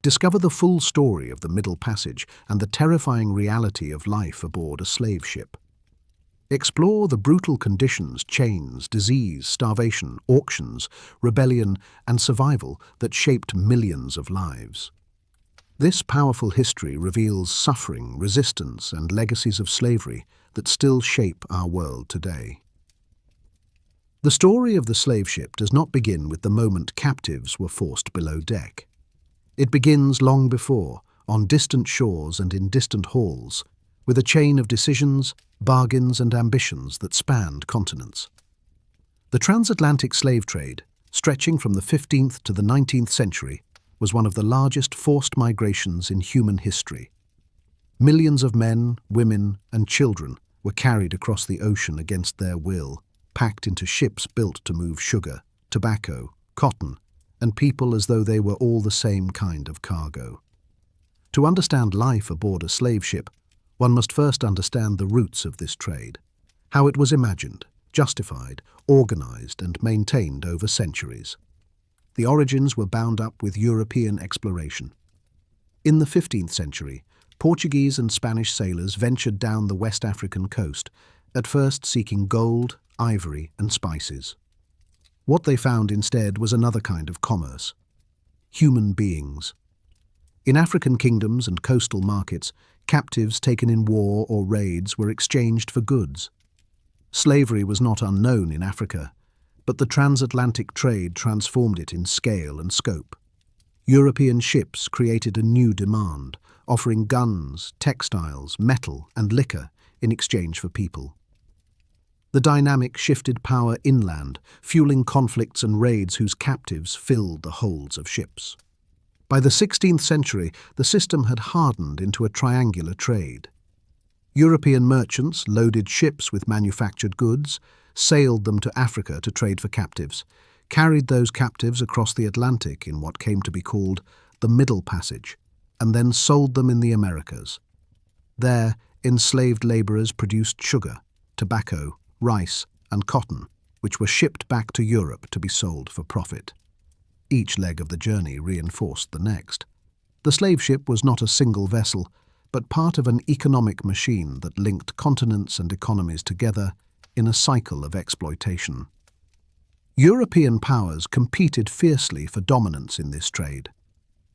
Discover the full story of the Middle Passage and the terrifying reality of life aboard a slave ship. Explore the brutal conditions, chains, disease, starvation, auctions, rebellion, and survival that shaped millions of lives. This powerful history reveals suffering, resistance, and legacies of slavery that still shape our world today. The story of the slave ship does not begin with the moment captives were forced below deck. It begins long before, on distant shores and in distant halls, with a chain of decisions, bargains, and ambitions that spanned continents. The transatlantic slave trade, stretching from the 15th to the 19th century, was one of the largest forced migrations in human history. Millions of men, women, and children were carried across the ocean against their will, packed into ships built to move sugar, tobacco, cotton, and people as though they were all the same kind of cargo. To understand life aboard a slave ship, one must first understand the roots of this trade, how it was imagined, justified, organized, and maintained over centuries. The origins were bound up with European exploration. In the 15th century, Portuguese and Spanish sailors ventured down the West African coast, at first seeking gold, ivory, and spices. What they found instead was another kind of commerce: human beings. In African kingdoms and coastal markets, captives taken in war or raids were exchanged for goods. Slavery was not unknown in Africa, but the transatlantic trade transformed it in scale and scope. European ships created a new demand, offering guns, textiles, metal, and liquor in exchange for people. The dynamic shifted power inland, fueling conflicts and raids whose captives filled the holds of ships. By the 16th century, the system had hardened into a triangular trade. European merchants loaded ships with manufactured goods, sailed them to Africa to trade for captives, carried those captives across the Atlantic in what came to be called the Middle Passage, and then sold them in the Americas. There, enslaved laborers produced sugar, tobacco, rice, and cotton, which were shipped back to Europe to be sold for profit. Each leg of the journey reinforced the next. The slave ship was not a single vessel, but part of an economic machine that linked continents and economies together in a cycle of exploitation. European powers competed fiercely for dominance in this trade.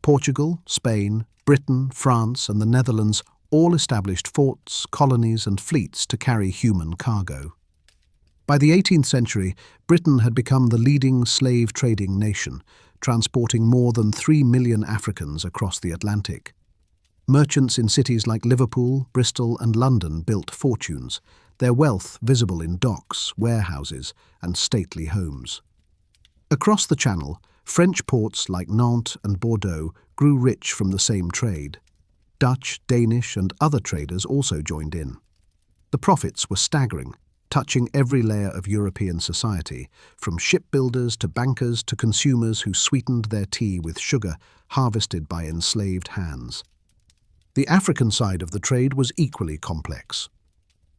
Portugal, Spain, Britain, France, and the Netherlands all established forts, colonies, and fleets to carry human cargo. By the 18th century, Britain had become the leading slave-trading nation, transporting more than 3 million Africans across the Atlantic. Merchants in cities like Liverpool, Bristol, and London built fortunes, their wealth visible in docks, warehouses, and stately homes. Across the Channel, French ports like Nantes and Bordeaux grew rich from the same trade. Dutch, Danish, and other traders also joined in. The profits were staggering, touching every layer of European society, from shipbuilders to bankers to consumers who sweetened their tea with sugar harvested by enslaved hands. The African side of the trade was equally complex.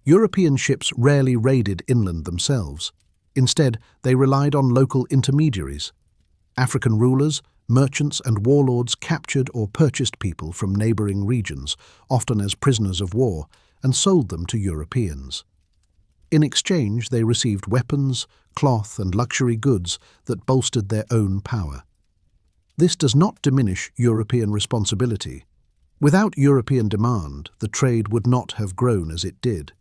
European ships rarely raided inland themselves. Instead, they relied on local intermediaries. African rulers, merchants, and warlords captured or purchased people from neighboring regions, often as prisoners of war, and sold them to Europeans. In exchange, they received weapons, cloth, and luxury goods that bolstered their own power. This does not diminish European responsibility. Without European demand, the trade would not have grown as it did.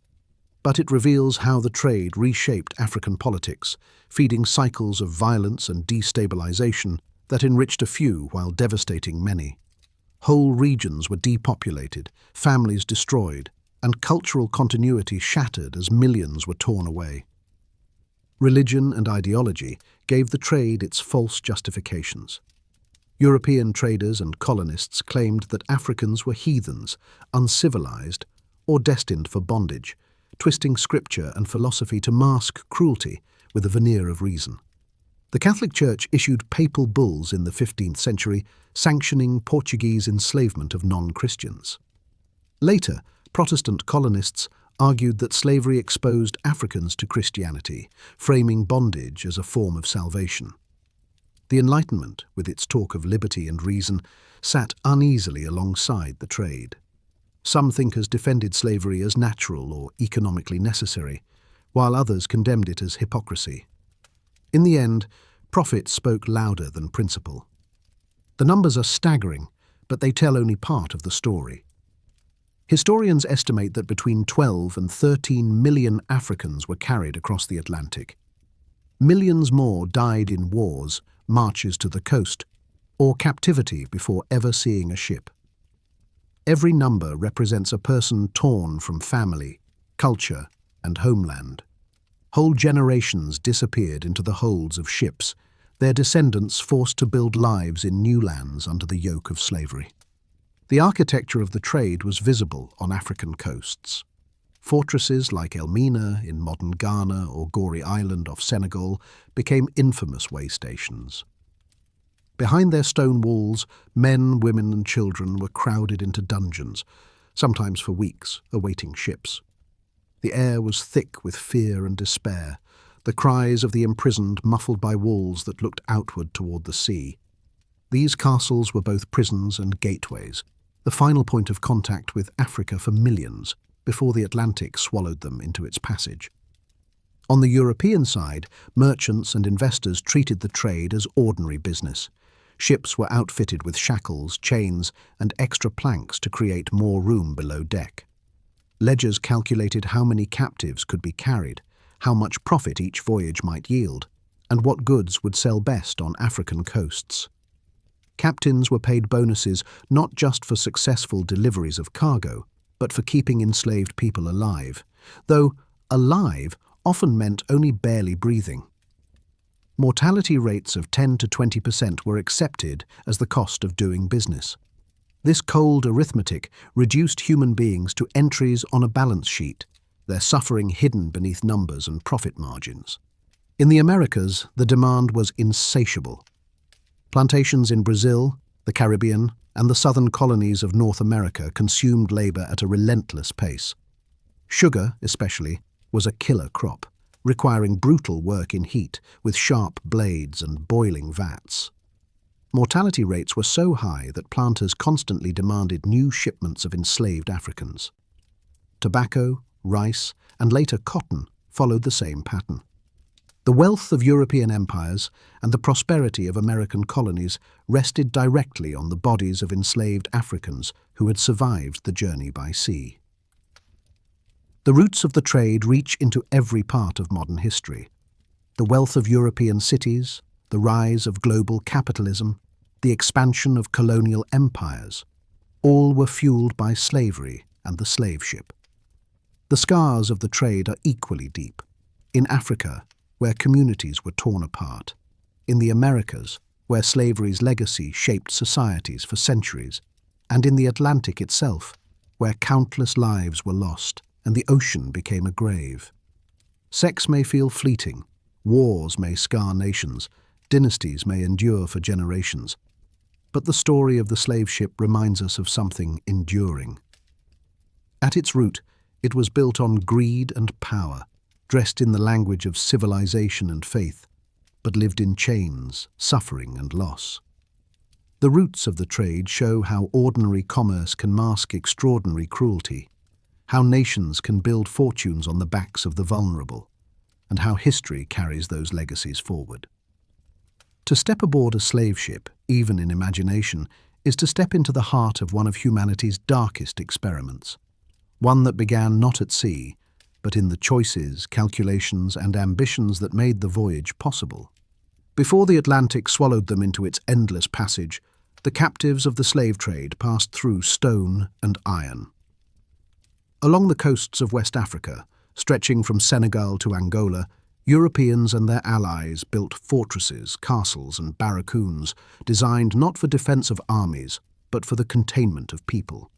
But it reveals how the trade reshaped African politics, feeding cycles of violence and destabilization that enriched a few while devastating many. Whole regions were depopulated, families destroyed, and cultural continuity shattered as millions were torn away. Religion and ideology gave the trade its false justifications. European traders and colonists claimed that Africans were heathens, uncivilized, or destined for bondage, twisting scripture and philosophy to mask cruelty with a veneer of reason. The Catholic Church issued papal bulls in the 15th century sanctioning Portuguese enslavement of non-Christians. Later, Protestant colonists argued that slavery exposed Africans to Christianity, framing bondage as a form of salvation. The Enlightenment, with its talk of liberty and reason, sat uneasily alongside the trade. Some thinkers defended slavery as natural or economically necessary, while others condemned it as hypocrisy. In the end, profit spoke louder than principle. The numbers are staggering, but they tell only part of the story. Historians estimate that between 12 and 13 million Africans were carried across the Atlantic. Millions more died in wars, marches to the coast, or captivity before ever seeing a ship. Every number represents a person torn from family, culture, and homeland. Whole generations disappeared into the holds of ships, their descendants forced to build lives in new lands under the yoke of slavery. The architecture of the trade was visible on African coasts. Fortresses like Elmina in modern Ghana or Gorée Island off Senegal became infamous way stations. Behind their stone walls, men, women and children were crowded into dungeons, sometimes for weeks, awaiting ships. The air was thick with fear and despair, the cries of the imprisoned muffled by walls that looked outward toward the sea. These castles were both prisons and gateways, the final point of contact with Africa for millions, before the Atlantic swallowed them into its passage. On the European side, merchants and investors treated the trade as ordinary business. Ships were outfitted with shackles, chains, and extra planks to create more room below deck. Ledgers calculated how many captives could be carried, how much profit each voyage might yield, and what goods would sell best on African coasts. Captains were paid bonuses not just for successful deliveries of cargo, but for keeping enslaved people alive, though alive often meant only barely breathing. Mortality rates of 10 to 20% were accepted as the cost of doing business. This cold arithmetic reduced human beings to entries on a balance sheet, their suffering hidden beneath numbers and profit margins. In the Americas, the demand was insatiable. Plantations in Brazil, the Caribbean, and the southern colonies of North America consumed labor at a relentless pace. Sugar, especially, was a killer crop, requiring brutal work in heat with sharp blades and boiling vats. Mortality rates were so high that planters constantly demanded new shipments of enslaved Africans. Tobacco, rice, and later cotton followed the same pattern. The wealth of European empires and the prosperity of American colonies rested directly on the bodies of enslaved Africans who had survived the journey by sea. The roots of the trade reach into every part of modern history. The wealth of European cities, the rise of global capitalism, the expansion of colonial empires, all were fueled by slavery and the slave ship. The scars of the trade are equally deep. In Africa, where communities were torn apart. In the Americas, where slavery's legacy shaped societies for centuries. And in the Atlantic itself, where countless lives were lost and the ocean became a grave. Sex may feel fleeting, wars may scar nations, dynasties may endure for generations. But the story of the slave ship reminds us of something enduring. At its root, it was built on greed and power, dressed in the language of civilization and faith, but lived in chains, suffering and loss. The roots of the trade show how ordinary commerce can mask extraordinary cruelty, how nations can build fortunes on the backs of the vulnerable, and how history carries those legacies forward. To step aboard a slave ship, even in imagination, is to step into the heart of one of humanity's darkest experiments, one that began not at sea, but in the choices, calculations, and ambitions that made the voyage possible. Before the Atlantic swallowed them into its endless passage, the captives of the slave trade passed through stone and iron. Along the coasts of West Africa, stretching from Senegal to Angola, Europeans and their allies built fortresses, castles, and barracoons designed not for defense of armies, but for the containment of people.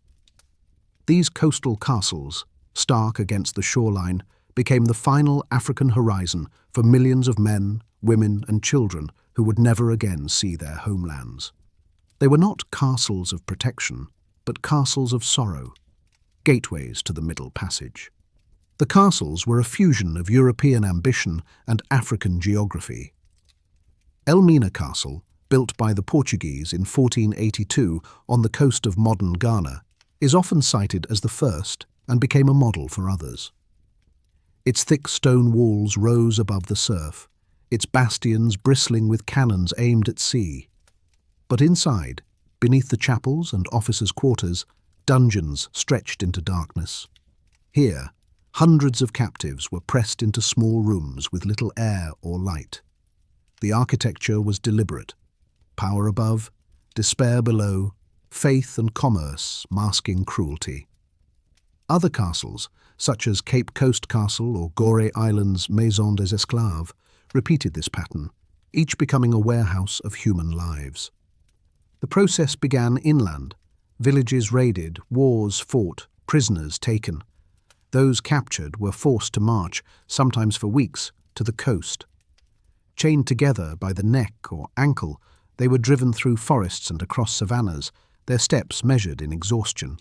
These coastal castles, stark against the shoreline, became the final African horizon for millions of men, women, and children who would never again see their homelands. They were not castles of protection, but castles of sorrow, gateways to the Middle Passage. The castles were a fusion of European ambition and African geography. Elmina Castle, built by the Portuguese in 1482 on the coast of modern Ghana, is often cited as the first and became a model for others. Its thick stone walls rose above the surf, its bastions bristling with cannons aimed at sea. But inside, beneath the chapels and officers' quarters, dungeons stretched into darkness. Here, hundreds of captives were pressed into small rooms with little air or light. The architecture was deliberate. Power above, despair below, faith and commerce masking cruelty. Other castles, such as Cape Coast Castle or Gorée Island's Maison des Esclaves, repeated this pattern, each becoming a warehouse of human lives. The process began inland, villages raided, wars fought, prisoners taken. Those captured were forced to march, sometimes for weeks, to the coast. Chained together by the neck or ankle, they were driven through forests and across savannas, their steps measured in exhaustion.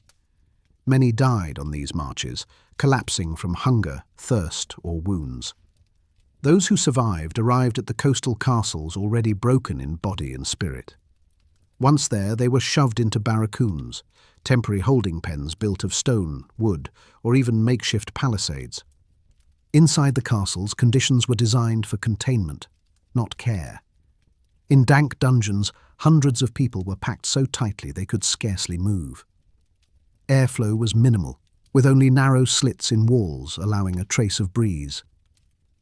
Many died on these marches, collapsing from hunger, thirst, or wounds. Those who survived arrived at the coastal castles already broken in body and spirit. Once there, they were shoved into barracoons, temporary holding pens built of stone, wood, or even makeshift palisades. Inside the castles, conditions were designed for containment, not care. In dank dungeons, hundreds of people were packed so tightly they could scarcely move. Airflow was minimal, with only narrow slits in walls allowing a trace of breeze.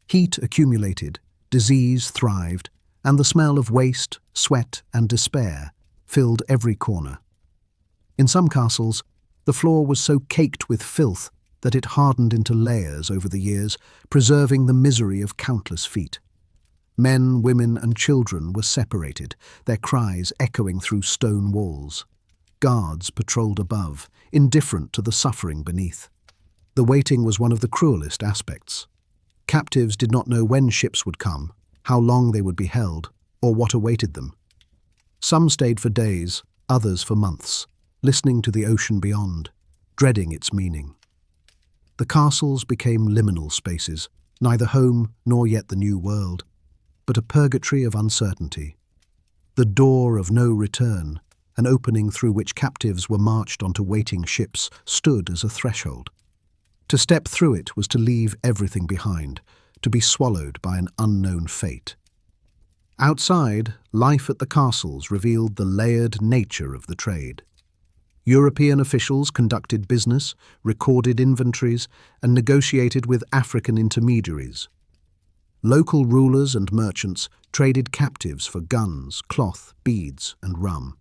Heat accumulated, disease thrived, and the smell of waste, sweat, and despair filled every corner. In some castles, the floor was so caked with filth that it hardened into layers over the years, preserving the misery of countless feet. Men, women, and children were separated, their cries echoing through stone walls. Guards patrolled above, indifferent to the suffering beneath. The waiting was one of the cruelest aspects. Captives did not know when ships would come, how long they would be held, or what awaited them. Some stayed for days, others for months, listening to the ocean beyond, dreading its meaning. The castles became liminal spaces, neither home nor yet the new world, but a purgatory of uncertainty. The door of no return, an opening through which captives were marched onto waiting ships, stood as a threshold. To step through it was to leave everything behind, to be swallowed by an unknown fate. Outside, life at the castles revealed the layered nature of the trade. European officials conducted business, recorded inventories, and negotiated with African intermediaries. Local rulers and merchants traded captives for guns, cloth, beads, and rum.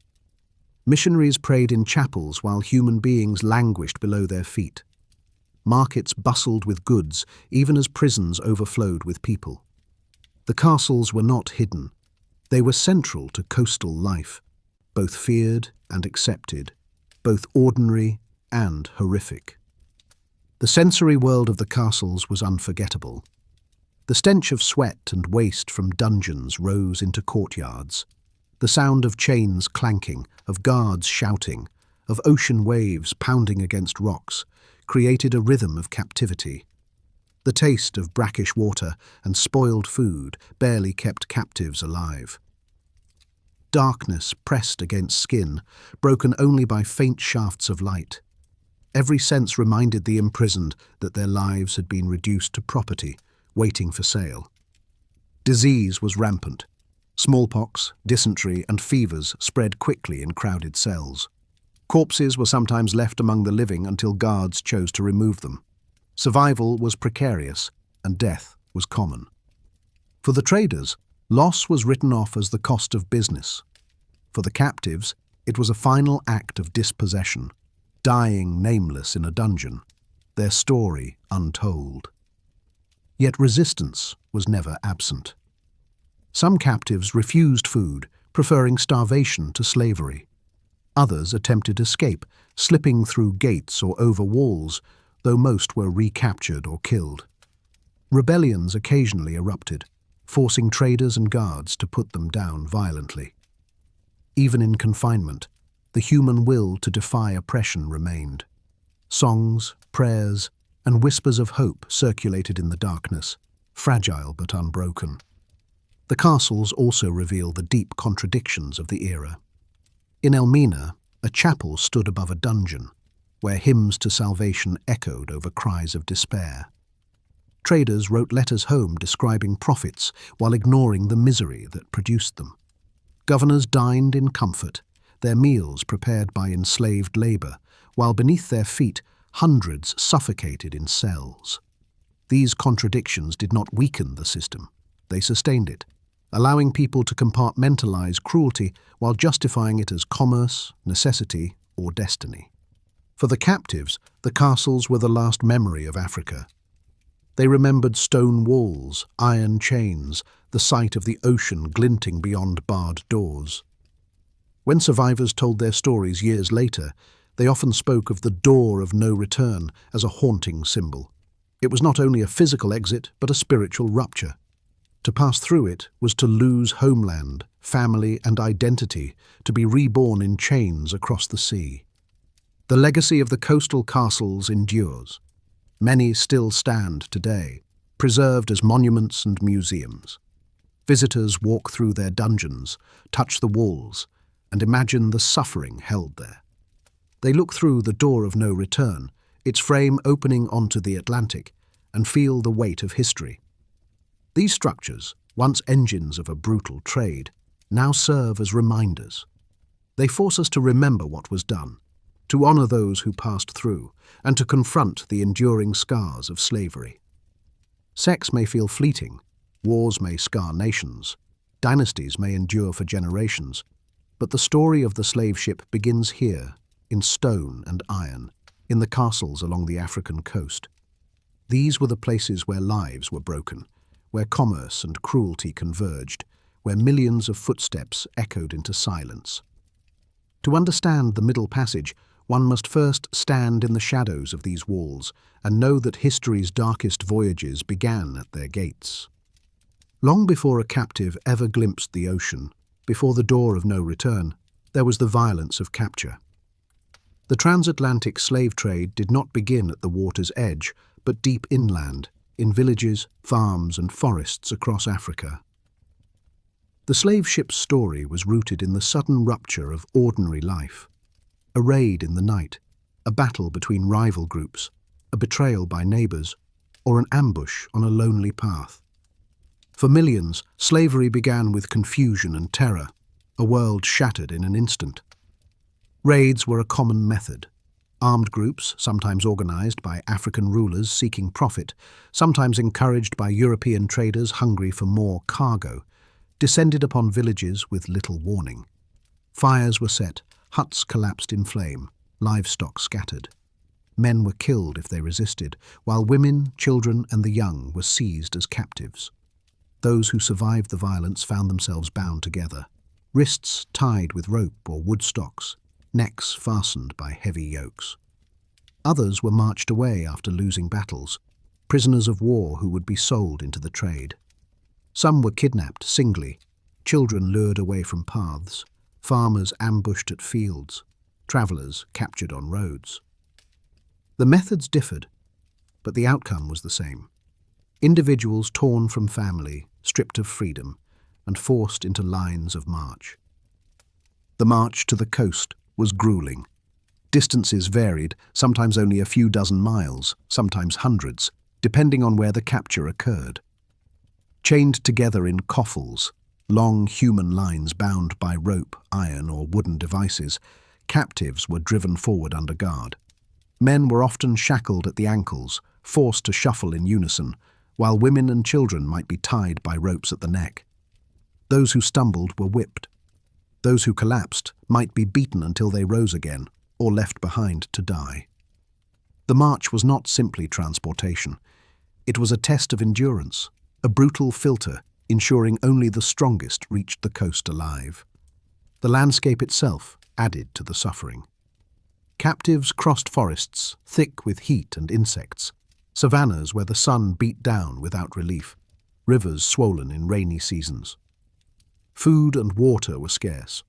Missionaries prayed in chapels while human beings languished below their feet. Markets bustled with goods, even as prisons overflowed with people. The castles were not hidden. They were central to coastal life, both feared and accepted, both ordinary and horrific. The sensory world of the castles was unforgettable. The stench of sweat and waste from dungeons rose into courtyards. The sound of chains clanking, of guards shouting, of ocean waves pounding against rocks, created a rhythm of captivity. The taste of brackish water and spoiled food barely kept captives alive. Darkness pressed against skin, broken only by faint shafts of light. Every sense reminded the imprisoned that their lives had been reduced to property, waiting for sale. Disease was rampant. Smallpox, dysentery, and fevers spread quickly in crowded cells. Corpses were sometimes left among the living until guards chose to remove them. Survival was precarious, and death was common. For the traders, loss was written off as the cost of business. For the captives, it was a final act of dispossession, dying nameless in a dungeon, their story untold. Yet resistance was never absent. Some captives refused food, preferring starvation to slavery. Others attempted escape, slipping through gates or over walls, though most were recaptured or killed. Rebellions occasionally erupted, forcing traders and guards to put them down violently. Even in confinement, the human will to defy oppression remained. Songs, prayers, and whispers of hope circulated in the darkness, fragile but unbroken. The castles also reveal the deep contradictions of the era. In Elmina, a chapel stood above a dungeon, where hymns to salvation echoed over cries of despair. Traders wrote letters home describing profits while ignoring the misery that produced them. Governors dined in comfort, their meals prepared by enslaved labor, while beneath their feet hundreds suffocated in cells. These contradictions did not weaken the system, they sustained it, allowing people to compartmentalize cruelty while justifying it as commerce, necessity, or destiny. For the captives, the castles were the last memory of Africa. They remembered stone walls, iron chains, the sight of the ocean glinting beyond barred doors. When survivors told their stories years later, they often spoke of the door of no return as a haunting symbol. It was not only a physical exit, but a spiritual rupture. To pass through it was to lose homeland, family, and identity, to be reborn in chains across the sea. The legacy of the coastal castles endures. Many still stand today, preserved as monuments and museums. Visitors walk through their dungeons, touch the walls, and imagine the suffering held there. They look through the door of no return, its frame opening onto the Atlantic, and feel the weight of history. These structures, once engines of a brutal trade, now serve as reminders. They force us to remember what was done, to honor those who passed through, and to confront the enduring scars of slavery. Sex may feel fleeting, wars may scar nations, dynasties may endure for generations, but the story of the slave ship begins here, in stone and iron, in the castles along the African coast. These were the places where lives were broken, where commerce and cruelty converged, where millions of footsteps echoed into silence. To understand the Middle Passage, one must first stand in the shadows of these walls and know that history's darkest voyages began at their gates. Long before a captive ever glimpsed the ocean, before the door of no return, there was the violence of capture. The transatlantic slave trade did not begin at the water's edge, but deep inland, in villages, farms, and forests across Africa. The slave ship's story was rooted in the sudden rupture of ordinary life. A raid in the night, a battle between rival groups, a betrayal by neighbors, or an ambush on a lonely path. For millions, slavery began with confusion and terror, a world shattered in an instant. Raids were a common method. Armed groups, sometimes organized by African rulers seeking profit, sometimes encouraged by European traders hungry for more cargo, descended upon villages with little warning. Fires were set, huts collapsed in flame, livestock scattered. Men were killed if they resisted, while women, children, and the young were seized as captives. Those who survived the violence found themselves bound together, wrists tied with rope or wood stocks, necks fastened by heavy yokes. Others were marched away after losing battles, prisoners of war who would be sold into the trade. Some were kidnapped singly, children lured away from paths, farmers ambushed at fields, travelers captured on roads. The methods differed, but the outcome was the same. Individuals torn from family, stripped of freedom, and forced into lines of march. The march to the coast was grueling. Distances varied, sometimes only a few dozen miles, sometimes hundreds, depending on where the capture occurred. Chained together in coffles, long human lines bound by rope, iron, or wooden devices, captives were driven forward under guard. Men were often shackled at the ankles, forced to shuffle in unison, while women and children might be tied by ropes at the neck. Those who stumbled were whipped. Those who collapsed might be beaten until they rose again, or left behind to die. The march was not simply transportation. It was a test of endurance, a brutal filter ensuring only the strongest reached the coast alive. The landscape itself added to the suffering. Captives crossed forests thick with heat and insects, savannas where the sun beat down without relief, rivers swollen in rainy seasons. Food and water were scarce.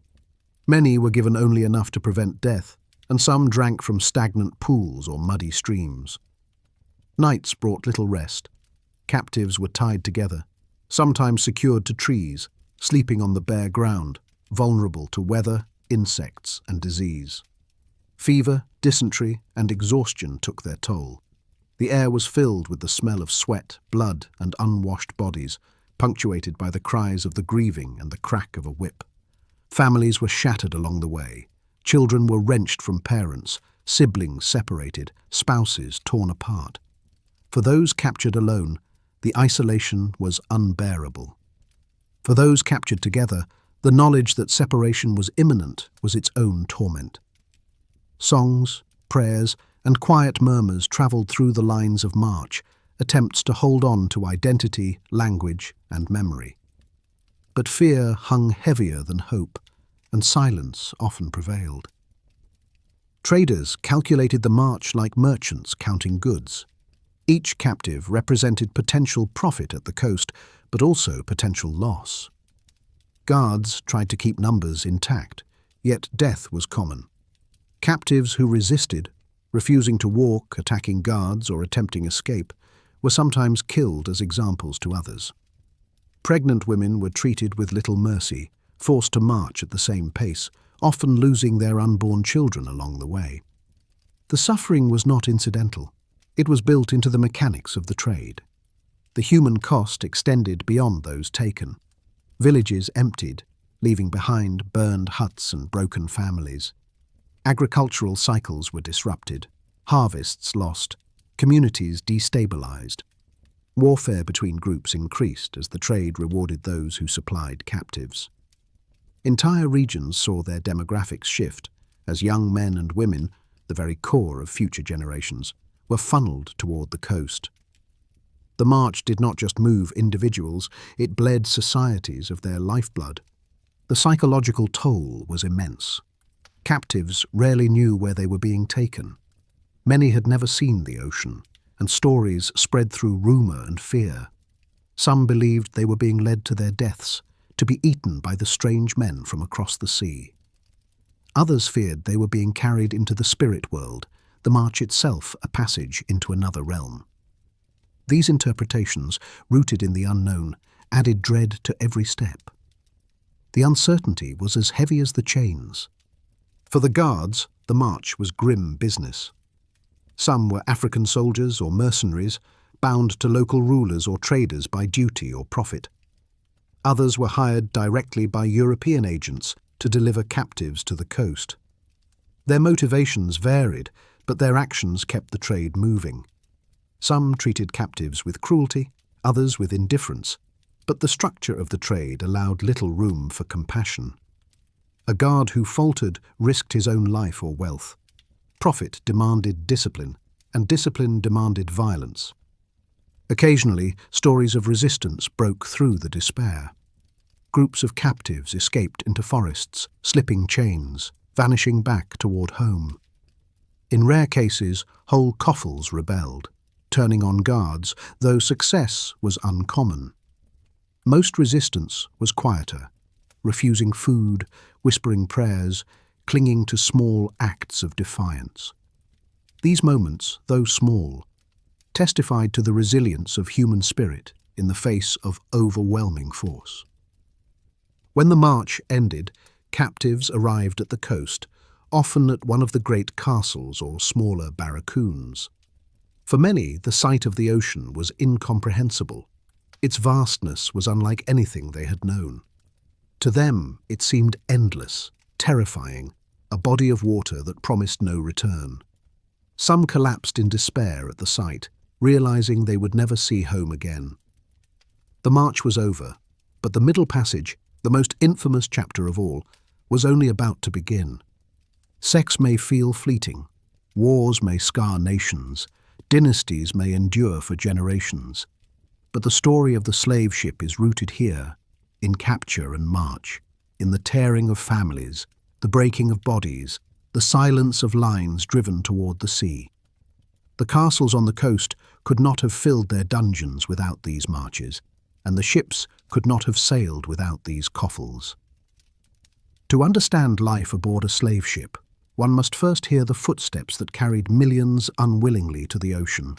Many were given only enough to prevent death, and some drank from stagnant pools or muddy streams. Nights brought little rest. Captives were tied together, sometimes secured to trees, sleeping on the bare ground, vulnerable to weather, insects, and disease. Fever, dysentery, and exhaustion took their toll. The air was filled with the smell of sweat, blood, and unwashed bodies, punctuated by the cries of the grieving and the crack of a whip. Families were shattered along the way. Children were wrenched from parents, siblings separated, spouses torn apart. For those captured alone, the isolation was unbearable. For those captured together, the knowledge that separation was imminent was its own torment. Songs, prayers, and quiet murmurs travelled through the lines of march, attempts to hold on to identity, language, and memory. But fear hung heavier than hope, and silence often prevailed. Traders calculated the march like merchants counting goods. Each captive represented potential profit at the coast, but also potential loss. Guards tried to keep numbers intact, yet death was common. Captives who resisted, refusing to walk, attacking guards, or attempting escape, were sometimes killed as examples to others. Pregnant women were treated with little mercy, forced to march at the same pace, often losing their unborn children along the way. The suffering was not incidental. It was built into the mechanics of the trade. The human cost extended beyond those taken. Villages emptied, leaving behind burned huts and broken families. Agricultural cycles were disrupted, harvests lost, communities destabilized. Warfare between groups increased as the trade rewarded those who supplied captives. Entire regions saw their demographics shift as young men and women, the very core of future generations, were funneled toward the coast. The march did not just move individuals, it bled societies of their lifeblood. The psychological toll was immense. Captives rarely knew where they were being taken. Many had never seen the ocean, and stories spread through rumor and fear. Some believed they were being led to their deaths, to be eaten by the strange men from across the sea. Others feared they were being carried into the spirit world, the march itself a passage into another realm. These interpretations, rooted in the unknown, added dread to every step. The uncertainty was as heavy as the chains. For the guards, the march was grim business. Some were African soldiers or mercenaries, bound to local rulers or traders by duty or profit. Others were hired directly by European agents to deliver captives to the coast. Their motivations varied, but their actions kept the trade moving. Some treated captives with cruelty, others with indifference, but the structure of the trade allowed little room for compassion. A guard who faltered risked his own life or wealth. Profit demanded discipline, and discipline demanded violence. Occasionally, stories of resistance broke through the despair. Groups of captives escaped into forests, slipping chains, vanishing back toward home. In rare cases, whole coffles rebelled, turning on guards, though success was uncommon. Most resistance was quieter, refusing food, whispering prayers, clinging to small acts of defiance. These moments, though small, testified to the resilience of human spirit in the face of overwhelming force. When the march ended, captives arrived at the coast, often at one of the great castles or smaller barracoons. For many, the sight of the ocean was incomprehensible. Its vastness was unlike anything they had known. To them, it seemed endless, terrifying, a body of water that promised no return. Some collapsed in despair at the sight, realizing they would never see home again. The march was over, but the Middle Passage, the most infamous chapter of all, was only about to begin. Sex may feel fleeting, wars may scar nations, dynasties may endure for generations, but the story of the slave ship is rooted here, in capture and march, in the tearing of families, the breaking of bodies, the silence of lines driven toward the sea. The castles on the coast could not have filled their dungeons without these marches, and the ships could not have sailed without these coffles. To understand life aboard a slave ship, one must first hear the footsteps that carried millions unwillingly to the ocean,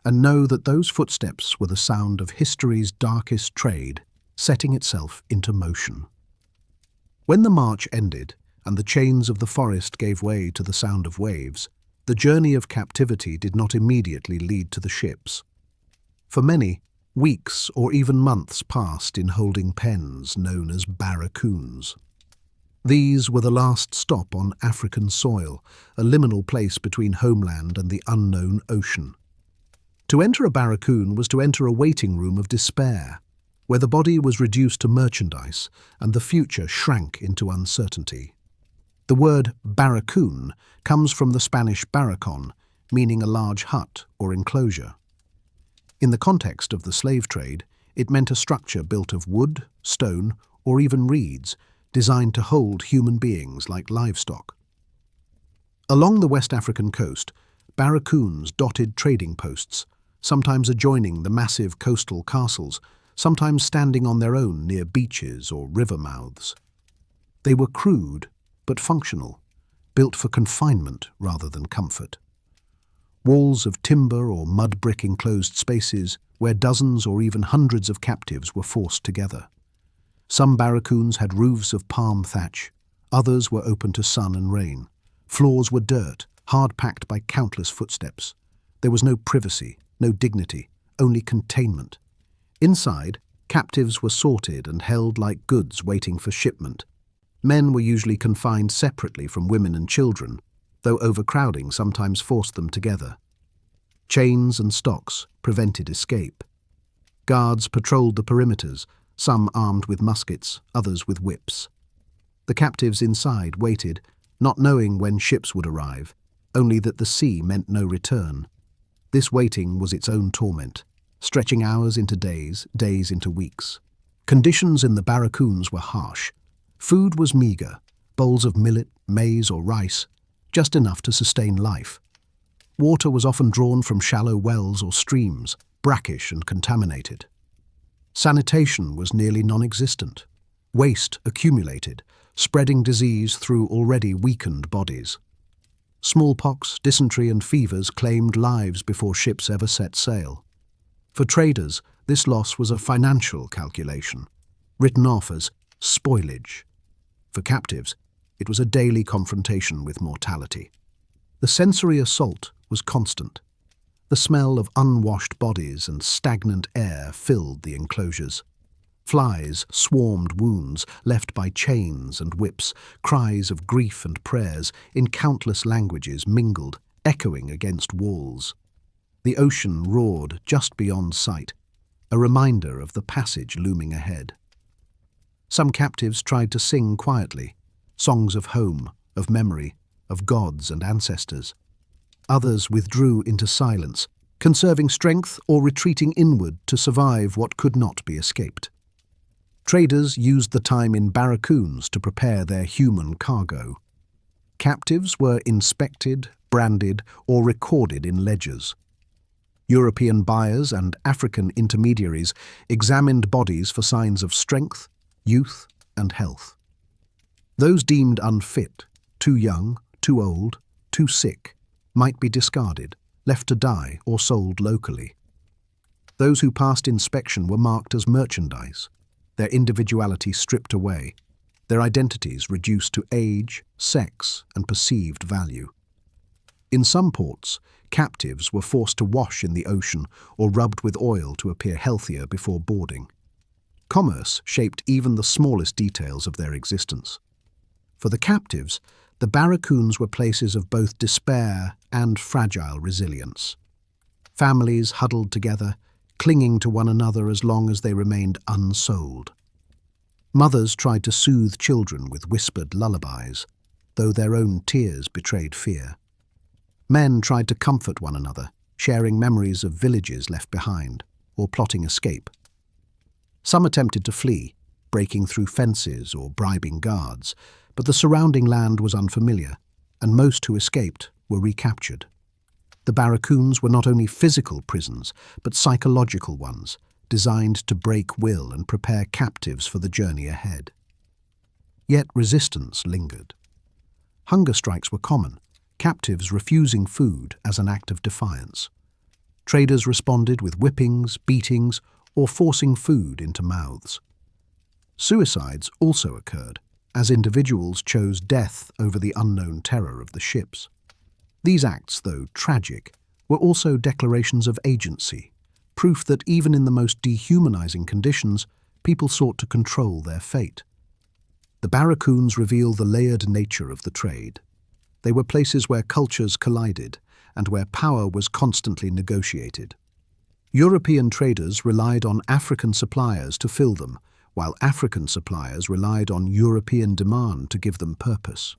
and know that those footsteps were the sound of history's darkest trade setting itself into motion. When the march ended and the chains of the forest gave way to the sound of waves, the journey of captivity did not immediately lead to the ships. For many, weeks or even months passed in holding pens known as barracoons. These were the last stop on African soil, a liminal place between homeland and the unknown ocean. To enter a barracoon was to enter a waiting room of despair, where the body was reduced to merchandise and the future shrank into uncertainty. The word barracoon comes from the Spanish barracon, meaning a large hut or enclosure. In the context of the slave trade, it meant a structure built of wood, stone, or even reeds, designed to hold human beings like livestock. Along the West African coast, barracoons dotted trading posts, sometimes adjoining the massive coastal castles, sometimes standing on their own near beaches or river mouths. They were crude but functional, built for confinement rather than comfort. Walls of timber or mud brick enclosed spaces where dozens or even hundreds of captives were forced together. Some barracoons had roofs of palm thatch, others were open to sun and rain. Floors were dirt, hard-packed by countless footsteps. There was no privacy, no dignity, only containment. Inside, captives were sorted and held like goods waiting for shipment. Men were usually confined separately from women and children, though overcrowding sometimes forced them together. Chains and stocks prevented escape. Guards patrolled the perimeters, some armed with muskets, others with whips. The captives inside waited, not knowing when ships would arrive, only that the sea meant no return. This waiting was its own torment, stretching hours into days, days into weeks. Conditions in the barracoons were harsh. Food was meager, bowls of millet, maize or rice, just enough to sustain life. Water was often drawn from shallow wells or streams, brackish and contaminated. Sanitation was nearly non-existent. Waste accumulated, spreading disease through already weakened bodies. Smallpox, dysentery and fevers claimed lives before ships ever set sail. For traders, this loss was a financial calculation, written off as spoilage. For captives, it was a daily confrontation with mortality. The sensory assault was constant. The smell of unwashed bodies and stagnant air filled the enclosures. Flies swarmed wounds left by chains and whips, cries of grief and prayers in countless languages mingled, echoing against walls. The ocean roared just beyond sight, a reminder of the passage looming ahead. Some captives tried to sing quietly, songs of home, of memory, of gods and ancestors. Others withdrew into silence, conserving strength or retreating inward to survive what could not be escaped. Traders used the time in barracoons to prepare their human cargo. Captives were inspected, branded, or recorded in ledgers. European buyers and African intermediaries examined bodies for signs of strength, youth, and health. Those deemed unfit, too young, too old, too sick, might be discarded, left to die, or sold locally. Those who passed inspection were marked as merchandise, their individuality stripped away, their identities reduced to age, sex, and perceived value. In some ports, captives were forced to wash in the ocean or rubbed with oil to appear healthier before boarding. Commerce shaped even the smallest details of their existence. For the captives, the barracoons were places of both despair and fragile resilience. Families huddled together, clinging to one another as long as they remained unsold. Mothers tried to soothe children with whispered lullabies, though their own tears betrayed fear. Men tried to comfort one another, sharing memories of villages left behind, or plotting escape. Some attempted to flee, breaking through fences or bribing guards, but the surrounding land was unfamiliar, and most who escaped were recaptured. The barracoons were not only physical prisons, but psychological ones, designed to break will and prepare captives for the journey ahead. Yet resistance lingered. Hunger strikes were common, captives refusing food as an act of defiance. Traders responded with whippings, beatings, or forcing food into mouths. Suicides also occurred, as individuals chose death over the unknown terror of the ships. These acts, though tragic, were also declarations of agency, proof that even in the most dehumanizing conditions, people sought to control their fate. The barracoons reveal the layered nature of the trade. They were places where cultures collided and where power was constantly negotiated. European traders relied on African suppliers to fill them, while African suppliers relied on European demand to give them purpose.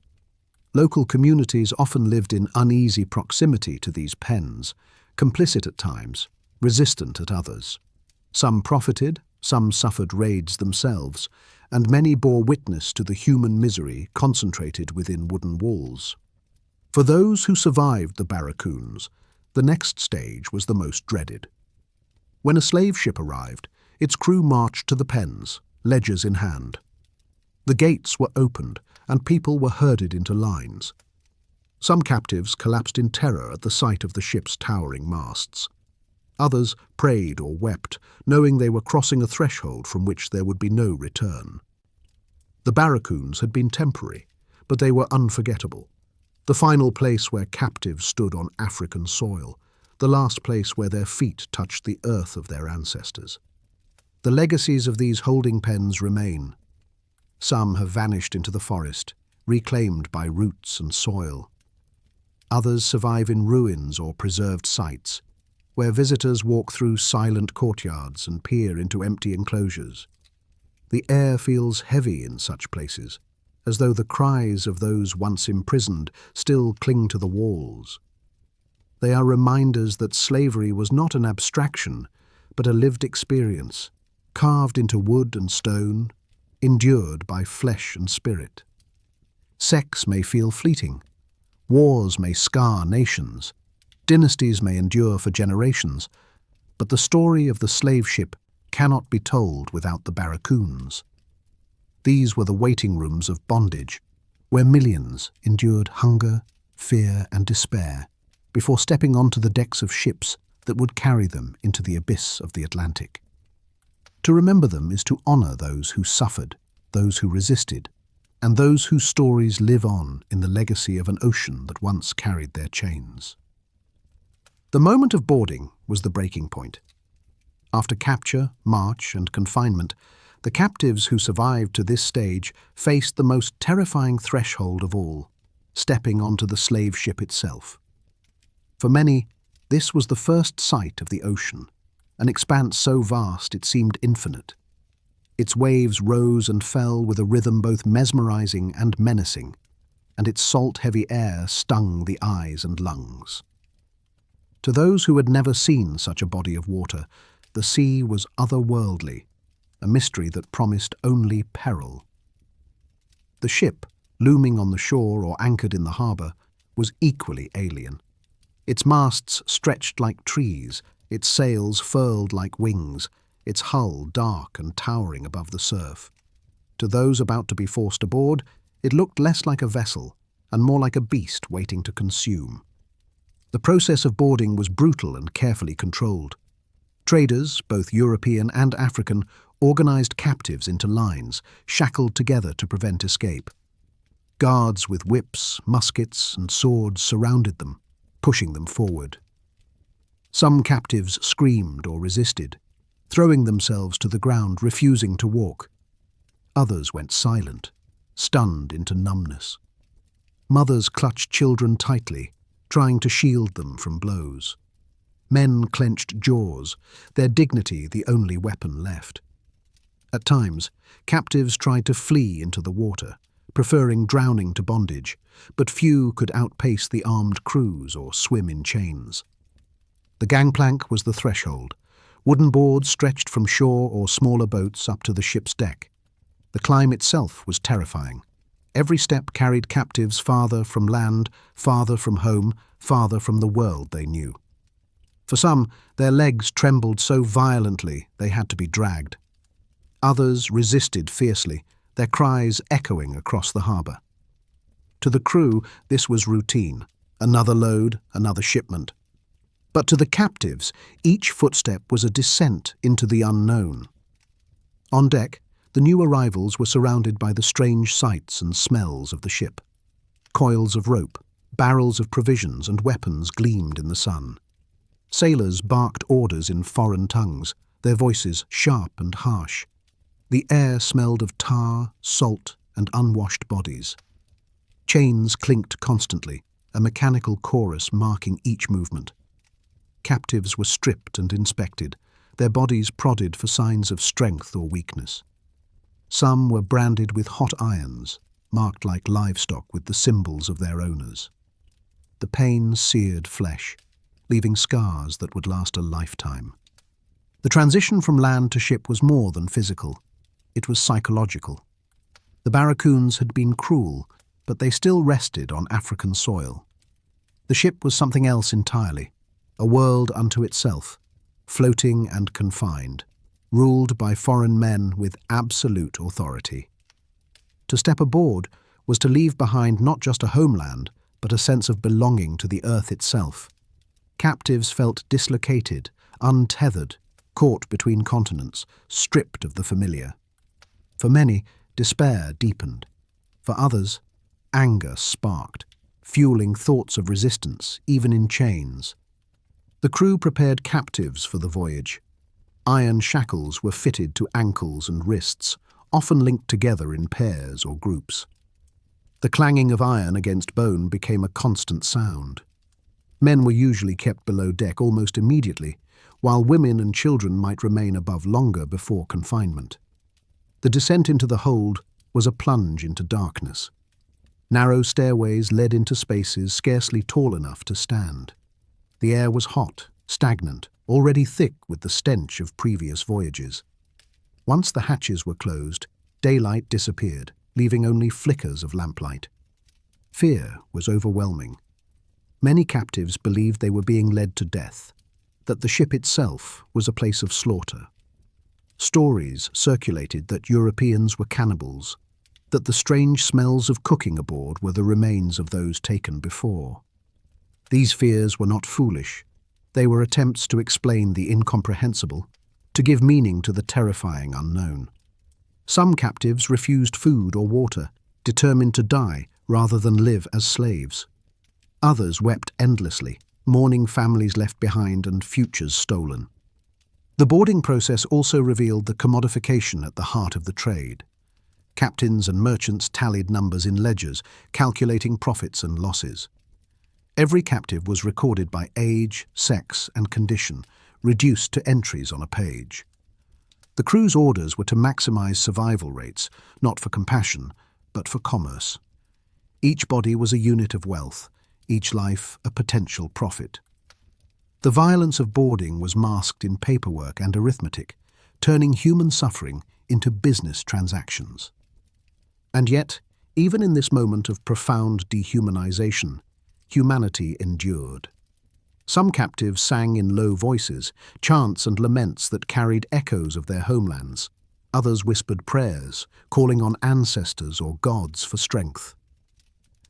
Local communities often lived in uneasy proximity to these pens, complicit at times, resistant at others. Some profited, some suffered raids themselves, and many bore witness to the human misery concentrated within wooden walls. For those who survived the barracoons, the next stage was the most dreaded. When a slave ship arrived, its crew marched to the pens, ledgers in hand. The gates were opened, and people were herded into lines. Some captives collapsed in terror at the sight of the ship's towering masts. Others prayed or wept, knowing they were crossing a threshold from which there would be no return. The barracoons had been temporary, but they were unforgettable. The final place where captives stood on African soil, the last place where their feet touched the earth of their ancestors. The legacies of these holding pens remain. Some have vanished into the forest, reclaimed by roots and soil. Others survive in ruins or preserved sites, where visitors walk through silent courtyards and peer into empty enclosures. The air feels heavy in such places, as though the cries of those once imprisoned still cling to the walls. They are reminders that slavery was not an abstraction, but a lived experience, carved into wood and stone, endured by flesh and spirit. Sex may feel fleeting. Wars may scar nations. Dynasties may endure for generations. But the story of the slave ship cannot be told without the barracoons. These were the waiting rooms of bondage, where millions endured hunger, fear, and despair before stepping onto the decks of ships that would carry them into the abyss of the Atlantic. To remember them is to honor those who suffered, those who resisted, and those whose stories live on in the legacy of an ocean that once carried their chains. The moment of boarding was the breaking point. After capture, march, and confinement, the captives who survived to this stage faced the most terrifying threshold of all, stepping onto the slave ship itself. For many, this was the first sight of the ocean, an expanse so vast it seemed infinite. Its waves rose and fell with a rhythm both mesmerizing and menacing, and its salt-heavy air stung the eyes and lungs. To those who had never seen such a body of water, the sea was otherworldly, a mystery that promised only peril. The ship, looming on the shore or anchored in the harbour, was equally alien. Its masts stretched like trees, its sails furled like wings, its hull dark and towering above the surf. To those about to be forced aboard, it looked less like a vessel and more like a beast waiting to consume. The process of boarding was brutal and carefully controlled. Traders, both European and African, organized captives into lines, shackled together to prevent escape. Guards with whips, muskets, and swords surrounded them, pushing them forward. Some captives screamed or resisted, throwing themselves to the ground, refusing to walk. Others went silent, stunned into numbness. Mothers clutched children tightly, trying to shield them from blows. Men clenched jaws, their dignity the only weapon left. At times, captives tried to flee into the water, preferring drowning to bondage, but few could outpace the armed crews or swim in chains. The gangplank was the threshold, wooden boards stretched from shore or smaller boats up to the ship's deck. The climb itself was terrifying. Every step carried captives farther from land, farther from home, farther from the world they knew. For some, their legs trembled so violently they had to be dragged. Others resisted fiercely, their cries echoing across the harbour. To the crew, this was routine. Another load, another shipment. But to the captives, each footstep was a descent into the unknown. On deck, the new arrivals were surrounded by the strange sights and smells of the ship. Coils of rope, barrels of provisions and weapons gleamed in the sun. Sailors barked orders in foreign tongues, their voices sharp and harsh. The air smelled of tar, salt, and unwashed bodies. Chains clinked constantly, a mechanical chorus marking each movement. Captives were stripped and inspected, their bodies prodded for signs of strength or weakness. Some were branded with hot irons, marked like livestock with the symbols of their owners. The pain seared flesh, leaving scars that would last a lifetime. The transition from land to ship was more than physical. It was psychological. The barracoons had been cruel, but they still rested on African soil. The ship was something else entirely, a world unto itself, floating and confined, ruled by foreign men with absolute authority. To step aboard was to leave behind not just a homeland, but a sense of belonging to the earth itself. Captives felt dislocated, untethered, caught between continents, stripped of the familiar. For many, despair deepened. For others, anger sparked, fueling thoughts of resistance, even in chains. The crew prepared captives for the voyage. Iron shackles were fitted to ankles and wrists, often linked together in pairs or groups. The clanging of iron against bone became a constant sound. Men were usually kept below deck almost immediately, while women and children might remain above longer before confinement. The descent into the hold was a plunge into darkness. Narrow stairways led into spaces scarcely tall enough to stand. The air was hot, stagnant, already thick with the stench of previous voyages. Once the hatches were closed, daylight disappeared, leaving only flickers of lamplight. Fear was overwhelming. Many captives believed they were being led to death, that the ship itself was a place of slaughter. Stories circulated that Europeans were cannibals, that the strange smells of cooking aboard were the remains of those taken before. These fears were not foolish. They were attempts to explain the incomprehensible, to give meaning to the terrifying unknown. Some captives refused food or water, determined to die rather than live as slaves. Others wept endlessly, mourning families left behind and futures stolen. The boarding process also revealed the commodification at the heart of the trade. Captains and merchants tallied numbers in ledgers, calculating profits and losses. Every captive was recorded by age, sex, and condition, reduced to entries on a page. The crew's orders were to maximize survival rates, not for compassion, but for commerce. Each body was a unit of wealth, each life a potential profit. The violence of boarding was masked in paperwork and arithmetic, turning human suffering into business transactions. And yet, even in this moment of profound dehumanization, humanity endured. Some captives sang in low voices, chants and laments that carried echoes of their homelands. Others whispered prayers, calling on ancestors or gods for strength.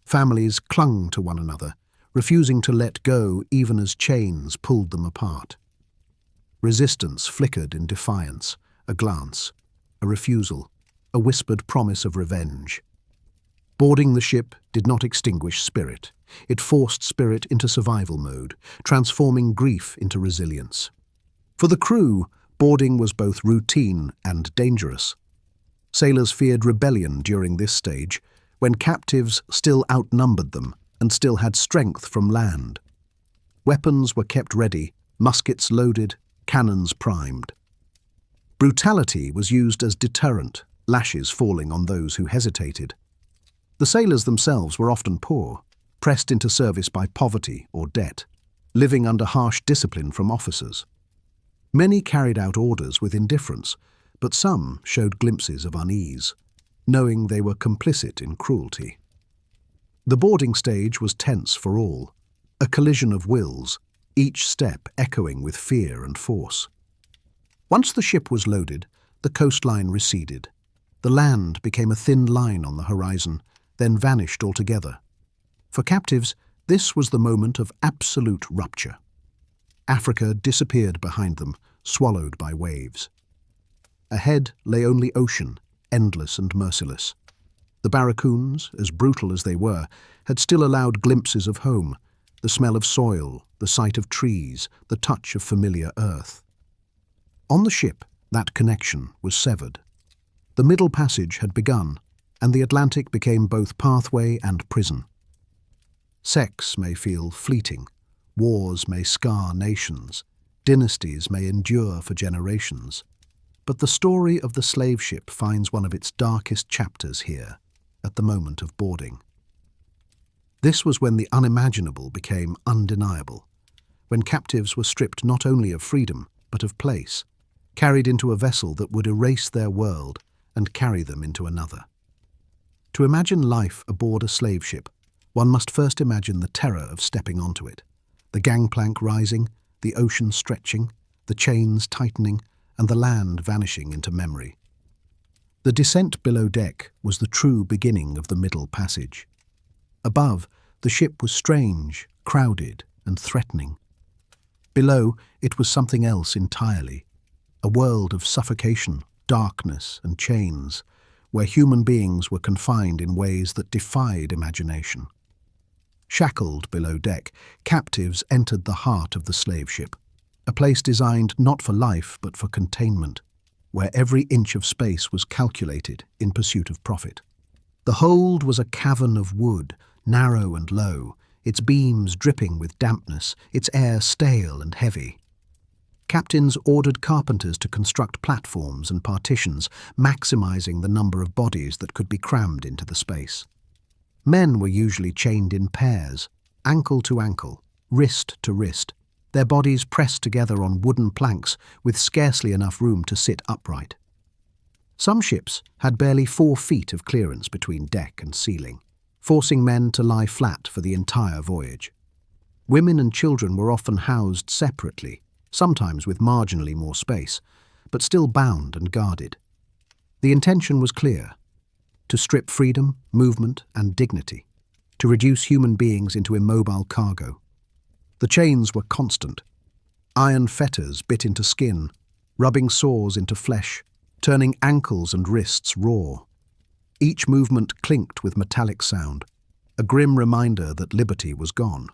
Families clung to one another, refusing to let go even as chains pulled them apart. Resistance flickered in defiance, a glance, a refusal, a whispered promise of revenge. Boarding the ship did not extinguish spirit. It forced spirit into survival mode, transforming grief into resilience. For the crew, boarding was both routine and dangerous. Sailors feared rebellion during this stage, when captives still outnumbered them and still had strength from land. Weapons were kept ready, muskets loaded, cannons primed. Brutality was used as deterrent, lashes falling on those who hesitated. The sailors themselves were often poor, pressed into service by poverty or debt, living under harsh discipline from officers. Many carried out orders with indifference, but some showed glimpses of unease, knowing they were complicit in cruelty. The boarding stage was tense for all, a collision of wills, each step echoing with fear and force. Once the ship was loaded, the coastline receded. The land became a thin line on the horizon, then vanished altogether. For captives, this was the moment of absolute rupture. Africa disappeared behind them, swallowed by waves. Ahead lay only ocean, endless and merciless. The barracoons, as brutal as they were, had still allowed glimpses of home, the smell of soil, the sight of trees, the touch of familiar earth. On the ship, that connection was severed. The Middle Passage had begun, and the Atlantic became both pathway and prison. Sex may feel fleeting, wars may scar nations, dynasties may endure for generations. But the story of the slave ship finds one of its darkest chapters here, at the moment of boarding. This was when the unimaginable became undeniable, when captives were stripped not only of freedom, but of place, carried into a vessel that would erase their world and carry them into another. To imagine life aboard a slave ship, one must first imagine the terror of stepping onto it, the gangplank rising, the ocean stretching, the chains tightening, and the land vanishing into memory. The descent below deck was the true beginning of the Middle Passage. Above, the ship was strange, crowded, and threatening. Below, it was something else entirely, a world of suffocation, darkness, and chains, where human beings were confined in ways that defied imagination. Shackled below deck, captives entered the heart of the slave ship, a place designed not for life but for containment, where every inch of space was calculated in pursuit of profit. The hold was a cavern of wood, narrow and low, its beams dripping with dampness, its air stale and heavy. Captains ordered carpenters to construct platforms and partitions, maximizing the number of bodies that could be crammed into the space. Men were usually chained in pairs, ankle to ankle, wrist to wrist, their bodies pressed together on wooden planks with scarcely enough room to sit upright. Some ships had barely 4 feet of clearance between deck and ceiling, forcing men to lie flat for the entire voyage. Women and children were often housed separately, sometimes with marginally more space, but still bound and guarded. The intention was clear: to strip freedom, movement, and dignity, to reduce human beings into immobile cargo. The chains were constant. Iron fetters bit into skin, rubbing sores into flesh, turning ankles and wrists raw. Each movement clinked with metallic sound, a grim reminder that liberty was gone.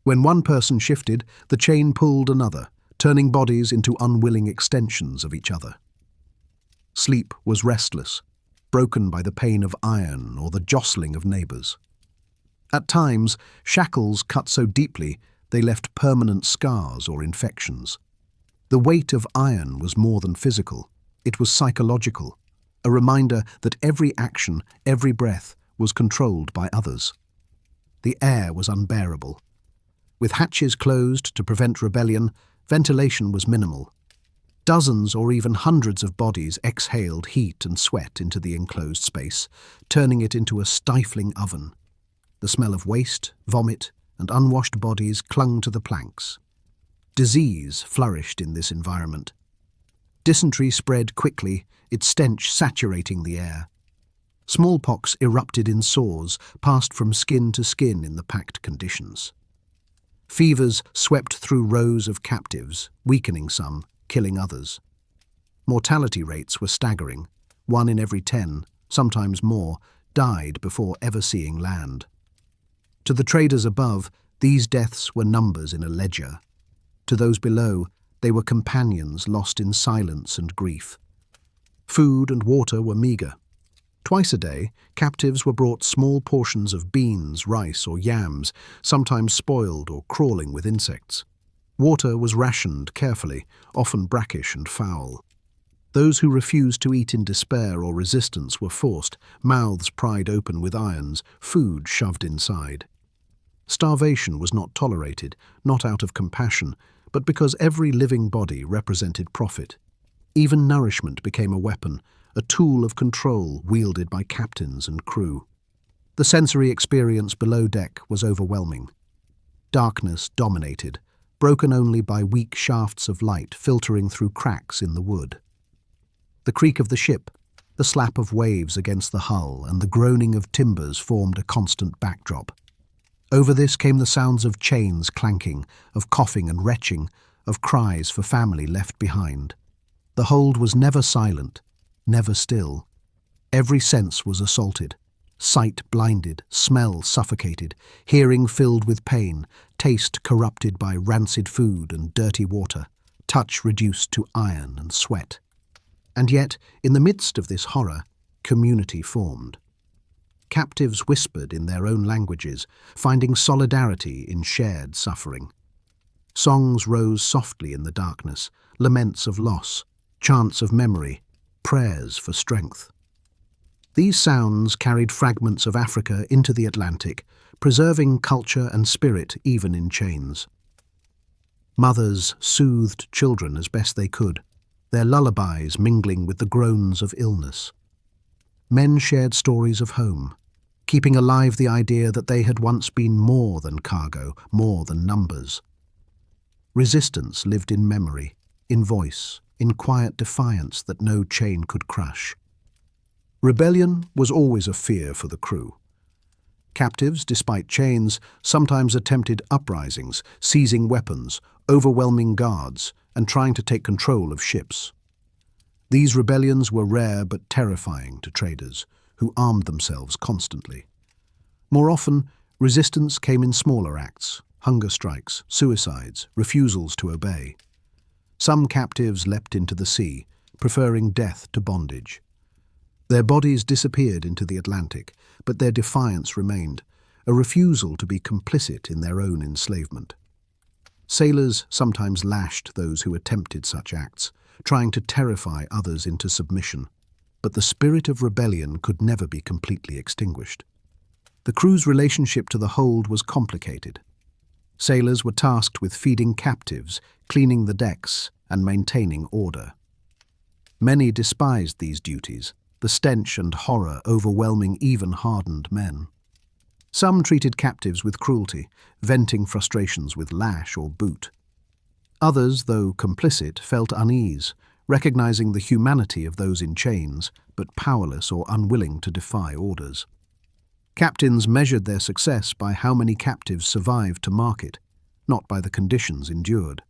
When one person shifted, the chain pulled another, turning bodies into unwilling extensions of each other. Sleep was restless, broken by the pain of iron or the jostling of neighbors. At times, shackles cut so deeply they left permanent scars or infections. The weight of iron was more than physical, it was psychological, a reminder that every action, every breath, was controlled by others. The air was unbearable. With hatches closed to prevent rebellion, ventilation was minimal. Dozens or even hundreds of bodies exhaled heat and sweat into the enclosed space, turning it into a stifling oven. The smell of waste, vomit, and unwashed bodies clung to the planks. Disease flourished in this environment. Dysentery spread quickly, its stench saturating the air. Smallpox erupted in sores, passed from skin to skin in the packed conditions. Fevers swept through rows of captives, weakening some, killing others. Mortality rates were staggering. 1 in every 10, sometimes more, died before ever seeing land. To the traders above, these deaths were numbers in a ledger. To those below, they were companions lost in silence and grief. Food and water were meager. Twice a day, captives were brought small portions of beans, rice, or yams, sometimes spoiled or crawling with insects. Water was rationed carefully, often brackish and foul. Those who refused to eat in despair or resistance were forced, mouths pried open with irons, food shoved inside. Starvation was not tolerated, not out of compassion, but because every living body represented profit. Even nourishment became a weapon, a tool of control wielded by captains and crew. The sensory experience below deck was overwhelming. Darkness dominated, broken only by weak shafts of light filtering through cracks in the wood. The creak of the ship, the slap of waves against the hull, and the groaning of timbers formed a constant backdrop. Over this came the sounds of chains clanking, of coughing and retching, of cries for family left behind. The hold was never silent, never still. Every sense was assaulted. Sight blinded, smell suffocated, hearing filled with pain, taste corrupted by rancid food and dirty water, touch reduced to iron and sweat. And yet, in the midst of this horror, community formed. Captives whispered in their own languages, finding solidarity in shared suffering. Songs rose softly in the darkness, laments of loss, chants of memory, prayers for strength. These sounds carried fragments of Africa into the Atlantic, preserving culture and spirit even in chains. Mothers soothed children as best they could, their lullabies mingling with the groans of illness. Men shared stories of home, keeping alive the idea that they had once been more than cargo, more than numbers. Resistance lived in memory, in voice, in quiet defiance that no chain could crush. Rebellion was always a fear for the crew. Captives, despite chains, sometimes attempted uprisings, seizing weapons, overwhelming guards, and trying to take control of ships. These rebellions were rare but terrifying to traders, who armed themselves constantly. More often, resistance came in smaller acts: hunger strikes, suicides, refusals to obey. Some captives leapt into the sea, preferring death to bondage. Their bodies disappeared into the Atlantic, but their defiance remained, a refusal to be complicit in their own enslavement. Sailors sometimes lashed those who attempted such acts, trying to terrify others into submission. But the spirit of rebellion could never be completely extinguished. The crew's relationship to the hold was complicated. Sailors were tasked with feeding captives, cleaning the decks, and maintaining order. Many despised these duties, the stench and horror overwhelming even hardened men. Some treated captives with cruelty, venting frustrations with lash or boot. Others, though complicit, felt unease, recognizing the humanity of those in chains, but powerless or unwilling to defy orders. Captains measured their success by how many captives survived to market, not by the conditions endured.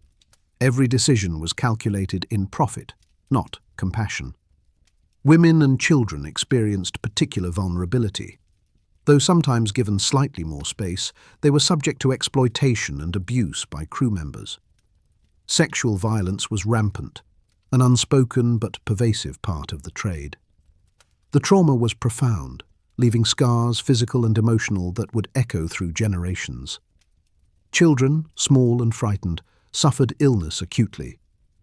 Every decision was calculated in profit, not compassion. Women and children experienced particular vulnerability. Though sometimes given slightly more space, they were subject to exploitation and abuse by crew members. Sexual violence was rampant, an unspoken but pervasive part of the trade. The trauma was profound, leaving scars, physical and emotional, that would echo through generations. Children, small and frightened, suffered illness acutely.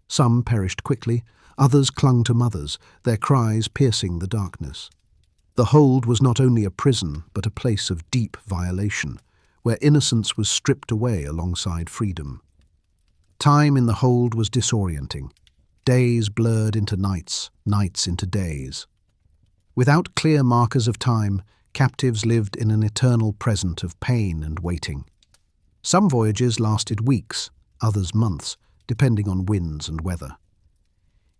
Some perished quickly, others clung to mothers, their cries piercing the darkness. The hold was not only a prison, but a place of deep violation, where innocence was stripped away alongside freedom. Time in the hold was disorienting. Days blurred into nights, nights into days. Without clear markers of time, captives lived in an eternal present of pain and waiting. Some voyages lasted weeks, others months, depending on winds and weather.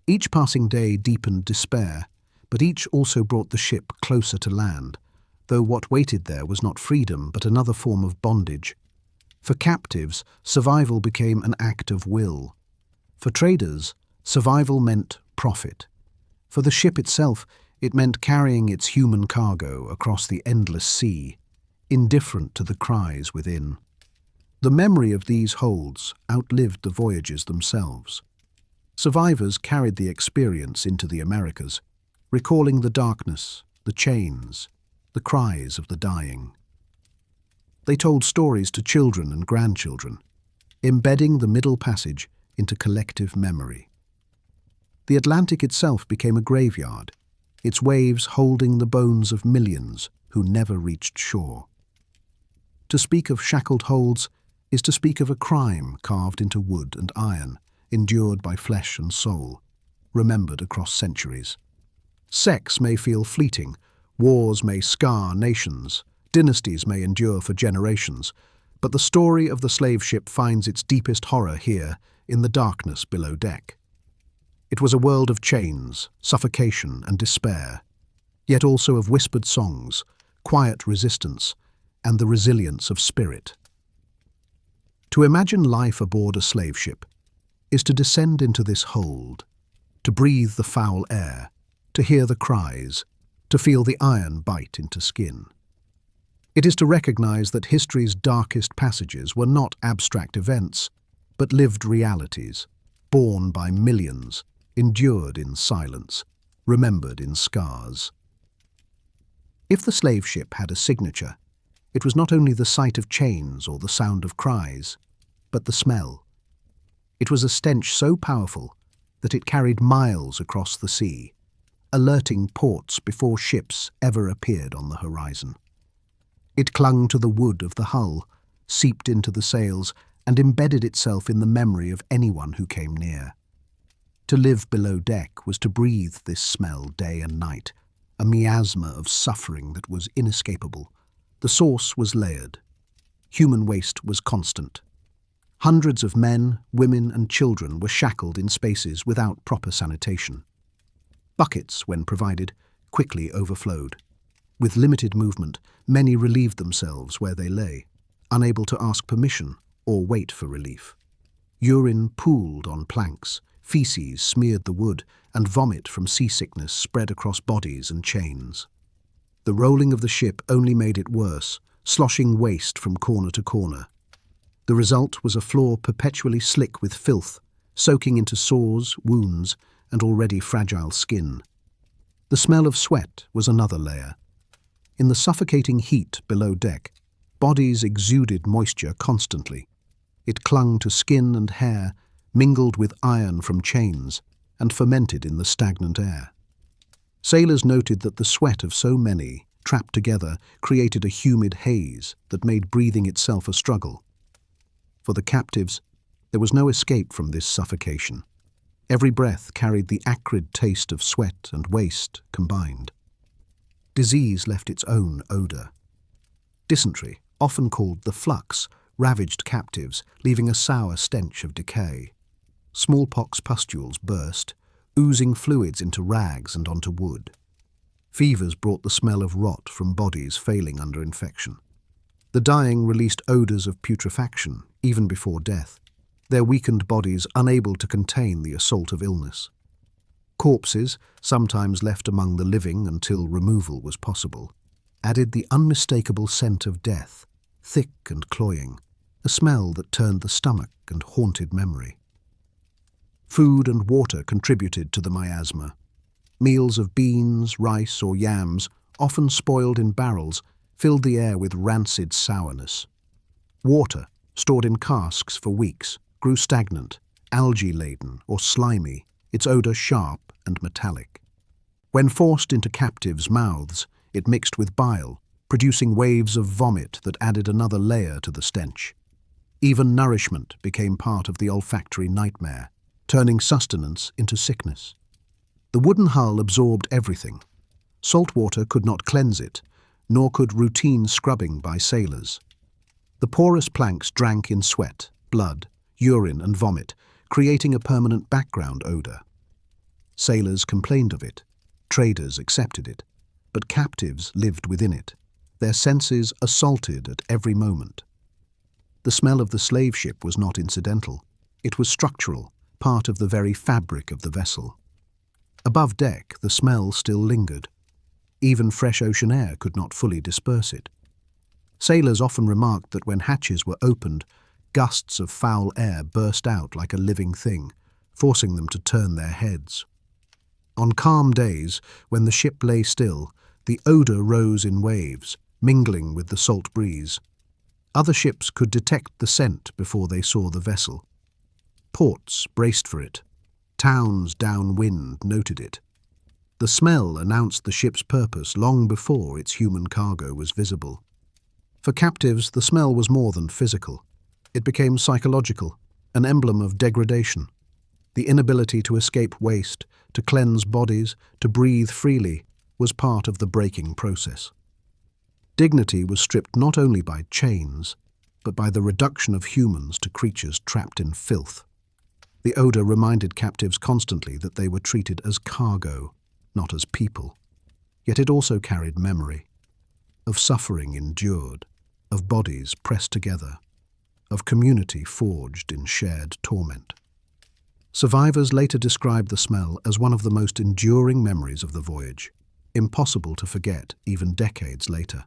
Each passing day deepened despair, but each also brought the ship closer to land, though what waited there was not freedom but another form of bondage. For captives, survival became an act of will. For traders, survival meant profit. For the ship itself, it meant carrying its human cargo across the endless sea, indifferent to the cries within. The memory of these holds outlived the voyages themselves. Survivors carried the experience into the Americas, recalling the darkness, the chains, the cries of the dying. They told stories to children and grandchildren, embedding the Middle Passage into collective memory. The Atlantic itself became a graveyard, its waves holding the bones of millions who never reached shore. To speak of shackled holds is to speak of a crime carved into wood and iron, endured by flesh and soul, remembered across centuries. Sex may feel fleeting, wars may scar nations, dynasties may endure for generations, but the story of the slave ship finds its deepest horror here, in the darkness below deck. It was a world of chains, suffocation and despair, yet also of whispered songs, quiet resistance, and the resilience of spirit. To imagine life aboard a slave ship is to descend into this hold, to breathe the foul air, to hear the cries, to feel the iron bite into skin. It is to recognize that history's darkest passages were not abstract events, but lived realities, borne by millions, endured in silence, remembered in scars. If the slave ship had a signature, it was not only the sight of chains or the sound of cries, but the smell. It was a stench so powerful that it carried miles across the sea, alerting ports before ships ever appeared on the horizon. It clung to the wood of the hull, seeped into the sails, and embedded itself in the memory of anyone who came near. To live below deck was to breathe this smell day and night, a miasma of suffering that was inescapable. The source was layered. Human waste was constant. Hundreds of men, women, and children were shackled in spaces without proper sanitation. Buckets, when provided, quickly overflowed. With limited movement, many relieved themselves where they lay, unable to ask permission or wait for relief. Urine pooled on planks, feces smeared the wood, and vomit from seasickness spread across bodies and chains. The rolling of the ship only made it worse, sloshing waste from corner to corner. The result was a floor perpetually slick with filth, soaking into sores, wounds, and already fragile skin. The smell of sweat was another layer. In the suffocating heat below deck, bodies exuded moisture constantly. It clung to skin and hair, mingled with iron from chains, and fermented in the stagnant air. Sailors noted that the sweat of so many, trapped together, created a humid haze that made breathing itself a struggle. For the captives, there was no escape from this suffocation. Every breath carried the acrid taste of sweat and waste combined. Disease left its own odor. Dysentery, often called the flux, ravaged captives, leaving a sour stench of decay. Smallpox pustules burst, oozing fluids into rags and onto wood. Fevers brought the smell of rot from bodies failing under infection. The dying released odors of putrefaction, even before death, their weakened bodies unable to contain the assault of illness. Corpses, sometimes left among the living until removal was possible, added the unmistakable scent of death, thick and cloying, a smell that turned the stomach and haunted memory. Food and water contributed to the miasma. Meals of beans, rice, or yams, often spoiled in barrels, filled the air with rancid sourness. Water, stored in casks for weeks, grew stagnant, algae-laden or slimy, its odor sharp and metallic. When forced into captives' mouths, it mixed with bile, producing waves of vomit that added another layer to the stench. Even nourishment became part of the olfactory nightmare, turning sustenance into sickness. The wooden hull absorbed everything. Salt water could not cleanse it, nor could routine scrubbing by sailors. The porous planks drank in sweat, blood, urine, and vomit, creating a permanent background odor. Sailors complained of it, traders accepted it, but captives lived within it, their senses assaulted at every moment. The smell of the slave ship was not incidental. It was structural, part of the very fabric of the vessel. Above deck, the smell still lingered. Even fresh ocean air could not fully disperse it. Sailors often remarked that when hatches were opened, gusts of foul air burst out like a living thing, forcing them to turn their heads. On calm days, when the ship lay still, the odor rose in waves, mingling with the salt breeze. Other ships could detect the scent before they saw the vessel. Ports braced for it. Towns downwind noted it. The smell announced the ship's purpose long before its human cargo was visible. For captives, the smell was more than physical. It became psychological, an emblem of degradation. The inability to escape waste, to cleanse bodies, to breathe freely, was part of the breaking process. Dignity was stripped not only by chains, but by the reduction of humans to creatures trapped in filth. The odor reminded captives constantly that they were treated as cargo, not as people. Yet it also carried memory of suffering endured, of bodies pressed together, of community forged in shared torment. Survivors later described the smell as one of the most enduring memories of the voyage, impossible to forget even decades later.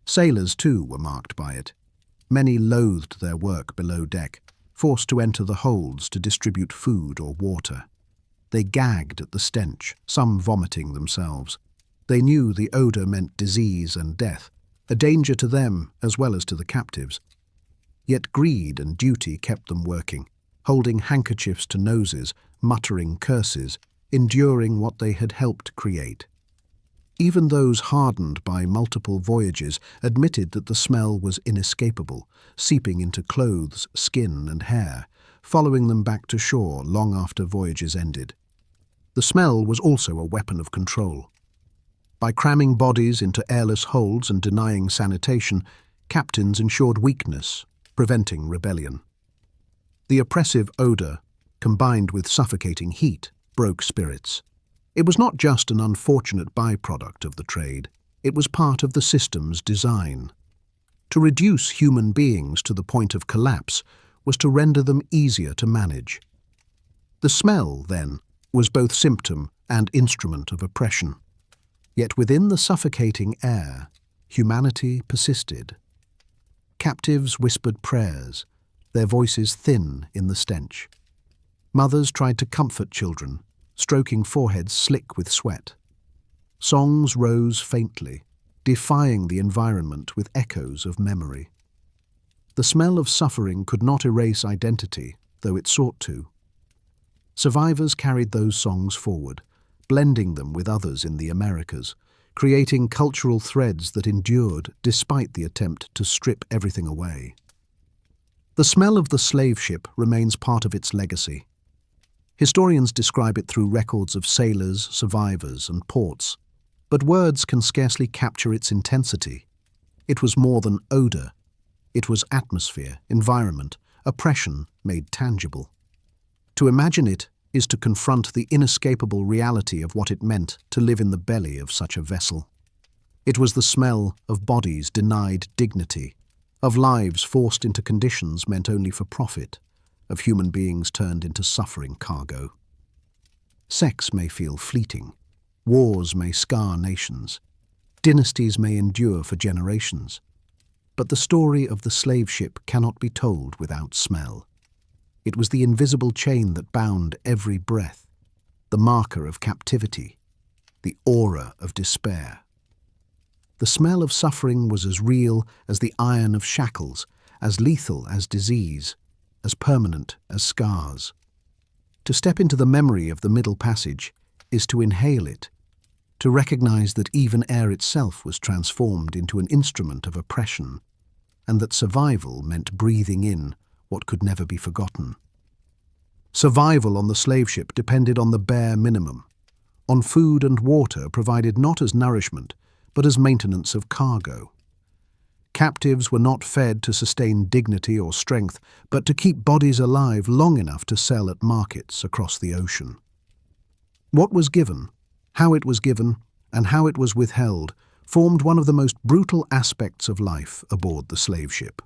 Sailors, too, were marked by it. Many loathed their work below deck, forced to enter the holds to distribute food or water. They gagged at the stench, some vomiting themselves. They knew the odor meant disease and death, a danger to them as well as to the captives. Yet greed and duty kept them working, holding handkerchiefs to noses, muttering curses, enduring what they had helped create. Even those hardened by multiple voyages admitted that the smell was inescapable, seeping into clothes, skin, and hair, following them back to shore long after voyages ended. The smell was also a weapon of control. By cramming bodies into airless holds and denying sanitation, captains ensured weakness, preventing rebellion. The oppressive odor, combined with suffocating heat, broke spirits. It was not just an unfortunate byproduct of the trade, it was part of the system's design. To reduce human beings to the point of collapse was to render them easier to manage. The smell, then, was both symptom and instrument of oppression. Yet within the suffocating air, humanity persisted. Captives whispered prayers, their voices thin in the stench. Mothers tried to comfort children, stroking foreheads slick with sweat. Songs rose faintly, defying the environment with echoes of memory. The smell of suffering could not erase identity, though it sought to. Survivors carried those songs forward, blending them with others in the Americas, creating cultural threads that endured despite the attempt to strip everything away. The smell of the slave ship remains part of its legacy. Historians describe it through records of sailors, survivors, and ports, but words can scarcely capture its intensity. It was more than odor. It was atmosphere, environment, oppression made tangible. To imagine it is to confront the inescapable reality of what it meant to live in the belly of such a vessel. It was the smell of bodies denied dignity, of lives forced into conditions meant only for profit, of human beings turned into suffering cargo. Sex may feel fleeting, wars may scar nations, dynasties may endure for generations, but the story of the slave ship cannot be told without smell. It was the invisible chain that bound every breath, the marker of captivity, the aura of despair. The smell of suffering was as real as the iron of shackles, as lethal as disease, as permanent as scars. To step into the memory of the Middle Passage is to inhale it, to recognize that even air itself was transformed into an instrument of oppression, and that survival meant breathing in what could never be forgotten. Survival on the slave ship depended on the bare minimum, on food and water provided not as nourishment, but as maintenance of cargo. Captives were not fed to sustain dignity or strength, but to keep bodies alive long enough to sell at markets across the ocean. What was given, how it was given, and how it was withheld formed one of the most brutal aspects of life aboard the slave ship.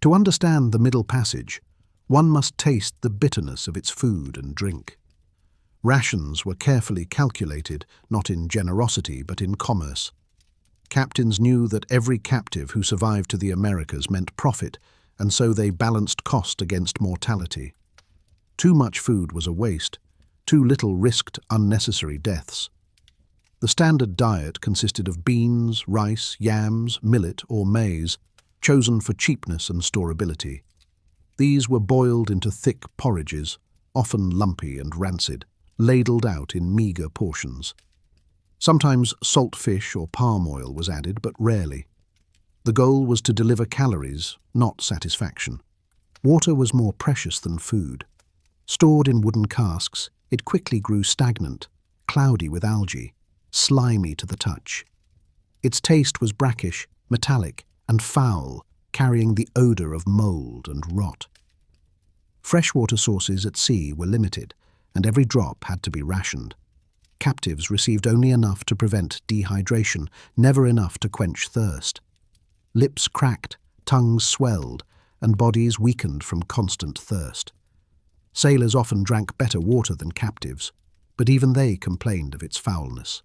To understand the Middle Passage, one must taste the bitterness of its food and drink. Rations were carefully calculated, not in generosity but in commerce. Captains knew that every captive who survived to the Americas meant profit, and so they balanced cost against mortality. Too much food was a waste, too little risked unnecessary deaths. The standard diet consisted of beans, rice, yams, millet, or maize, chosen for cheapness and storability. These were boiled into thick porridges, often lumpy and rancid, ladled out in meagre portions. Sometimes salt fish or palm oil was added, but rarely. The goal was to deliver calories, not satisfaction. Water was more precious than food. Stored in wooden casks, it quickly grew stagnant, cloudy with algae, slimy to the touch. Its taste was brackish, metallic, and foul, carrying the odor of mold and rot. Freshwater sources at sea were limited, and every drop had to be rationed. Captives received only enough to prevent dehydration, never enough to quench thirst. Lips cracked, tongues swelled, and bodies weakened from constant thirst. Sailors often drank better water than captives, but even they complained of its foulness.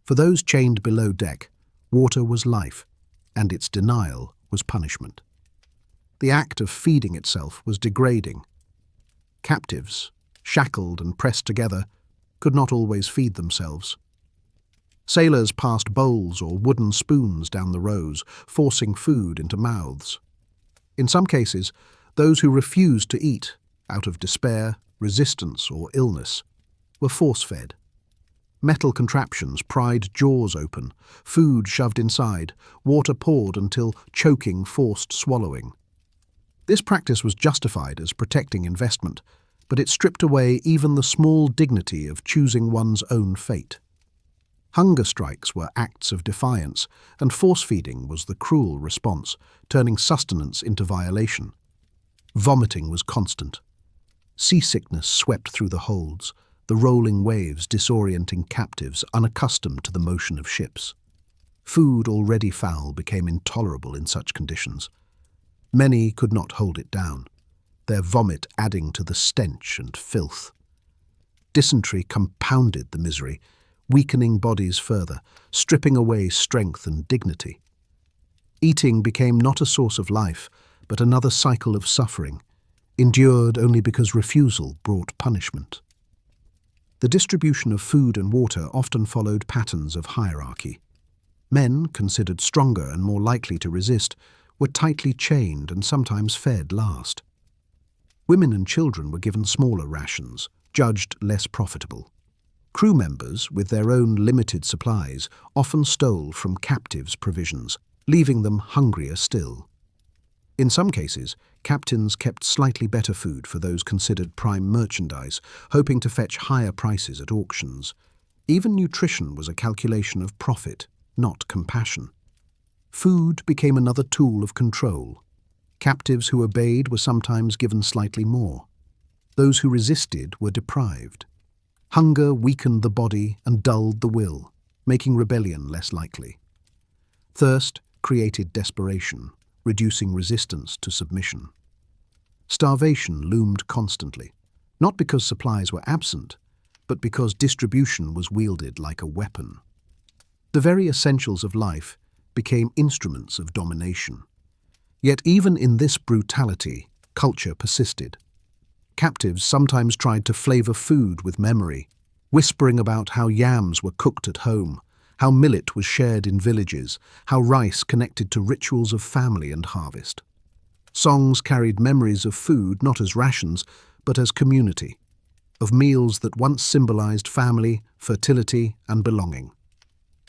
For those chained below deck, water was life, and its denial was punishment. The act of feeding itself was degrading. Captives, shackled and pressed together, could not always feed themselves. Sailors passed bowls or wooden spoons down the rows, forcing food into mouths. In some cases, those who refused to eat, out of despair, resistance, or illness, were force-fed. Metal contraptions pried jaws open, food shoved inside, water poured until choking forced swallowing. This practice was justified as protecting investment, but it stripped away even the small dignity of choosing one's own fate. Hunger strikes were acts of defiance, and force-feeding was the cruel response, turning sustenance into violation. Vomiting was constant. Seasickness swept through the holds, the rolling waves disorienting captives unaccustomed to the motion of ships. Food already foul became intolerable in such conditions. Many could not hold it down, their vomit adding to the stench and filth. Dysentery compounded the misery, weakening bodies further, stripping away strength and dignity. Eating became not a source of life, but another cycle of suffering, endured only because refusal brought punishment. The distribution of food and water often followed patterns of hierarchy. Men, considered stronger and more likely to resist, were tightly chained and sometimes fed last. Women and children were given smaller rations, judged less profitable. Crew members, with their own limited supplies, often stole from captives' provisions, leaving them hungrier still. In some cases, captains kept slightly better food for those considered prime merchandise, hoping to fetch higher prices at auctions. Even nutrition was a calculation of profit, not compassion. Food became another tool of control. Captives who obeyed were sometimes given slightly more. Those who resisted were deprived. Hunger weakened the body and dulled the will, making rebellion less likely. Thirst created desperation, reducing resistance to submission. Starvation loomed constantly, not because supplies were absent, but because distribution was wielded like a weapon. The very essentials of life became instruments of domination. Yet even in this brutality, culture persisted. Captives sometimes tried to flavor food with memory, whispering about how yams were cooked at home, how millet was shared in villages, how rice connected to rituals of family and harvest. Songs carried memories of food not as rations, but as community, of meals that once symbolized family, fertility, and belonging.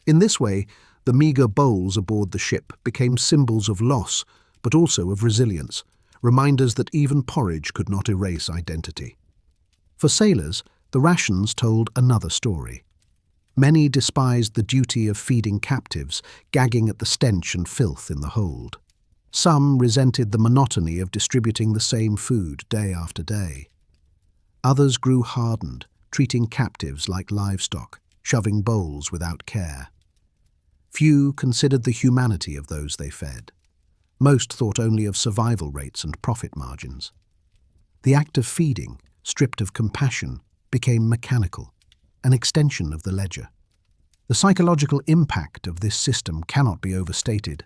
In this way, the meager bowls aboard the ship became symbols of loss, but also of resilience, reminders that even porridge could not erase identity. For sailors, the rations told another story. Many despised the duty of feeding captives, gagging at the stench and filth in the hold. Some resented the monotony of distributing the same food day after day. Others grew hardened, treating captives like livestock, shoving bowls without care. Few considered the humanity of those they fed. Most thought only of survival rates and profit margins. The act of feeding, stripped of compassion, became mechanical, an extension of the ledger. The psychological impact of this system cannot be overstated.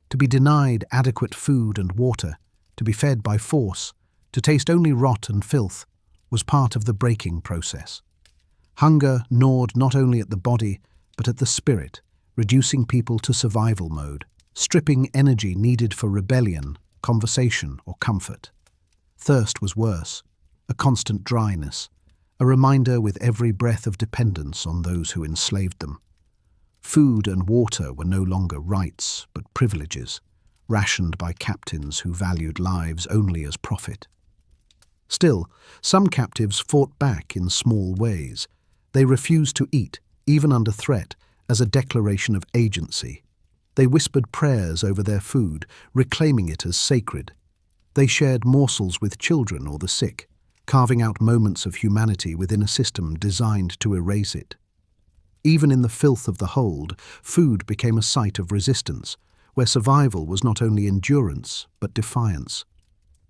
To be denied adequate food and water, to be fed by force, to taste only rot and filth, was part of the breaking process. Hunger gnawed not only at the body, but at the spirit, reducing people to survival mode, stripping energy needed for rebellion, conversation, or comfort. Thirst was worse, a constant dryness, a reminder with every breath of dependence on those who enslaved them. Food and water were no longer rights, but privileges, rationed by captains who valued lives only as profit. Still, some captives fought back in small ways. They refused to eat, even under threat, as a declaration of agency. They whispered prayers over their food, reclaiming it as sacred. They shared morsels with children or the sick, carving out moments of humanity within a system designed to erase it. Even in the filth of the hold, food became a site of resistance, where survival was not only endurance but defiance.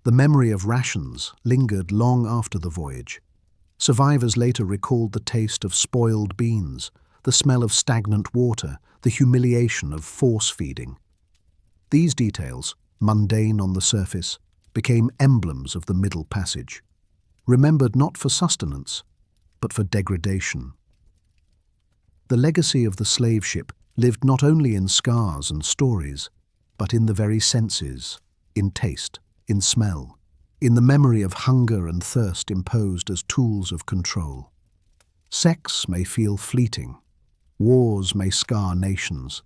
The memory of rations lingered long after the voyage. Survivors later recalled the taste of spoiled beans, the smell of stagnant water, the humiliation of force feeding. These details, mundane on the surface, became emblems of the Middle Passage, remembered not for sustenance, but for degradation. The legacy of the slave ship lived not only in scars and stories, but in the very senses, in taste, in smell, in the memory of hunger and thirst imposed as tools of control. Sex may feel fleeting, wars may scar nations,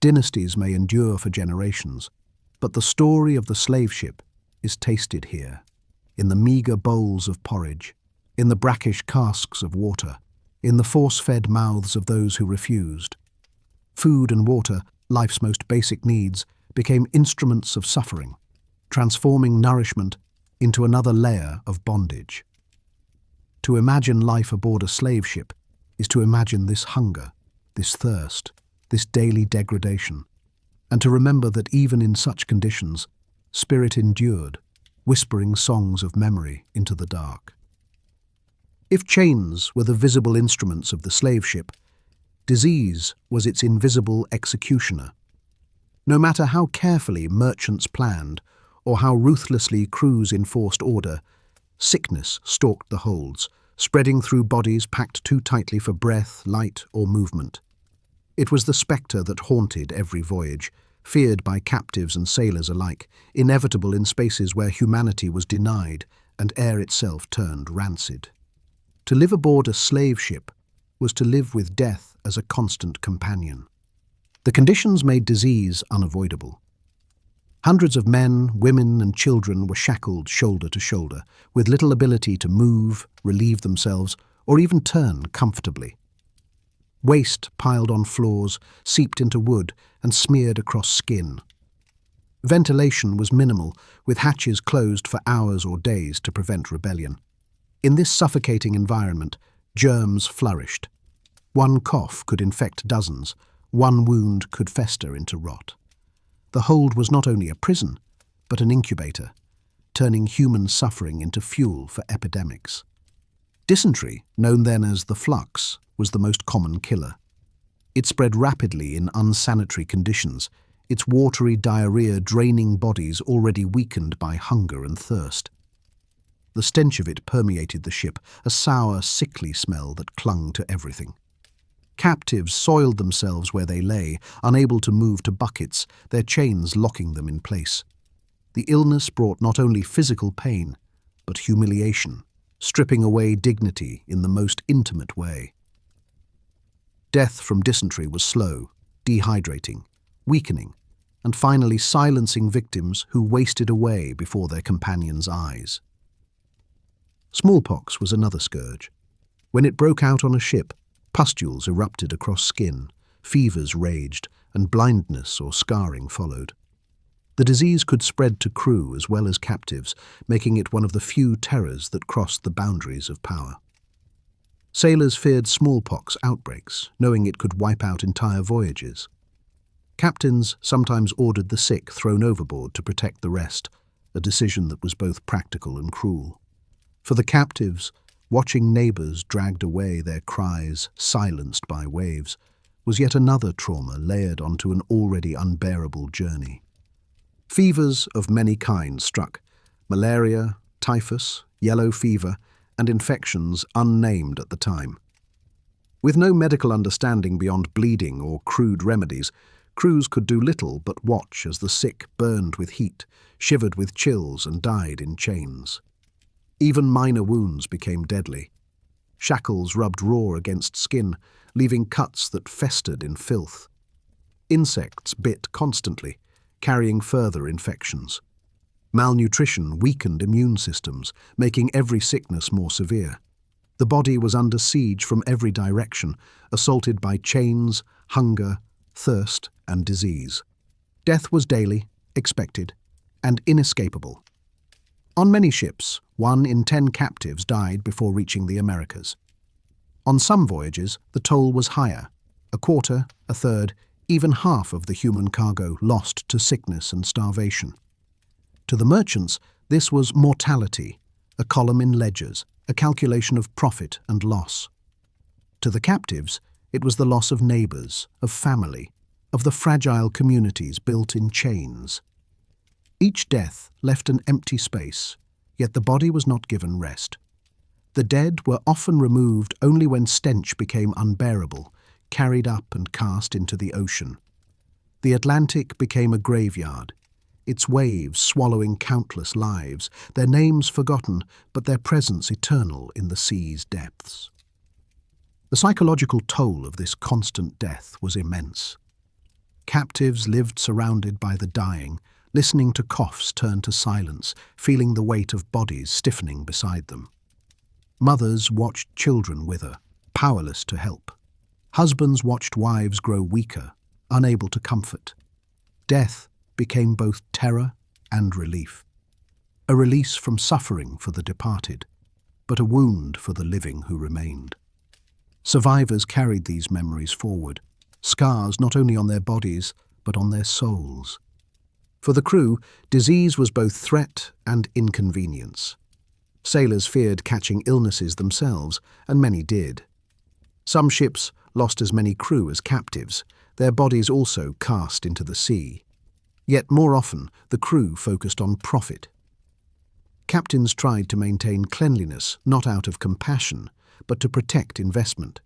dynasties may endure for generations, but the story of the slave ship is tasted here, in the meagre bowls of porridge, in the brackish casks of water, in the force-fed mouths of those who refused. Food and water, life's most basic needs, became instruments of suffering, transforming nourishment into another layer of bondage. To imagine life aboard a slave ship is to imagine this hunger, this thirst, this daily degradation, and to remember that even in such conditions, spirit endured, whispering songs of memory into the dark. If chains were the visible instruments of the slave ship, disease was its invisible executioner. No matter how carefully merchants planned, or how ruthlessly crews enforced order, sickness stalked the holds, spreading through bodies packed too tightly for breath, light, or movement. It was the spectre that haunted every voyage, feared by captives and sailors alike, inevitable in spaces where humanity was denied and air itself turned rancid. To live aboard a slave ship was to live with death as a constant companion. The conditions made disease unavoidable. Hundreds of men, women, and children were shackled shoulder to shoulder, with little ability to move, relieve themselves, or even turn comfortably. Waste piled on floors, seeped into wood, and smeared across skin. Ventilation was minimal, with hatches closed for hours or days to prevent rebellion. In this suffocating environment, germs flourished. One cough could infect dozens, one wound could fester into rot. The hold was not only a prison, but an incubator, turning human suffering into fuel for epidemics. Dysentery, known then as the flux, was the most common killer. It spread rapidly in unsanitary conditions, its watery diarrhea draining bodies already weakened by hunger and thirst. The stench of it permeated the ship, a sour, sickly smell that clung to everything. Captives soiled themselves where they lay, unable to move to buckets, their chains locking them in place. The illness brought not only physical pain, but humiliation, stripping away dignity in the most intimate way. Death from dysentery was slow, dehydrating, weakening, and finally silencing victims who wasted away before their companions' eyes. Smallpox was another scourge. When it broke out on a ship, pustules erupted across skin, fevers raged, and blindness or scarring followed. The disease could spread to crew as well as captives, making it one of the few terrors that crossed the boundaries of power. Sailors feared smallpox outbreaks, knowing it could wipe out entire voyages. Captains sometimes ordered the sick thrown overboard to protect the rest, a decision that was both practical and cruel. For the captives, watching neighbours dragged away, their cries silenced by waves, was yet another trauma layered onto an already unbearable journey. Fevers of many kinds struck: malaria, typhus, yellow fever, and infections unnamed at the time. With no medical understanding beyond bleeding or crude remedies, crews could do little but watch as the sick burned with heat, shivered with chills, and died in chains. Even minor wounds became deadly. Shackles rubbed raw against skin, leaving cuts that festered in filth. Insects bit constantly, carrying further infections. Malnutrition weakened immune systems, making every sickness more severe. The body was under siege from every direction, assaulted by chains, hunger, thirst, and disease. Death was daily, expected, and inescapable. On many ships, 1 in 10 captives died before reaching the Americas. On some voyages, the toll was higher, a quarter, a third, even half of the human cargo lost to sickness and starvation. To the merchants, this was mortality, a column in ledgers, a calculation of profit and loss. To the captives, it was the loss of neighbours, of family, of the fragile communities built in chains. Each death left an empty space, yet the body was not given rest. The dead were often removed only when stench became unbearable, carried up and cast into the ocean. The Atlantic became a graveyard, its waves swallowing countless lives, their names forgotten, but their presence eternal in the sea's depths. The psychological toll of this constant death was immense. Captives lived surrounded by the dying, listening to coughs turn to silence, feeling the weight of bodies stiffening beside them. Mothers watched children wither, powerless to help. Husbands watched wives grow weaker, unable to comfort. Death became both terror and relief. A release from suffering for the departed, but a wound for the living who remained. Survivors carried these memories forward, scars not only on their bodies, but on their souls. For the crew, disease was both threat and inconvenience. Sailors feared catching illnesses themselves, and many did. Some ships lost as many crew as captives, their bodies also cast into the sea. Yet more often, the crew focused on profit. Captains tried to maintain cleanliness not out of compassion, but to protect investment.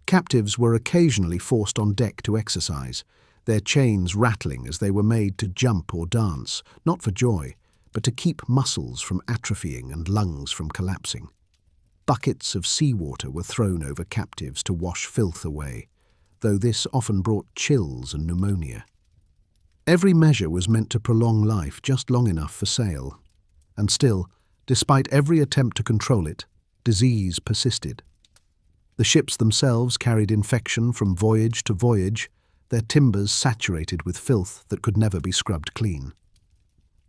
Captives were occasionally forced on deck to exercise, their chains rattling as they were made to jump or dance, not for joy, but to keep muscles from atrophying and lungs from collapsing. Buckets of seawater were thrown over captives to wash filth away, though this often brought chills and pneumonia. Every measure was meant to prolong life just long enough for sail, and still, despite every attempt to control it, disease persisted. The ships themselves carried infection from voyage to voyage, their timbers saturated with filth that could never be scrubbed clean.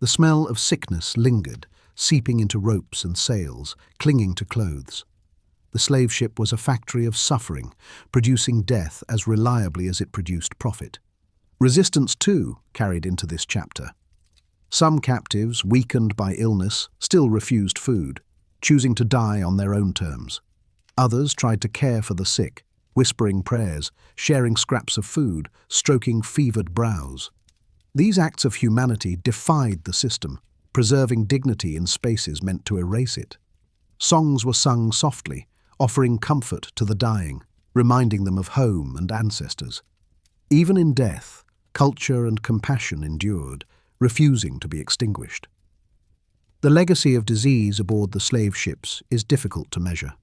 The smell of sickness lingered, seeping into ropes and sails, clinging to clothes. The slave ship was a factory of suffering, producing death as reliably as it produced profit. Resistance, too, carried into this chapter. Some captives, weakened by illness, still refused food, choosing to die on their own terms. Others tried to care for the sick, whispering prayers, sharing scraps of food, stroking fevered brows. These acts of humanity defied the system, preserving dignity in spaces meant to erase it. Songs were sung softly, offering comfort to the dying, reminding them of home and ancestors. Even in death, culture and compassion endured, refusing to be extinguished. The legacy of disease aboard the slave ships is difficult to measure.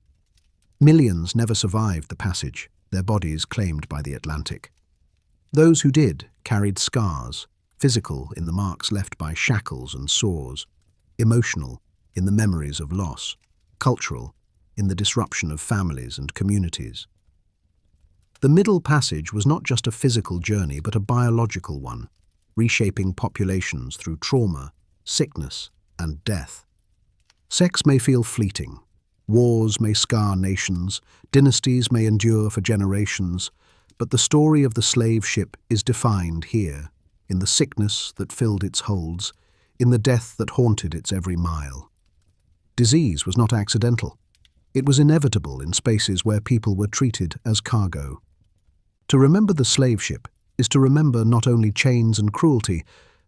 Millions never survived the passage, their bodies claimed by the Atlantic. Those who did carried scars, physical in the marks left by shackles and sores, emotional in the memories of loss, cultural in the disruption of families and communities. The Middle Passage was not just a physical journey but a biological one, reshaping populations through trauma, sickness, and death. Sex may feel fleeting. Wars may scar nations, dynasties may endure for generations, but the story of the slave ship is defined here, in the sickness that filled its holds, in the death that haunted its every mile. Disease was not accidental. It was inevitable in spaces where people were treated as cargo. To remember the slave ship is to remember not only chains and cruelty,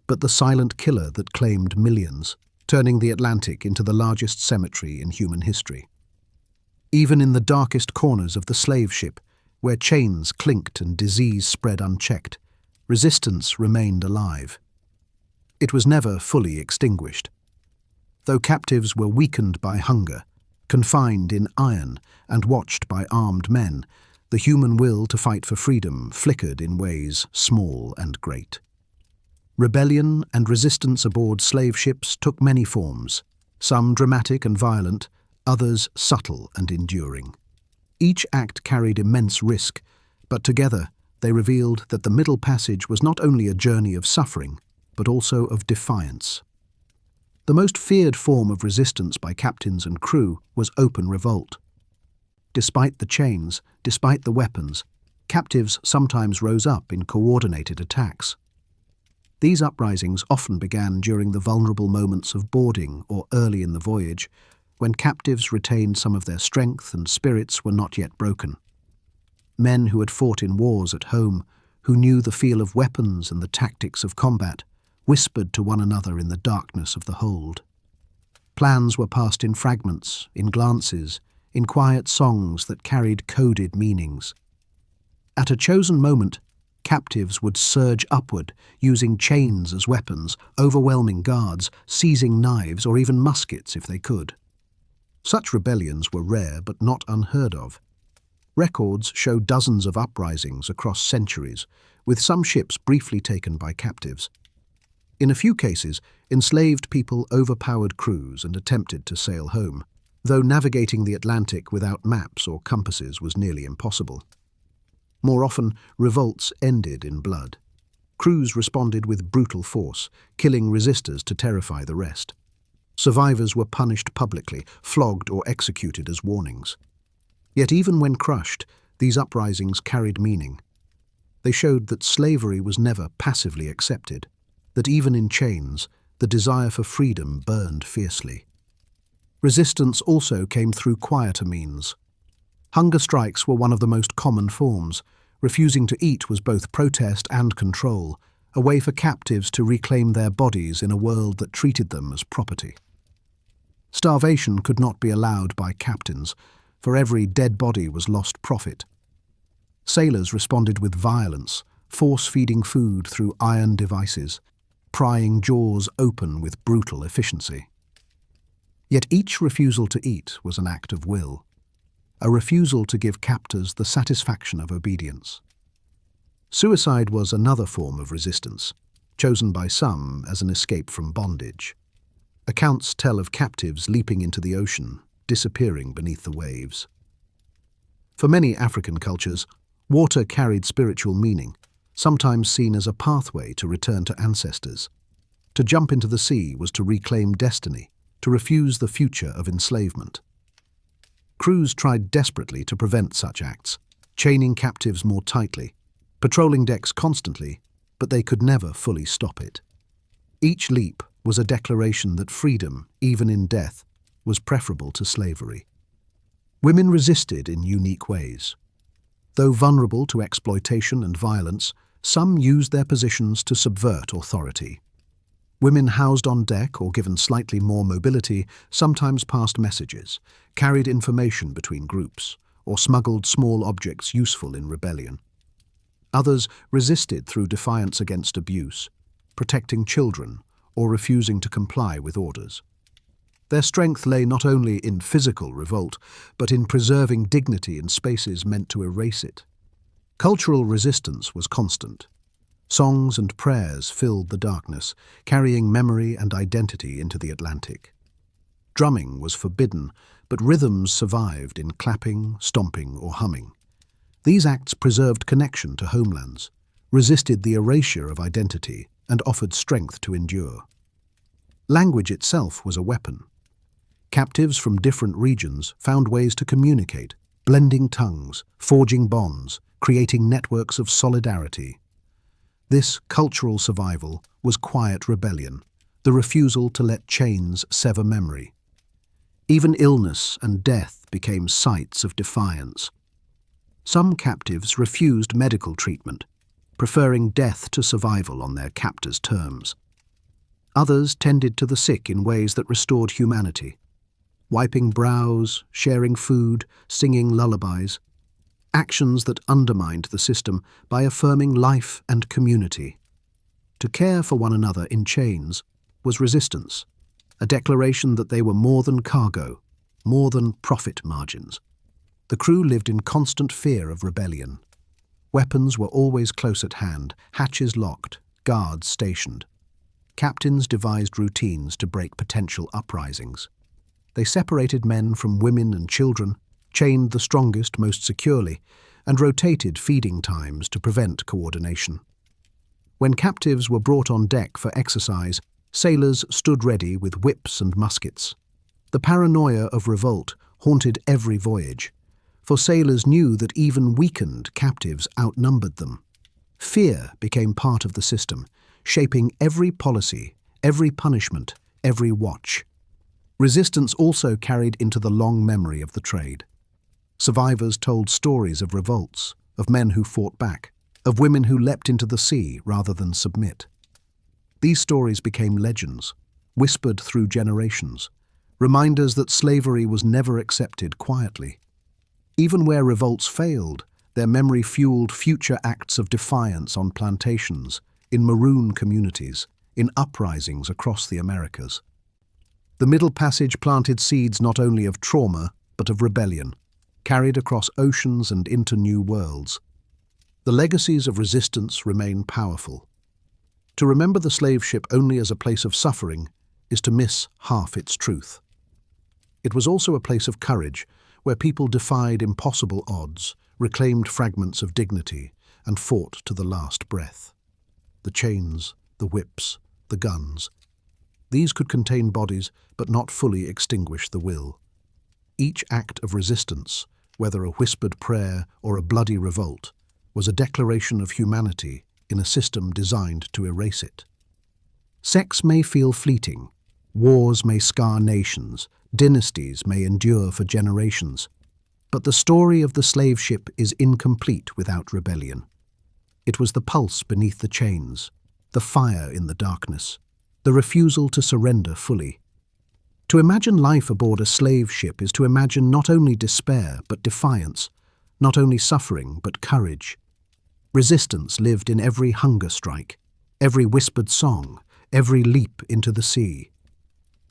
but the silent killer that claimed millions, turning the Atlantic into the largest cemetery in human history. Even in the darkest corners of the slave ship, where chains clinked and disease spread unchecked, resistance remained alive. It was never fully extinguished. Though captives were weakened by hunger, confined in iron, and watched by armed men, the human will to fight for freedom flickered in ways small and great. Rebellion and resistance aboard slave ships took many forms, some dramatic and violent, others subtle and enduring. Each act carried immense risk, but together they revealed that the Middle Passage was not only a journey of suffering, but also of defiance. The most feared form of resistance by captains and crew was open revolt. Despite the chains, despite the weapons, Captives sometimes rose up in coordinated attacks. These uprisings often began during the vulnerable moments of boarding or early in the voyage, when captives retained some of their strength and spirits were not yet broken. Men who had fought in wars at home, who knew the feel of weapons and the tactics of combat, whispered to one another in the darkness of the hold. Plans were passed in fragments, in glances, in quiet songs that carried coded meanings. At a chosen moment, captives would surge upward, using chains as weapons, overwhelming guards, seizing knives or even muskets if they could. Such rebellions were rare but not unheard of. Records show dozens of uprisings across centuries, with some ships briefly taken by captives. In a few cases, enslaved people overpowered crews and attempted to sail home, though navigating the Atlantic without maps or compasses was nearly impossible. More often, revolts ended in blood. Crews responded with brutal force, killing resistors to terrify the rest. Survivors were punished publicly, flogged or executed as warnings. Yet even when crushed, these uprisings carried meaning. They showed that slavery was never passively accepted, that even in chains, the desire for freedom burned fiercely. Resistance also came through quieter means. Hunger strikes were one of the most common forms. Refusing to eat was both protest and control, a way for captives to reclaim their bodies in a world that treated them as property. Starvation could not be allowed by captains. For every dead body was lost profit. Sailors responded with violence, force-feeding food through iron devices, prying jaws open with brutal efficiency. Yet each refusal to eat was an act of will, a refusal to give captors the satisfaction of obedience. Suicide was another form of resistance, chosen by some as an escape from bondage. Accounts tell of captives leaping into the ocean, disappearing beneath the waves. For many African cultures, water carried spiritual meaning, sometimes seen as a pathway to return to ancestors. To jump into the sea was to reclaim destiny, to refuse the future of enslavement. Crews tried desperately to prevent such acts, chaining captives more tightly, patrolling decks constantly, but they could never fully stop it. Each leap was a declaration that freedom, even in death, was preferable to slavery. Women resisted in unique ways. Though vulnerable to exploitation and violence, some used their positions to subvert authority. Women housed on deck or given slightly more mobility sometimes passed messages, carried information between groups, or smuggled small objects useful in rebellion. Others resisted through defiance against abuse, protecting children, or refusing to comply with orders. Their strength lay not only in physical revolt, but in preserving dignity in spaces meant to erase it. Cultural resistance was constant. Songs and prayers filled the darkness, carrying memory and identity into the Atlantic. Drumming was forbidden, but rhythms survived in clapping, stomping, or humming. These acts preserved connection to homelands, resisted the erasure of identity, and offered strength to endure. Language itself was a weapon. Captives from different regions found ways to communicate, blending tongues, forging bonds, creating networks of solidarity. This cultural survival was quiet rebellion, the refusal to let chains sever memory. Even illness and death became sites of defiance. Some captives refused medical treatment, preferring death to survival on their captors' terms. Others tended to the sick in ways that restored humanity, wiping brows, sharing food, singing lullabies, actions that undermined the system by affirming life and community. To care for one another in chains was resistance, a declaration that they were more than cargo, more than profit margins. The crew lived in constant fear of rebellion. Weapons were always close at hand, hatches locked, guards stationed. Captains devised routines to break potential uprisings. They separated men from women and children, chained the strongest most securely, and rotated feeding times to prevent coordination. When captives were brought on deck for exercise, sailors stood ready with whips and muskets. The paranoia of revolt haunted every voyage. for sailors knew that even weakened captives outnumbered them. Fear became part of the system, shaping every policy, every punishment, every watch. Resistance also carried into the long memory of the trade. Survivors told stories of revolts, of men who fought back, of women who leapt into the sea rather than submit. These stories became legends, whispered through generations, reminders that slavery was never accepted quietly. Even where revolts failed, their memory fueled future acts of defiance on plantations, in maroon communities, in uprisings across the Americas. The Middle Passage planted seeds not only of trauma, but of rebellion, carried across oceans and into new worlds. The legacies of resistance remain powerful. To remember the slave ship only as a place of suffering is to miss half its truth. It was also a place of courage, where people defied impossible odds, reclaimed fragments of dignity, and fought to the last breath. The chains, the whips, the guns. These could contain bodies, but not fully extinguish the will. Each act of resistance, whether a whispered prayer or a bloody revolt, was a declaration of humanity in a system designed to erase it. Sex may feel fleeting, wars may scar nations, dynasties may endure for generations, but the story of the slave ship is incomplete without rebellion. It was the pulse beneath the chains, the fire in the darkness, the refusal to surrender fully. To imagine life aboard a slave ship is to imagine not only despair but defiance, not only suffering but courage. Resistance lived in every hunger strike, every whispered song, every leap into the sea.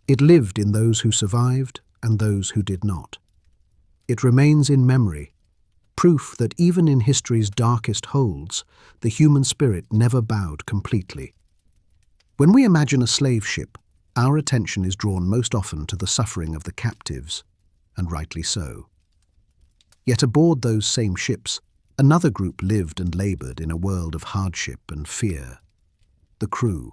It lived in those who survived and those who did not. It remains in memory, proof that even in history's darkest holds, the human spirit never bowed completely. When we imagine a slave ship, our attention is drawn most often to the suffering of the captives, and rightly so. Yet aboard those same ships, another group lived and labored in a world of hardship and fear: the crew.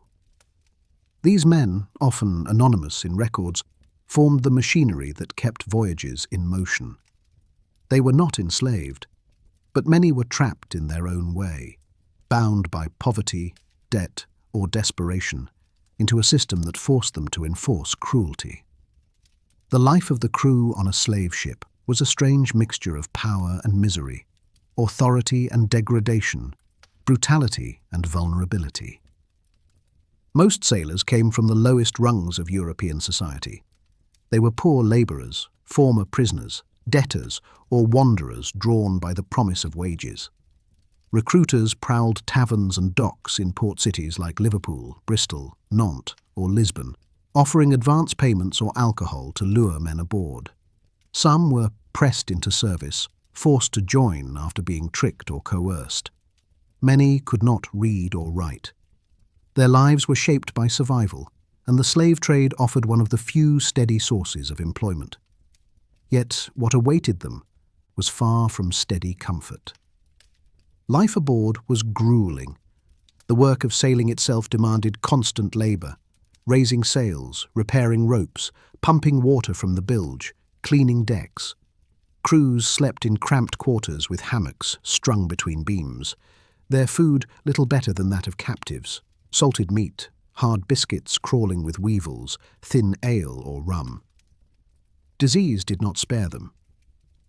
These men, often anonymous in records, formed the machinery that kept voyages in motion. They were not enslaved, but many were trapped in their own way, bound by poverty, debt, or desperation, into a system that forced them to enforce cruelty. The life of the crew on a slave ship was a strange mixture of power and misery, authority and degradation, brutality and vulnerability. Most sailors came from the lowest rungs of European society. They were poor labourers, former prisoners, debtors, or wanderers drawn by the promise of wages. Recruiters prowled taverns and docks in port cities like Liverpool, Bristol, Nantes, or Lisbon, offering advance payments or alcohol to lure men aboard. Some were pressed into service, forced to join after being tricked or coerced. Many could not read or write. Their lives were shaped by survival, and the slave trade offered one of the few steady sources of employment. Yet what awaited them was far from steady comfort. Life aboard was grueling. The work of sailing itself demanded constant labour, raising sails, repairing ropes, pumping water from the bilge, cleaning decks. Crews slept in cramped quarters with hammocks strung between beams, their food little better than that of captives: salted meat, hard biscuits crawling with weevils, thin ale or rum. Disease did not spare them.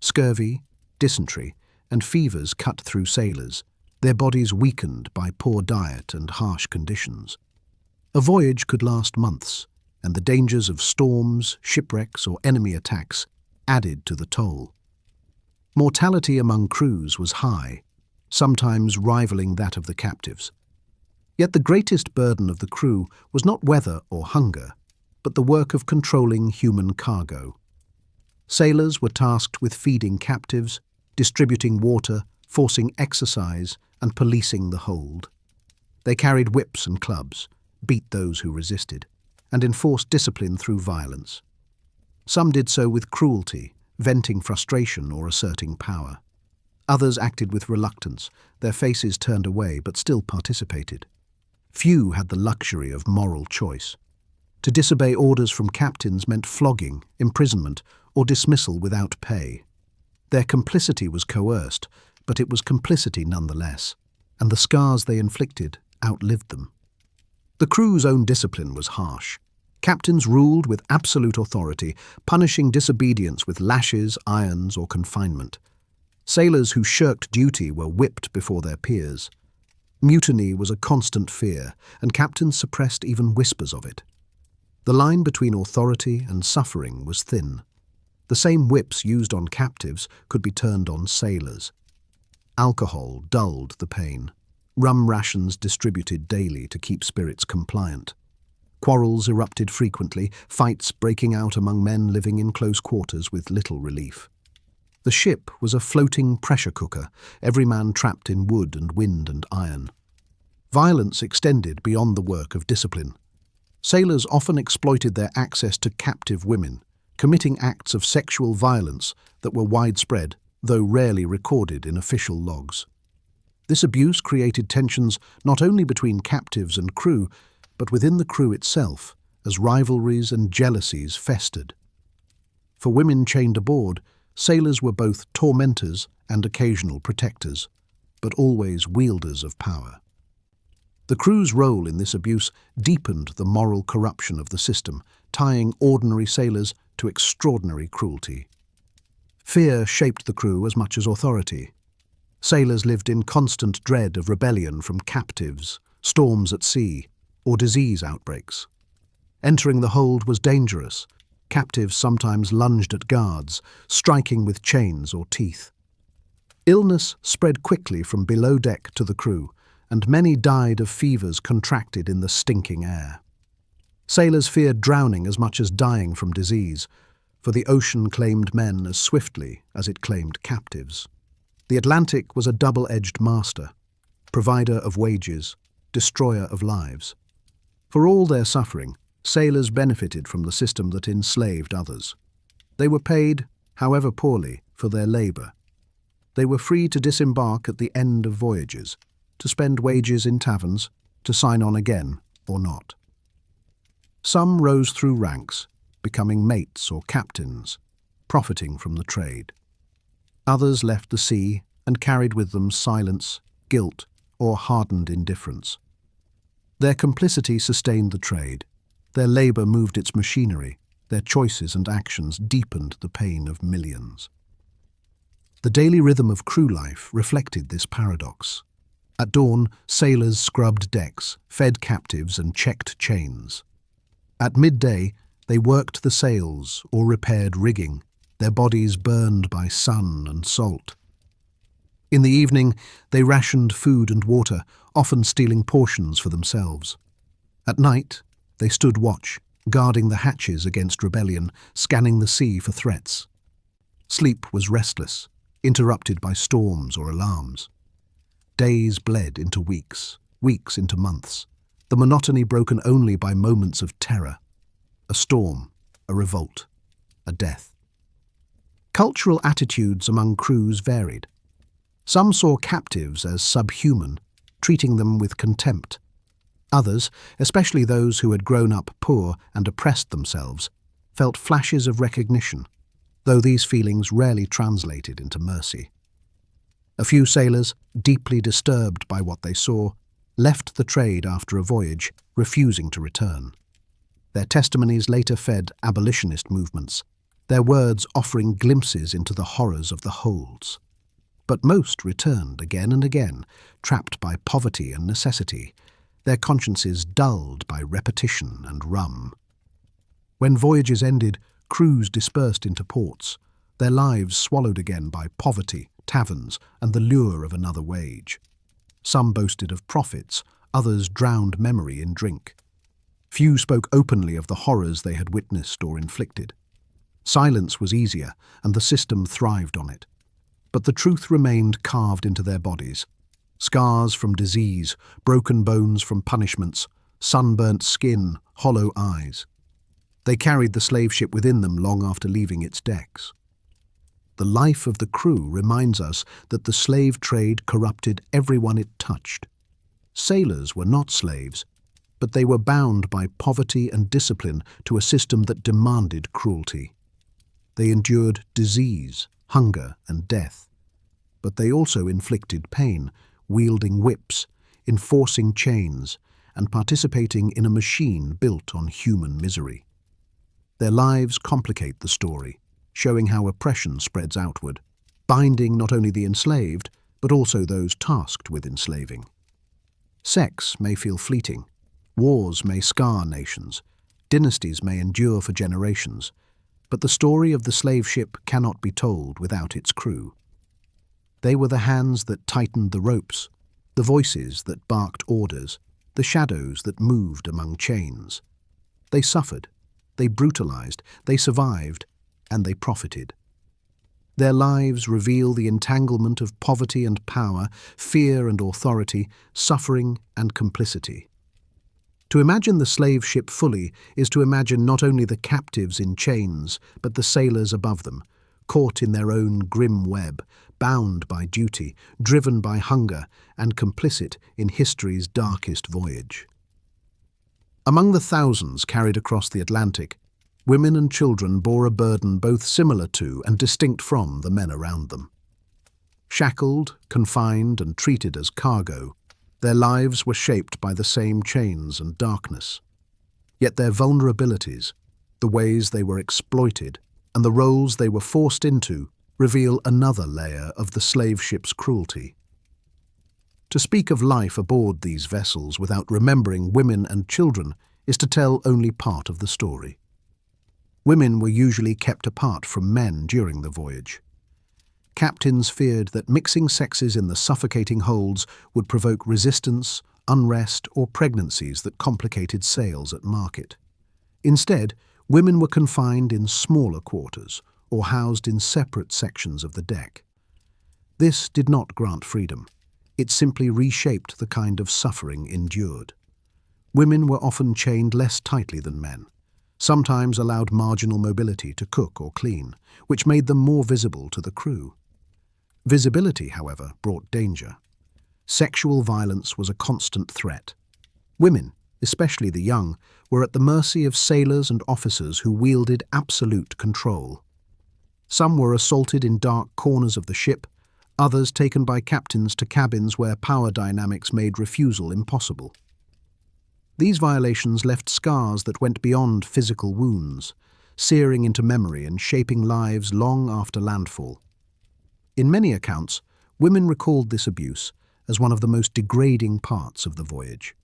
Scurvy, dysentery, and fevers cut through sailors, their bodies weakened by poor diet and harsh conditions. A voyage could last months, and the dangers of storms, shipwrecks, or enemy attacks added to the toll. Mortality among crews was high, sometimes rivaling that of the captives. Yet the greatest burden of the crew was not weather or hunger, but the work of controlling human cargo. Sailors were tasked with feeding captives, distributing water, forcing exercise, and policing the hold. They carried whips and clubs, beat those who resisted, and enforced discipline through violence. Some did so with cruelty, venting frustration or asserting power. Others acted with reluctance, their faces turned away but still participated. Few had the luxury of moral choice. To disobey orders from captains meant flogging, imprisonment, or dismissal without pay. Their complicity was coerced, but it was complicity nonetheless, and the scars they inflicted outlived them. The crew's own discipline was harsh. Captains ruled with absolute authority, punishing disobedience with lashes, irons, or confinement. Sailors who shirked duty were whipped before their peers. Mutiny was a constant fear, and captains suppressed even whispers of it. The line between authority and suffering was thin. The same whips used on captives could be turned on sailors. Alcohol dulled the pain. Rum rations distributed daily to keep spirits compliant. Quarrels erupted frequently, fights breaking out among men living in close quarters with little relief. The ship was a floating pressure cooker, every man trapped in wood and wind and iron. Violence extended beyond the work of discipline. Sailors often exploited their access to captive women, committing acts of sexual violence that were widespread, though rarely recorded in official logs. This abuse created tensions not only between captives and crew, but within the crew itself, as rivalries and jealousies festered. For women chained aboard, sailors were both tormentors and occasional protectors, but always wielders of power. The crew's role in this abuse deepened the moral corruption of the system, tying ordinary sailors to extraordinary cruelty. Fear shaped the crew as much as authority. Sailors lived in constant dread of rebellion from captives, storms at sea, or disease outbreaks. Entering the hold was dangerous. Captives sometimes lunged at guards, striking with chains or teeth. Illness spread quickly from below deck to the crew, and many died of fevers contracted in the stinking air. Sailors feared drowning as much as dying from disease, for the ocean claimed men as swiftly as it claimed captives. The Atlantic was a double-edged master, provider of wages, destroyer of lives. For all their suffering, sailors benefited from the system that enslaved others. They were paid, however poorly, for their labor. They were free to disembark at the end of voyages, to spend wages in taverns, to sign on again or not. Some rose through ranks, becoming mates or captains, profiting from the trade. Others left the sea and carried with them silence, guilt, or hardened indifference. Their complicity sustained the trade. Their labor moved its machinery. Their choices and actions deepened the pain of millions. The daily rhythm of crew life reflected this paradox. At dawn, sailors scrubbed decks, fed captives, and checked chains. At midday, they worked the sails or repaired rigging, their bodies burned by sun and salt. In the evening, they rationed food and water, often stealing portions for themselves. At night, they stood watch, guarding the hatches against rebellion, scanning the sea for threats. Sleep was restless, interrupted by storms or alarms. Days bled into weeks, weeks into months, the monotony broken only by moments of terror. A storm, a revolt, a death. Cultural attitudes among crews varied. Some saw captives as subhuman, treating them with contempt. Others, especially those who had grown up poor and oppressed themselves, felt flashes of recognition, though these feelings rarely translated into mercy. A few sailors, deeply disturbed by what they saw, left the trade after a voyage, refusing to return. Their testimonies later fed abolitionist movements, their words offering glimpses into the horrors of the holds. But most returned again and again, trapped by poverty and necessity, their consciences dulled by repetition and rum. When voyages ended, crews dispersed into ports, their lives swallowed again by poverty, taverns, and the lure of another wage. Some boasted of profits, others drowned memory in drink. Few spoke openly of the horrors they had witnessed or inflicted. Silence was easier, and the system thrived on it. But the truth remained carved into their bodies. Scars from disease, broken bones from punishments, sunburnt skin, hollow eyes. They carried the slave ship within them long after leaving its decks. The life of the crew reminds us that the slave trade corrupted everyone it touched. Sailors were not slaves, but they were bound by poverty and discipline to a system that demanded cruelty. They endured disease, hunger, and death. But they also inflicted pain, wielding whips, enforcing chains, and participating in a machine built on human misery. Their lives complicate the story, showing how oppression spreads outward, binding not only the enslaved, but also those tasked with enslaving. Sex may feel fleeting, wars may scar nations, dynasties may endure for generations, but the story of the slave ship cannot be told without its crew. They were the hands that tightened the ropes, the voices that barked orders, the shadows that moved among chains. They suffered, they brutalized, they survived, and they profited. Their lives reveal the entanglement of poverty and power, fear and authority, suffering and complicity. To imagine the slave ship fully is to imagine not only the captives in chains, but the sailors above them, caught in their own grim web, bound by duty, driven by hunger, and complicit in history's darkest voyage. Among the thousands carried across the Atlantic, women and children bore a burden both similar to and distinct from the men around them. Shackled, confined, and treated as cargo, their lives were shaped by the same chains and darkness. Yet their vulnerabilities, the ways they were exploited, and the roles they were forced into reveal another layer of the slave ship's cruelty. To speak of life aboard these vessels without remembering women and children is to tell only part of the story. Women were usually kept apart from men during the voyage. Captains feared that mixing sexes in the suffocating holds would provoke resistance, unrest, or pregnancies that complicated sales at market. Instead, women were confined in smaller quarters or housed in separate sections of the deck. This did not grant freedom. It simply reshaped the kind of suffering endured. Women were often chained less tightly than men, sometimes allowed marginal mobility to cook or clean, which made them more visible to the crew. Visibility, however, brought danger. Sexual violence was a constant threat. Women, especially the young, were at the mercy of sailors and officers who wielded absolute control. Some were assaulted in dark corners of the ship, others taken by captains to cabins where power dynamics made refusal impossible. These violations left scars that went beyond physical wounds, searing into memory and shaping lives long after landfall. In many accounts, women recalled this abuse as one of the most degrading parts of the voyage.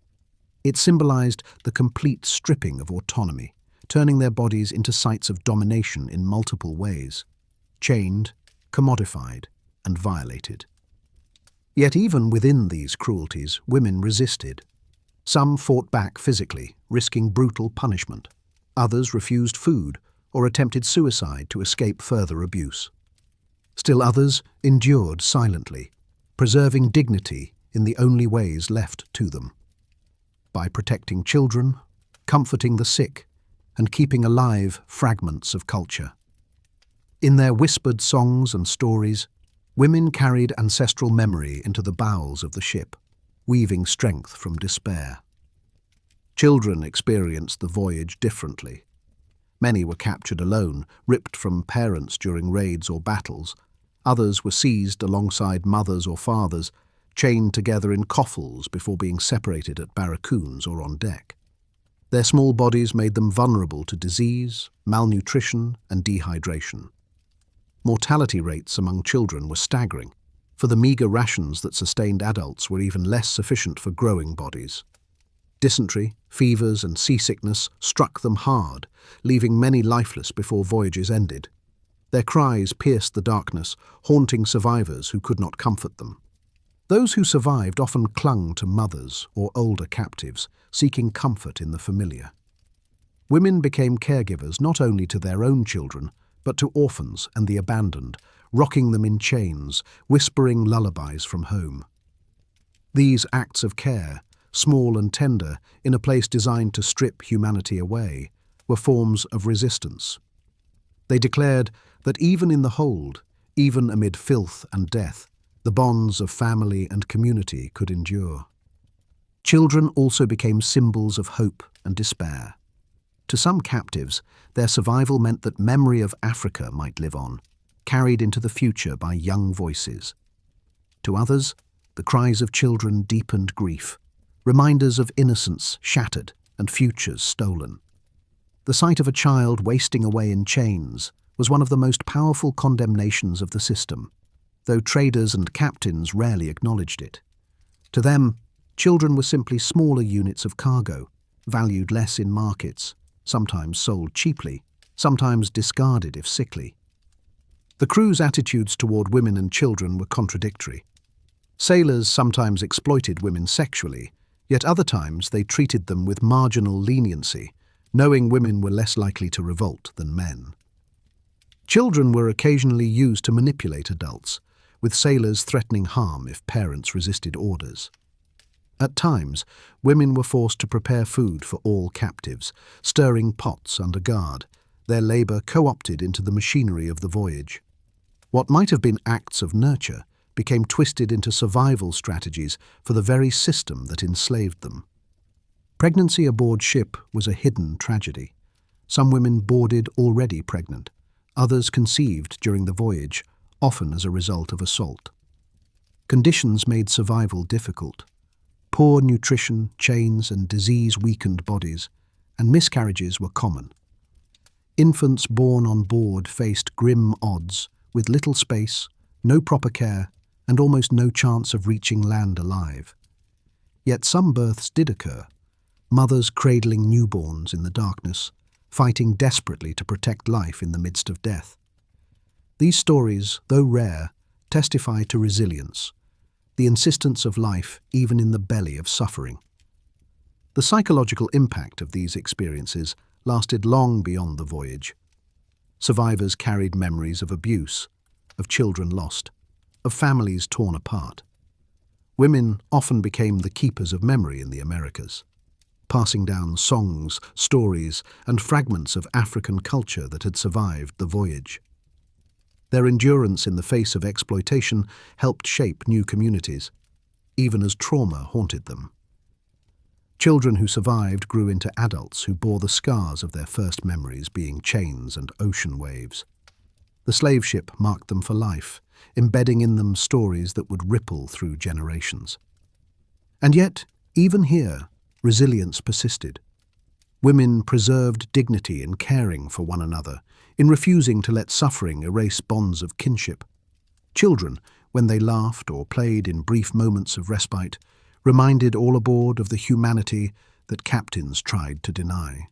It symbolized the complete stripping of autonomy, turning their bodies into sites of domination in multiple ways, chained, commodified, and violated. Yet even within these cruelties, women resisted. Some fought back physically, risking brutal punishment. Others refused food or attempted suicide to escape further abuse. Still others endured silently, preserving dignity in the only ways left to them: by protecting children, comforting the sick, and keeping alive fragments of culture. In their whispered songs and stories, women carried ancestral memory into the bowels of the ship, weaving strength from despair. Children experienced the voyage differently. Many were captured alone, ripped from parents during raids or battles. Others were seized alongside mothers or fathers, chained together in coffles before being separated at barracoons or on deck. Their small bodies made them vulnerable to disease, malnutrition, and dehydration. Mortality rates among children were staggering, for the meager rations that sustained adults were even less sufficient for growing bodies. Dysentery, fevers, and seasickness struck them hard, leaving many lifeless before voyages ended. Their cries pierced the darkness, haunting survivors who could not comfort them. Those who survived often clung to mothers or older captives, seeking comfort in the familiar. Women became caregivers not only to their own children, but to orphans and the abandoned, rocking them in chains, whispering lullabies from home. These acts of care, small and tender, in a place designed to strip humanity away, were forms of resistance. They declared that even in the hold, even amid filth and death, the bonds of family and community could endure. Children also became symbols of hope and despair. To some captives, their survival meant that memory of Africa might live on, carried into the future by young voices. To others, the cries of children deepened grief, reminders of innocence shattered and futures stolen. The sight of a child wasting away in chains was one of the most powerful condemnations of the system, though traders and captains rarely acknowledged it. To them, children were simply smaller units of cargo, valued less in markets, sometimes sold cheaply, sometimes discarded if sickly. The crew's attitudes toward women and children were contradictory. Sailors sometimes exploited women sexually, yet other times they treated them with marginal leniency, knowing women were less likely to revolt than men. Children were occasionally used to manipulate adults, with sailors threatening harm if parents resisted orders. At times, women were forced to prepare food for all captives, stirring pots under guard, their labor co-opted into the machinery of the voyage. What might have been acts of nurture became twisted into survival strategies for the very system that enslaved them. Pregnancy aboard ship was a hidden tragedy. Some women boarded already pregnant, others conceived during the voyage, often as a result of assault. Conditions made survival difficult. Poor nutrition, chains, and disease-weakened bodies, and miscarriages were common. Infants born on board faced grim odds, with little space, no proper care, and almost no chance of reaching land alive. Yet some births did occur, mothers cradling newborns in the darkness, fighting desperately to protect life in the midst of death. These stories, though rare, testify to resilience, the insistence of life even in the belly of suffering. The psychological impact of these experiences lasted long beyond the voyage. Survivors carried memories of abuse, of children lost, of families torn apart. Women often became the keepers of memory in the Americas, passing down songs, stories, and fragments of African culture that had survived the voyage. Their endurance in the face of exploitation helped shape new communities, even as trauma haunted them. Children who survived grew into adults who bore the scars of their first memories being chains and ocean waves. The slave ship marked them for life, embedding in them stories that would ripple through generations. And yet, even here, resilience persisted. Women preserved dignity in caring for one another, in refusing to let suffering erase bonds of kinship. Children, when they laughed or played in brief moments of respite, reminded all aboard of the humanity that captains tried to deny.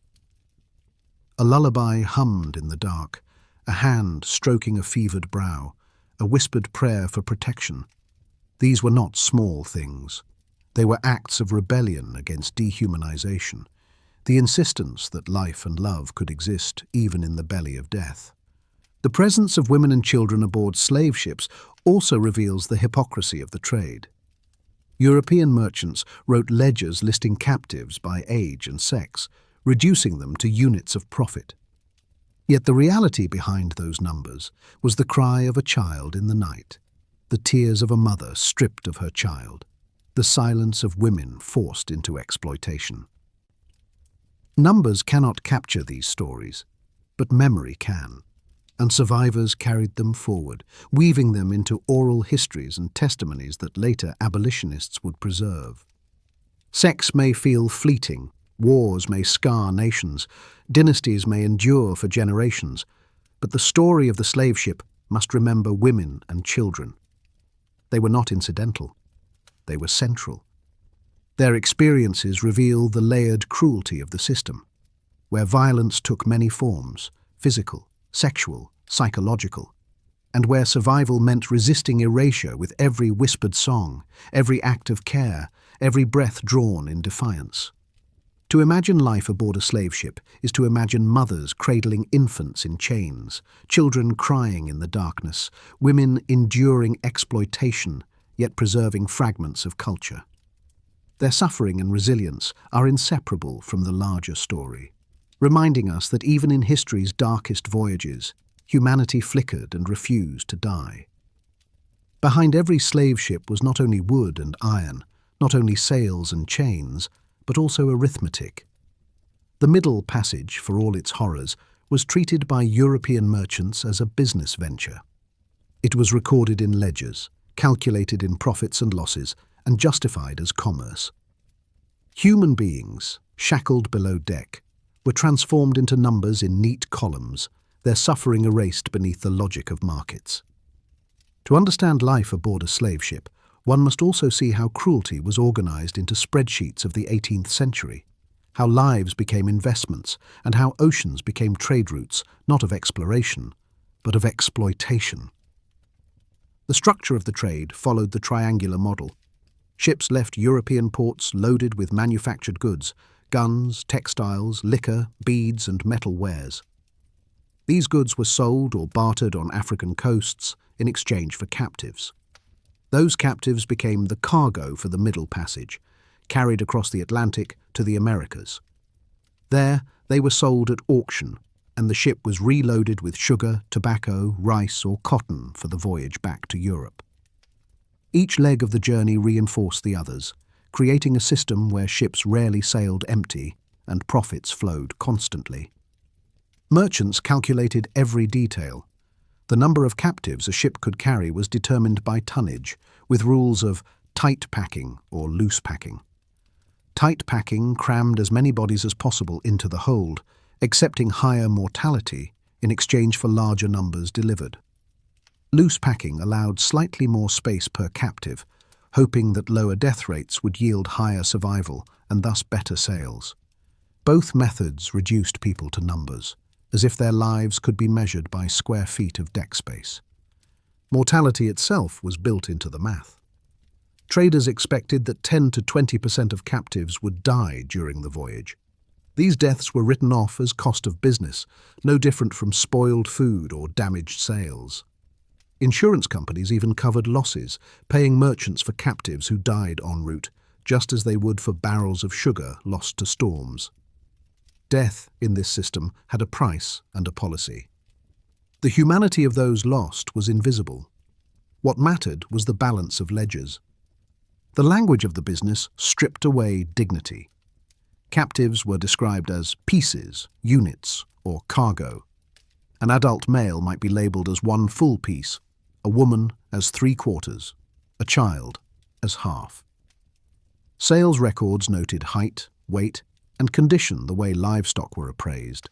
A lullaby hummed in the dark, a hand stroking a fevered brow, a whispered prayer for protection. These were not small things. They were acts of rebellion against dehumanization, the insistence that life and love could exist even in the belly of death. The presence of women and children aboard slave ships also reveals the hypocrisy of the trade. European merchants wrote ledgers listing captives by age and sex, reducing them to units of profit. Yet the reality behind those numbers was the cry of a child in the night, the tears of a mother stripped of her child, the silence of women forced into exploitation. Numbers cannot capture these stories, but memory can, and survivors carried them forward, weaving them into oral histories and testimonies that later abolitionists would preserve. Sex may feel fleeting, wars may scar nations, dynasties may endure for generations, but the story of the slave ship must remember women and children. They were not incidental. They were central. Their experiences reveal the layered cruelty of the system, where violence took many forms, physical, sexual, psychological, and where survival meant resisting erasure with every whispered song, every act of care, every breath drawn in defiance. To imagine life aboard a slave ship is to imagine mothers cradling infants in chains, children crying in the darkness, women enduring exploitation, yet preserving fragments of culture. Their suffering and resilience are inseparable from the larger story, reminding us that even in history's darkest voyages, humanity flickered and refused to die. Behind every slave ship was not only wood and iron, not only sails and chains, but also arithmetic. The Middle Passage, for all its horrors, was treated by European merchants as a business venture. It was recorded in ledgers, calculated in profits and losses, and justified as commerce. Human beings, shackled below deck, were transformed into numbers in neat columns, their suffering erased beneath the logic of markets. To understand life aboard a slave ship, one must also see how cruelty was organized into spreadsheets of the 18th century, how lives became investments, and how oceans became trade routes, not of exploration, but of exploitation. The structure of the trade followed the triangular model. Ships left European ports loaded with manufactured goods, guns, textiles, liquor, beads, and metal wares. These goods were sold or bartered on African coasts in exchange for captives. Those captives became the cargo for the Middle Passage, carried across the Atlantic to the Americas. There, they were sold at auction, and the ship was reloaded with sugar, tobacco, rice, or cotton for the voyage back to Europe. Each leg of the journey reinforced the others, creating a system where ships rarely sailed empty and profits flowed constantly. Merchants calculated every detail. The number of captives a ship could carry was determined by tonnage, with rules of tight packing or loose packing. Tight packing crammed as many bodies as possible into the hold, accepting higher mortality in exchange for larger numbers delivered. Loose packing allowed slightly more space per captive, hoping that lower death rates would yield higher survival and thus better sales. Both methods reduced people to numbers, as if their lives could be measured by square feet of deck space. Mortality itself was built into the math. Traders expected that 10 to 20% of captives would die during the voyage. These deaths were written off as cost of business, no different from spoiled food or damaged sales. Insurance companies even covered losses, paying merchants for captives who died en route, just as they would for barrels of sugar lost to storms. Death in this system had a price and a policy. The humanity of those lost was invisible. What mattered was the balance of ledgers. The language of the business stripped away dignity. Captives were described as pieces, units, or cargo. An adult male might be labelled as one full piece, a woman as 3/4, a child as half. Sales records noted height, weight, and condition the way livestock were appraised.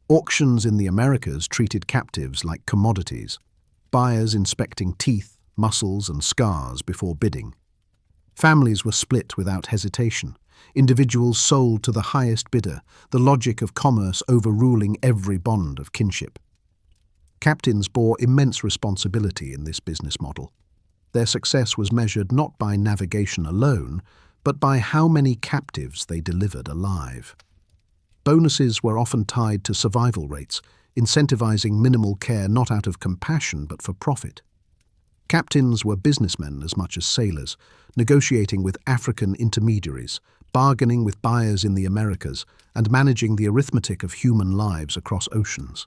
Auctions in the Americas treated captives like commodities, buyers inspecting teeth, muscles, and scars before bidding. Families were split without hesitation, individuals sold to the highest bidder, the logic of commerce overruling every bond of kinship. Captains bore immense responsibility in this business model. Their success was measured not by navigation alone, but by how many captives they delivered alive. Bonuses were often tied to survival rates, incentivizing minimal care not out of compassion but for profit. Captains were businessmen as much as sailors, negotiating with African intermediaries, bargaining with buyers in the Americas, and managing the arithmetic of human lives across oceans.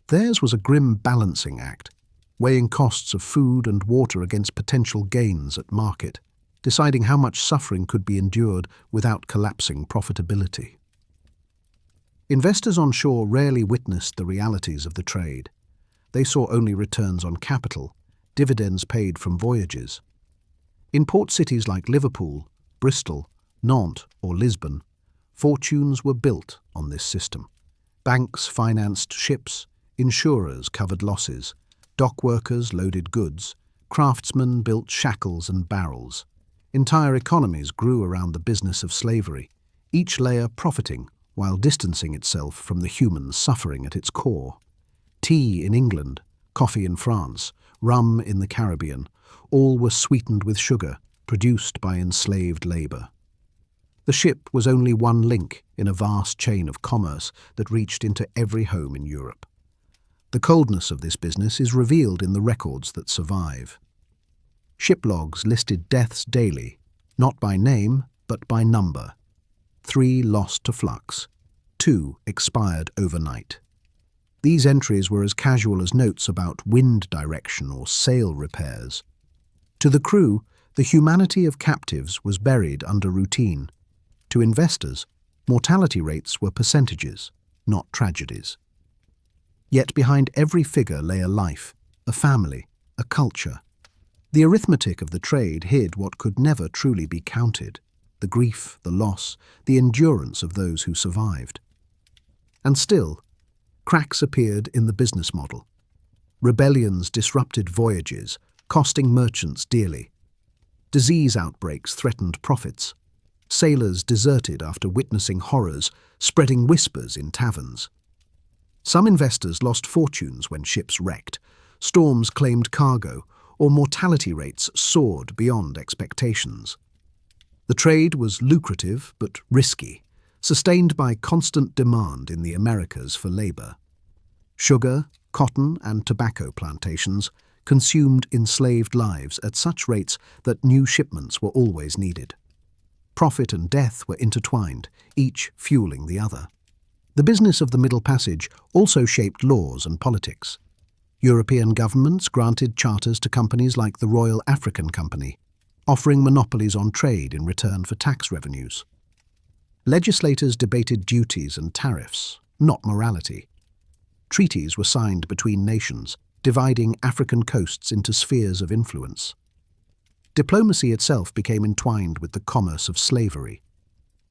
Theirs was a grim balancing act, weighing costs of food and water against potential gains at market, deciding how much suffering could be endured without collapsing profitability. Investors on shore rarely witnessed the realities of the trade. They saw only returns on capital, dividends paid from voyages. In port cities like Liverpool, Bristol, Nantes, or Lisbon, fortunes were built on this system. Banks financed ships, insurers covered losses, dock workers loaded goods, craftsmen built shackles and barrels. Entire economies grew around the business of slavery, each layer profiting while distancing itself from the human suffering at its core. Tea in England, coffee in France, rum in the Caribbean, all were sweetened with sugar, produced by enslaved labour. The ship was only one link in a vast chain of commerce that reached into every home in Europe. The coldness of this business is revealed in the records that survive. Ship logs listed deaths daily, not by name, but by number. 3 lost to flux, 2 expired overnight. These entries were as casual as notes about wind direction or sail repairs. To the crew, the humanity of captives was buried under routine. To investors, mortality rates were percentages, not tragedies. Yet behind every figure lay a life, a family, a culture. The arithmetic of the trade hid what could never truly be counted: the grief, the loss, the endurance of those who survived. And still, cracks appeared in the business model. Rebellions disrupted voyages, costing merchants dearly. Disease outbreaks threatened profits. Sailors deserted after witnessing horrors, spreading whispers in taverns. Some investors lost fortunes when ships wrecked, storms claimed cargo, or mortality rates soared beyond expectations. The trade was lucrative but risky, sustained by constant demand in the Americas for labor. Sugar, cotton, and tobacco plantations consumed enslaved lives at such rates that new shipments were always needed. Profit and death were intertwined, each fueling the other. The business of the Middle Passage also shaped laws and politics. European governments granted charters to companies like the Royal African Company, offering monopolies on trade in return for tax revenues. Legislators debated duties and tariffs, not morality. Treaties were signed between nations, dividing African coasts into spheres of influence. Diplomacy itself became entwined with the commerce of slavery.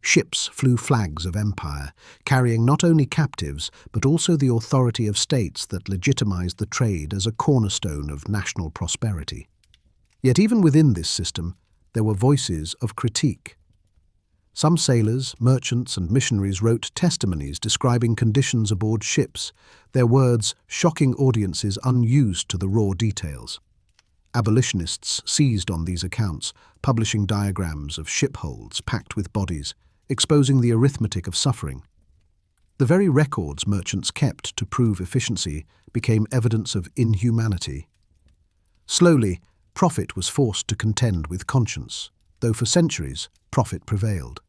Ships flew flags of empire, carrying not only captives but also the authority of states that legitimized the trade as a cornerstone of national prosperity. Yet even within this system, there were voices of critique. Some sailors, merchants, and missionaries wrote testimonies describing conditions aboard ships, their words shocking audiences unused to the raw details. Abolitionists seized on these accounts, publishing diagrams of ship holds packed with bodies, exposing the arithmetic of suffering. The very records merchants kept to prove efficiency became evidence of inhumanity. Slowly, profit was forced to contend with conscience, though for centuries, profit prevailed.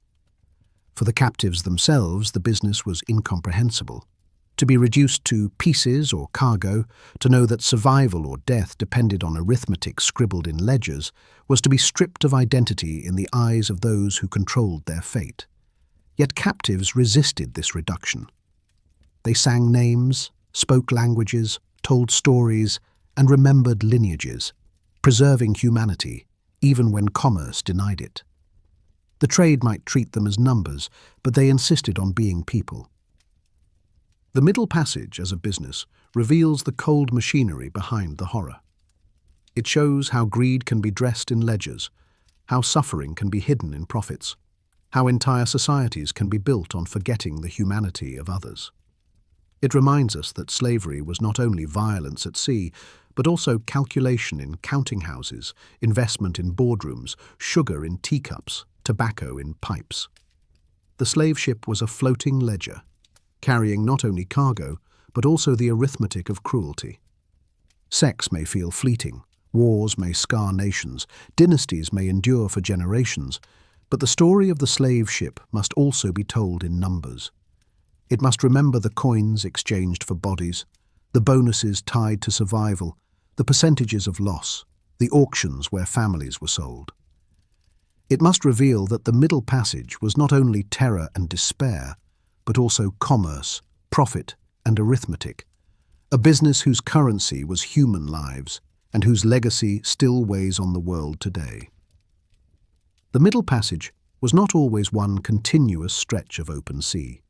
For the captives themselves, the business was incomprehensible. To be reduced to pieces or cargo, to know that survival or death depended on arithmetic scribbled in ledgers, was to be stripped of identity in the eyes of those who controlled their fate. Yet captives resisted this reduction. They sang names, spoke languages, told stories, and remembered lineages, preserving humanity, even when commerce denied it. The trade might treat them as numbers, but they insisted on being people. The Middle Passage, as a business, reveals the cold machinery behind the horror. It shows how greed can be dressed in ledgers, how suffering can be hidden in profits, how entire societies can be built on forgetting the humanity of others. It reminds us that slavery was not only violence at sea, but also calculation in counting houses, investment in boardrooms, sugar in teacups, tobacco in pipes. The slave ship was a floating ledger, carrying not only cargo, but also the arithmetic of cruelty. Sex may feel fleeting, wars may scar nations, dynasties may endure for generations, but the story of the slave ship must also be told in numbers. It must remember the coins exchanged for bodies, the bonuses tied to survival, the percentages of loss, the auctions where families were sold. It must reveal that the Middle Passage was not only terror and despair, but also commerce, profit, and arithmetic, a business whose currency was human lives and whose legacy still weighs on the world today. The Middle Passage was not always one continuous stretch of open sea.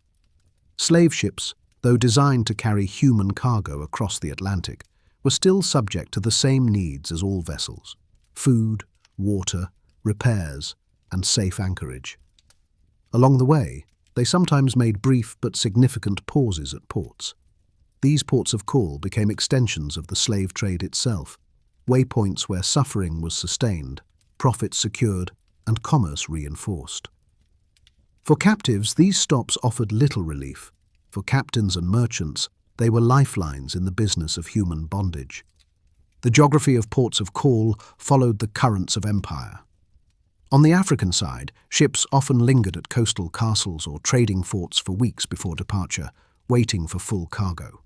Slave ships, though designed to carry human cargo across the Atlantic, were still subject to the same needs as all vessels: food, water, repairs, and safe anchorage. Along the way, they sometimes made brief but significant pauses at ports. These ports of call became extensions of the slave trade itself, waypoints where suffering was sustained, profits secured, and commerce reinforced. For captives, these stops offered little relief. For captains and merchants, they were lifelines in the business of human bondage. The geography of ports of call followed the currents of empire. On the African side, ships often lingered at coastal castles or trading forts for weeks before departure, waiting for full cargo.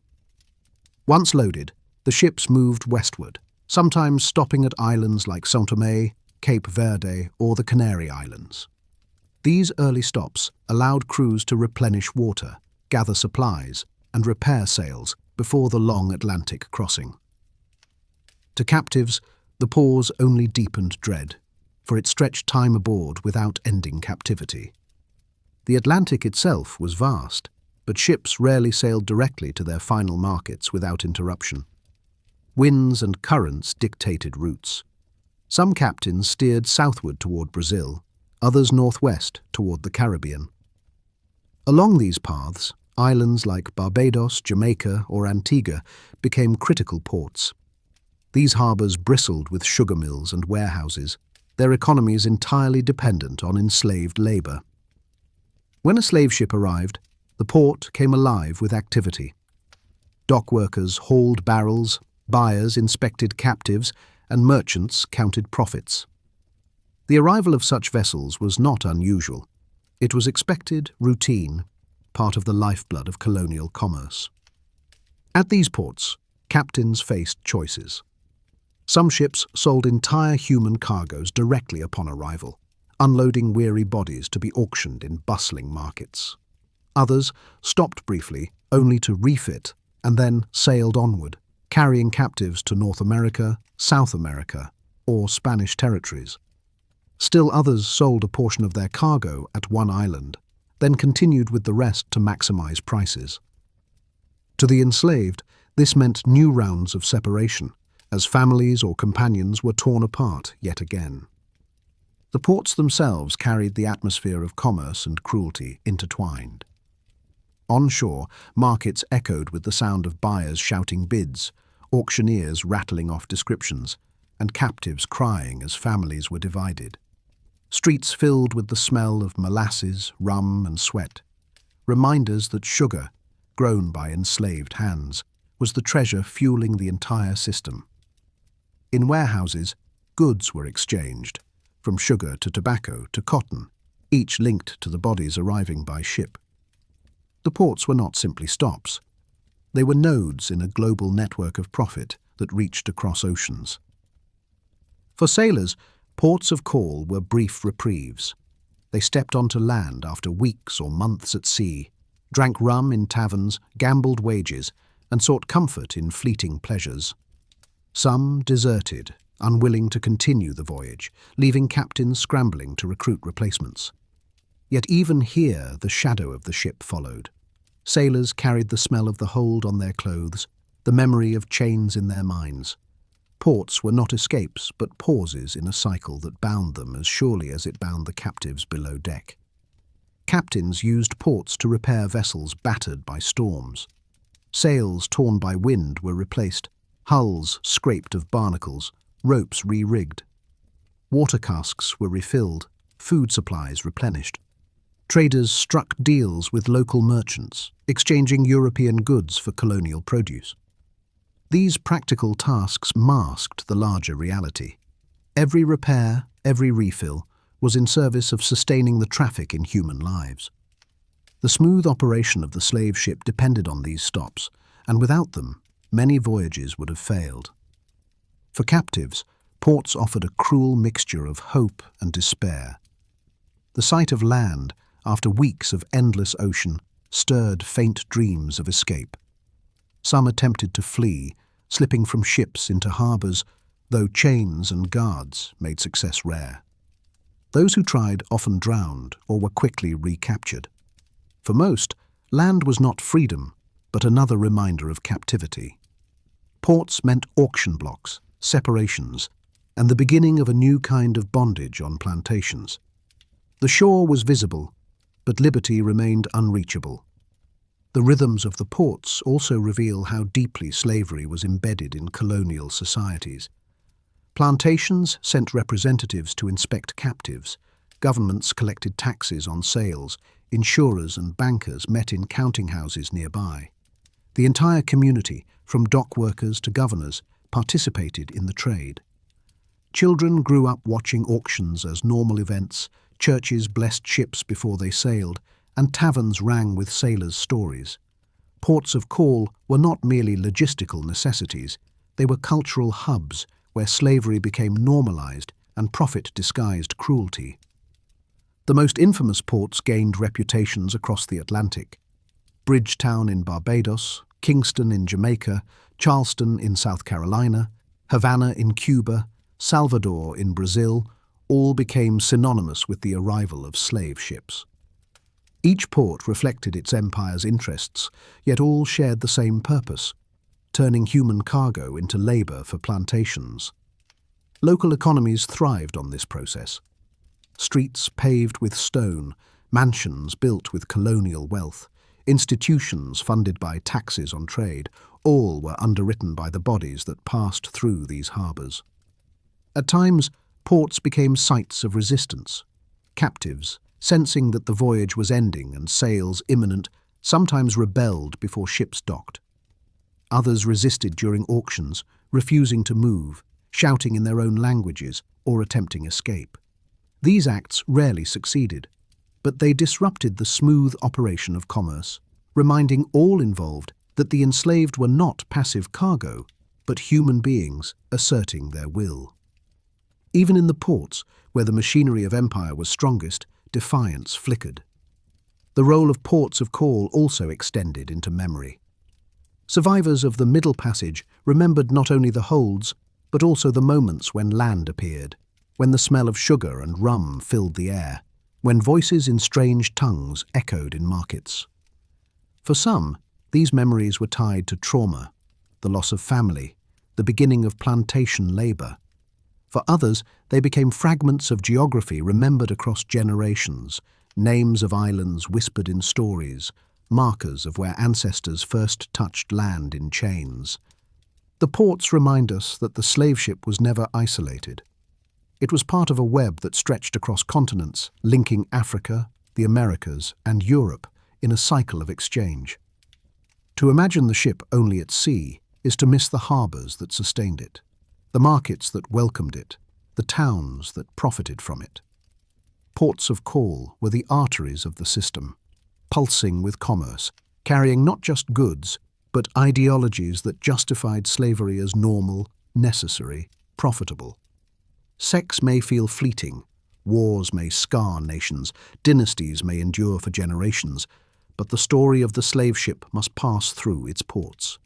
Once loaded, the ships moved westward, sometimes stopping at islands like São Tomé, Cape Verde, or the Canary Islands. These early stops allowed crews to replenish water, gather supplies, and repair sails before the long Atlantic crossing. To captives, the pause only deepened dread, for it stretched time aboard without ending captivity. The Atlantic itself was vast, but ships rarely sailed directly to their final markets without interruption. Winds and currents dictated routes. Some captains steered southward toward Brazil, others northwest toward the Caribbean. Along these paths, islands like Barbados, Jamaica, or Antigua became critical ports. These harbours bristled with sugar mills and warehouses, their economies entirely dependent on enslaved labour. When a slave ship arrived, the port came alive with activity. Dock workers hauled barrels, buyers inspected captives, and merchants counted profits. The arrival of such vessels was not unusual. It was expected, routine, part of the lifeblood of colonial commerce. At these ports, captains faced choices. Some ships sold entire human cargoes directly upon arrival, unloading weary bodies to be auctioned in bustling markets. Others stopped briefly, only to refit, and then sailed onward, carrying captives to North America, South America, or Spanish territories. Still others sold a portion of their cargo at one island, then continued with the rest to maximize prices. To the enslaved, this meant new rounds of separation, as families or companions were torn apart yet again. The ports themselves carried the atmosphere of commerce and cruelty intertwined. Onshore, markets echoed with the sound of buyers shouting bids, auctioneers rattling off descriptions, and captives crying as families were divided. Streets filled with the smell of molasses, rum, and sweat, reminders that sugar, grown by enslaved hands, was the treasure fueling the entire system. In warehouses, goods were exchanged, from sugar to tobacco to cotton, each linked to the bodies arriving by ship. The ports were not simply stops. They were nodes in a global network of profit that reached across oceans. For sailors, ports of call were brief reprieves. They stepped onto land after weeks or months at sea, drank rum in taverns, gambled wages, and sought comfort in fleeting pleasures. Some deserted, unwilling to continue the voyage, leaving captains scrambling to recruit replacements. Yet even here the shadow of the ship followed. Sailors carried the smell of the hold on their clothes, the memory of chains in their minds. Ports were not escapes, but pauses in a cycle that bound them as surely as it bound the captives below deck. Captains used ports to repair vessels battered by storms. Sails torn by wind were replaced, hulls scraped of barnacles, ropes re-rigged. Water casks were refilled, food supplies replenished. Traders struck deals with local merchants, exchanging European goods for colonial produce. These practical tasks masked the larger reality. Every repair, every refill, was in service of sustaining the traffic in human lives. The smooth operation of the slave ship depended on these stops, and without them, many voyages would have failed. For captives, ports offered a cruel mixture of hope and despair. The sight of land, after weeks of endless ocean, stirred faint dreams of escape. Some attempted to flee, slipping from ships into harbours, though chains and guards made success rare. Those who tried often drowned or were quickly recaptured. For most, land was not freedom, but another reminder of captivity. Ports meant auction blocks, separations, and the beginning of a new kind of bondage on plantations. The shore was visible, but liberty remained unreachable. The rhythms of the ports also reveal how deeply slavery was embedded in colonial societies. Plantations sent representatives to inspect captives, governments collected taxes on sales, insurers and bankers met in counting houses nearby. The entire community, from dock workers to governors, participated in the trade. Children grew up watching auctions as normal events, churches blessed ships before they sailed, and taverns rang with sailors' stories. Ports of call were not merely logistical necessities, they were cultural hubs where slavery became normalized and profit disguised cruelty. The most infamous ports gained reputations across the Atlantic. Bridgetown in Barbados, Kingston in Jamaica, Charleston in South Carolina, Havana in Cuba, Salvador in Brazil, all became synonymous with the arrival of slave ships. Each port reflected its empire's interests, yet all shared the same purpose: turning human cargo into labor for plantations. Local economies thrived on this process. Streets paved with stone, mansions built with colonial wealth, institutions funded by taxes on trade, all were underwritten by the bodies that passed through these harbours. At times, ports became sites of resistance. Captives, sensing that the voyage was ending and sales imminent, sometimes rebelled before ships docked. Others resisted during auctions, refusing to move, shouting in their own languages or attempting escape. These acts rarely succeeded, but they disrupted the smooth operation of commerce, reminding all involved that the enslaved were not passive cargo, but human beings asserting their will. Even in the ports, where the machinery of empire was strongest, defiance flickered. The role of ports of call also extended into memory. Survivors of the Middle Passage remembered not only the holds, but also the moments when land appeared, when the smell of sugar and rum filled the air, when voices in strange tongues echoed in markets. For some, these memories were tied to trauma, the loss of family, the beginning of plantation labor. For others, they became fragments of geography remembered across generations, names of islands whispered in stories, markers of where ancestors first touched land in chains. The ports remind us that the slave ship was never isolated. It was part of a web that stretched across continents, linking Africa, the Americas, and Europe in a cycle of exchange. To imagine the ship only at sea is to miss the harbours that sustained it, the markets that welcomed it, the towns that profited from it. Ports of call were the arteries of the system, pulsing with commerce, carrying not just goods, but ideologies that justified slavery as normal, necessary, profitable. Sex may feel fleeting, wars may scar nations, dynasties may endure for generations, but the story of the slave ship must pass through its ports.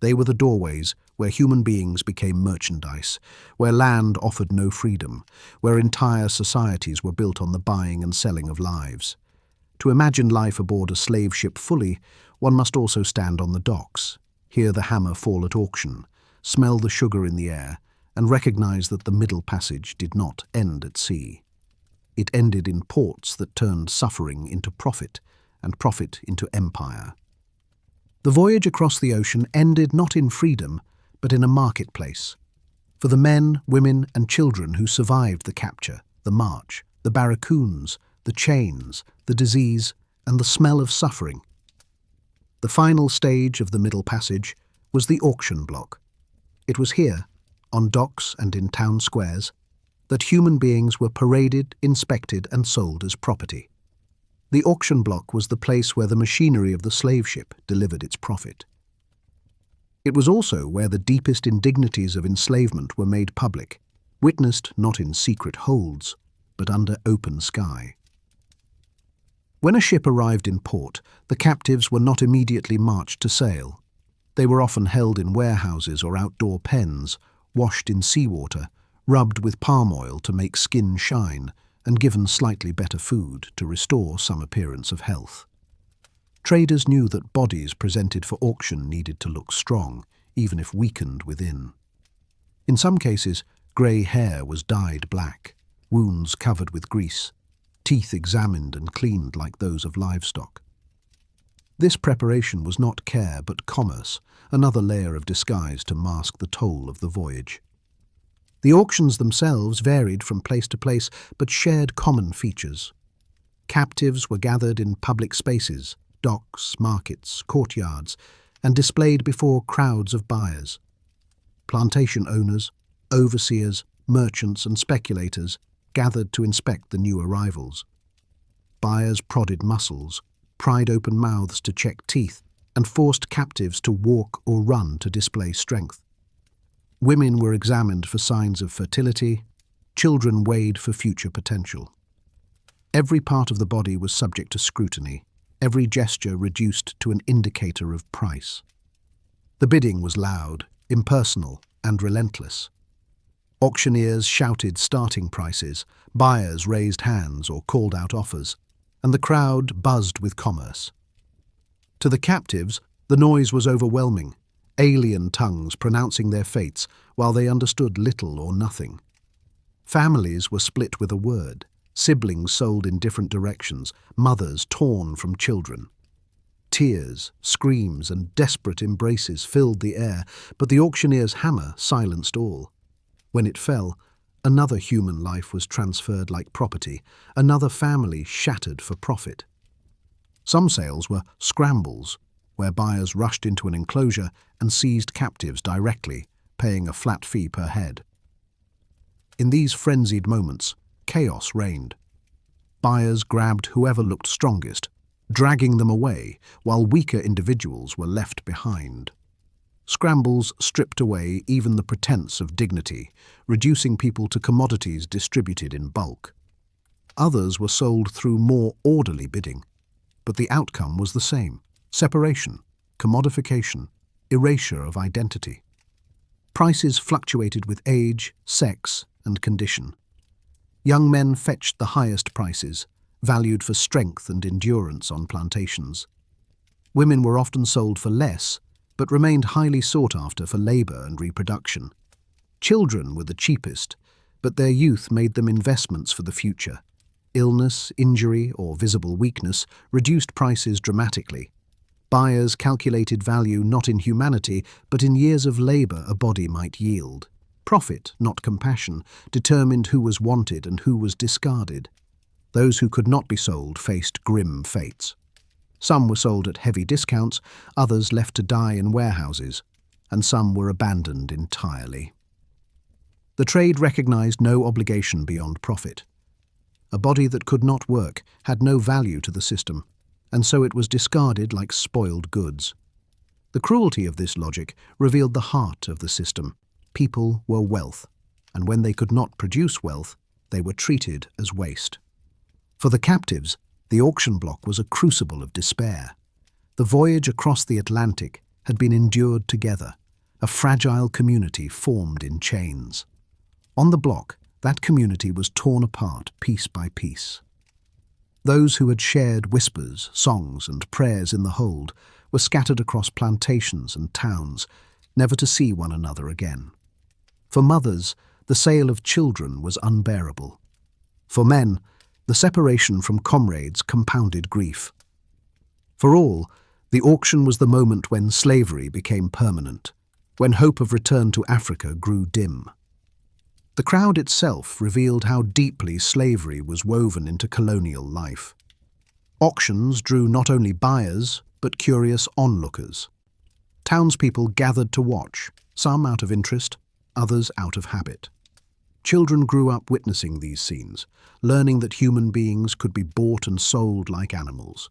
They were the doorways where human beings became merchandise, where land offered no freedom, where entire societies were built on the buying and selling of lives. To imagine life aboard a slave ship fully, one must also stand on the docks, hear the hammer fall at auction, smell the sugar in the air, and recognize that the Middle Passage did not end at sea. It ended in ports that turned suffering into profit, and profit into empire. The voyage across the ocean ended not in freedom, but in a marketplace. For the men, women, and children who survived the capture, the march, the barracoons, the chains, the disease, and the smell of suffering. The final stage of the Middle Passage was the auction block. It was here, on docks and in town squares, that human beings were paraded, inspected, and sold as property. The auction block was the place where the machinery of the slave ship delivered its profit. It was also where the deepest indignities of enslavement were made public, witnessed not in secret holds, but under open sky. When a ship arrived in port, the captives were not immediately marched to sail. They were often held in warehouses or outdoor pens, washed in seawater, rubbed with palm oil to make skin shine, and given slightly better food to restore some appearance of health. Traders knew that bodies presented for auction needed to look strong, even if weakened within. In some cases, grey hair was dyed black, wounds covered with grease, teeth examined and cleaned like those of livestock. This preparation was not care but commerce, another layer of disguise to mask the toll of the voyage. The auctions themselves varied from place to place but shared common features. Captives were gathered in public spaces, docks, markets, courtyards, and displayed before crowds of buyers. Plantation owners, overseers, merchants, and speculators gathered to inspect the new arrivals. Buyers prodded muscles, pried open mouths to check teeth, and forced captives to walk or run to display strength. Women were examined for signs of fertility, children weighed for future potential. Every part of the body was subject to scrutiny, every gesture reduced to an indicator of price. The bidding was loud, impersonal, and relentless. Auctioneers shouted starting prices, buyers raised hands or called out offers, and the crowd buzzed with commerce. To the captives, the noise was overwhelming, alien tongues pronouncing their fates while they understood little or nothing. Families were split with a word, siblings sold in different directions, mothers torn from children. Tears, screams, and desperate embraces filled the air, but the auctioneer's hammer silenced all. When it fell, another human life was transferred like property, another family shattered for profit. Some sales were scrambles, where buyers rushed into an enclosure and seized captives directly, paying a flat fee per head. In these frenzied moments, chaos reigned. Buyers grabbed whoever looked strongest, dragging them away, while weaker individuals were left behind. Scrambles stripped away even the pretense of dignity, reducing people to commodities distributed in bulk. Others were sold through more orderly bidding, but the outcome was the same: separation, commodification, erasure of identity. Prices fluctuated with age, sex, and condition. Young men fetched the highest prices, valued for strength and endurance on plantations. Women were often sold for less, but remained highly sought after for labor and reproduction. Children were the cheapest, but their youth made them investments for the future. Illness, injury, or visible weakness reduced prices dramatically. Buyers calculated value not in humanity, but in years of labor a body might yield. Profit, not compassion, determined who was wanted and who was discarded. Those who could not be sold faced grim fates. Some were sold at heavy discounts, others left to die in warehouses, and some were abandoned entirely. The trade recognized no obligation beyond profit. A body that could not work had no value to the system, and so it was discarded like spoiled goods. The cruelty of this logic revealed the heart of the system. People were wealth, and when they could not produce wealth, they were treated as waste. For the captives, the auction block was a crucible of despair. The voyage across the Atlantic had been endured together, a fragile community formed in chains. On the block, that community was torn apart piece by piece. Those who had shared whispers, songs, and prayers in the hold were scattered across plantations and towns, never to see one another again. For mothers, the sale of children was unbearable. For men, the separation from comrades compounded grief. For all, the auction was the moment when slavery became permanent, when hope of return to Africa grew dim. The crowd itself revealed how deeply slavery was woven into colonial life. Auctions drew not only buyers, but curious onlookers. Townspeople gathered to watch, some out of interest, others out of habit. Children grew up witnessing these scenes, learning that human beings could be bought and sold like animals.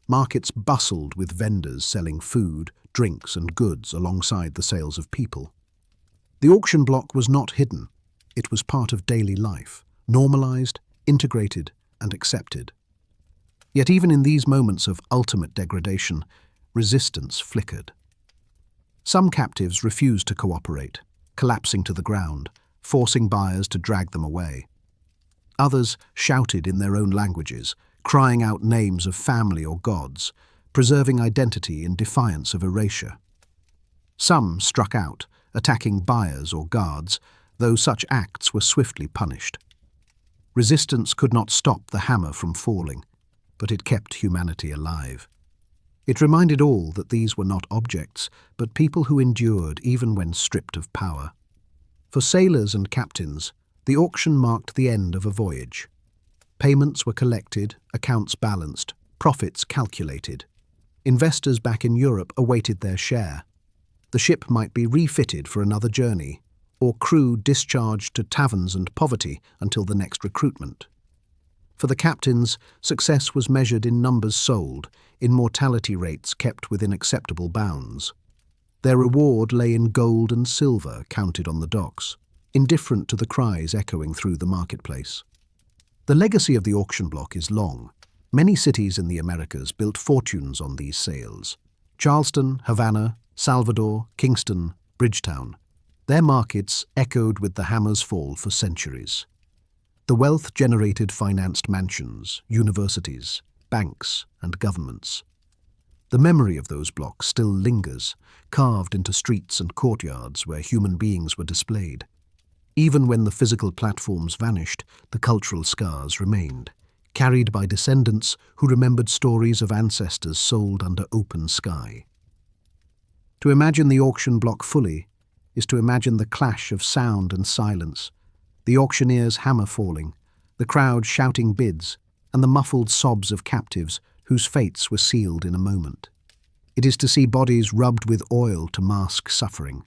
Markets bustled with vendors selling food, drinks, and goods alongside the sales of people. The auction block was not hidden. It was part of daily life, normalized, integrated, and accepted. Yet even in these moments of ultimate degradation, resistance flickered. Some captives refused to cooperate, collapsing to the ground, forcing buyers to drag them away. Others shouted in their own languages, crying out names of family or gods, preserving identity in defiance of erasure. Some struck out, attacking buyers or guards, though such acts were swiftly punished. Resistance could not stop the hammer from falling, but it kept humanity alive. It reminded all that these were not objects, but people who endured even when stripped of power. For sailors and captains, the auction marked the end of a voyage. Payments were collected, accounts balanced, profits calculated. Investors back in Europe awaited their share. The ship might be refitted for another journey, or crew discharged to taverns and poverty until the next recruitment. For the captains, success was measured in numbers sold, in mortality rates kept within acceptable bounds. Their reward lay in gold and silver counted on the docks, indifferent to the cries echoing through the marketplace. The legacy of the auction block is long. Many cities in the Americas built fortunes on these sales. Charleston, Havana, Salvador, Kingston, Bridgetown. Their markets echoed with the hammer's fall for centuries. The wealth generated financed mansions, universities, banks, and governments. The memory of those blocks still lingers, carved into streets and courtyards where human beings were displayed. Even when the physical platforms vanished, the cultural scars remained, carried by descendants who remembered stories of ancestors sold under open sky. To imagine the auction block fully is to imagine the clash of sound and silence, the auctioneer's hammer falling, the crowd shouting bids, and the muffled sobs of captives whose fates were sealed in a moment. It is to see bodies rubbed with oil to mask suffering,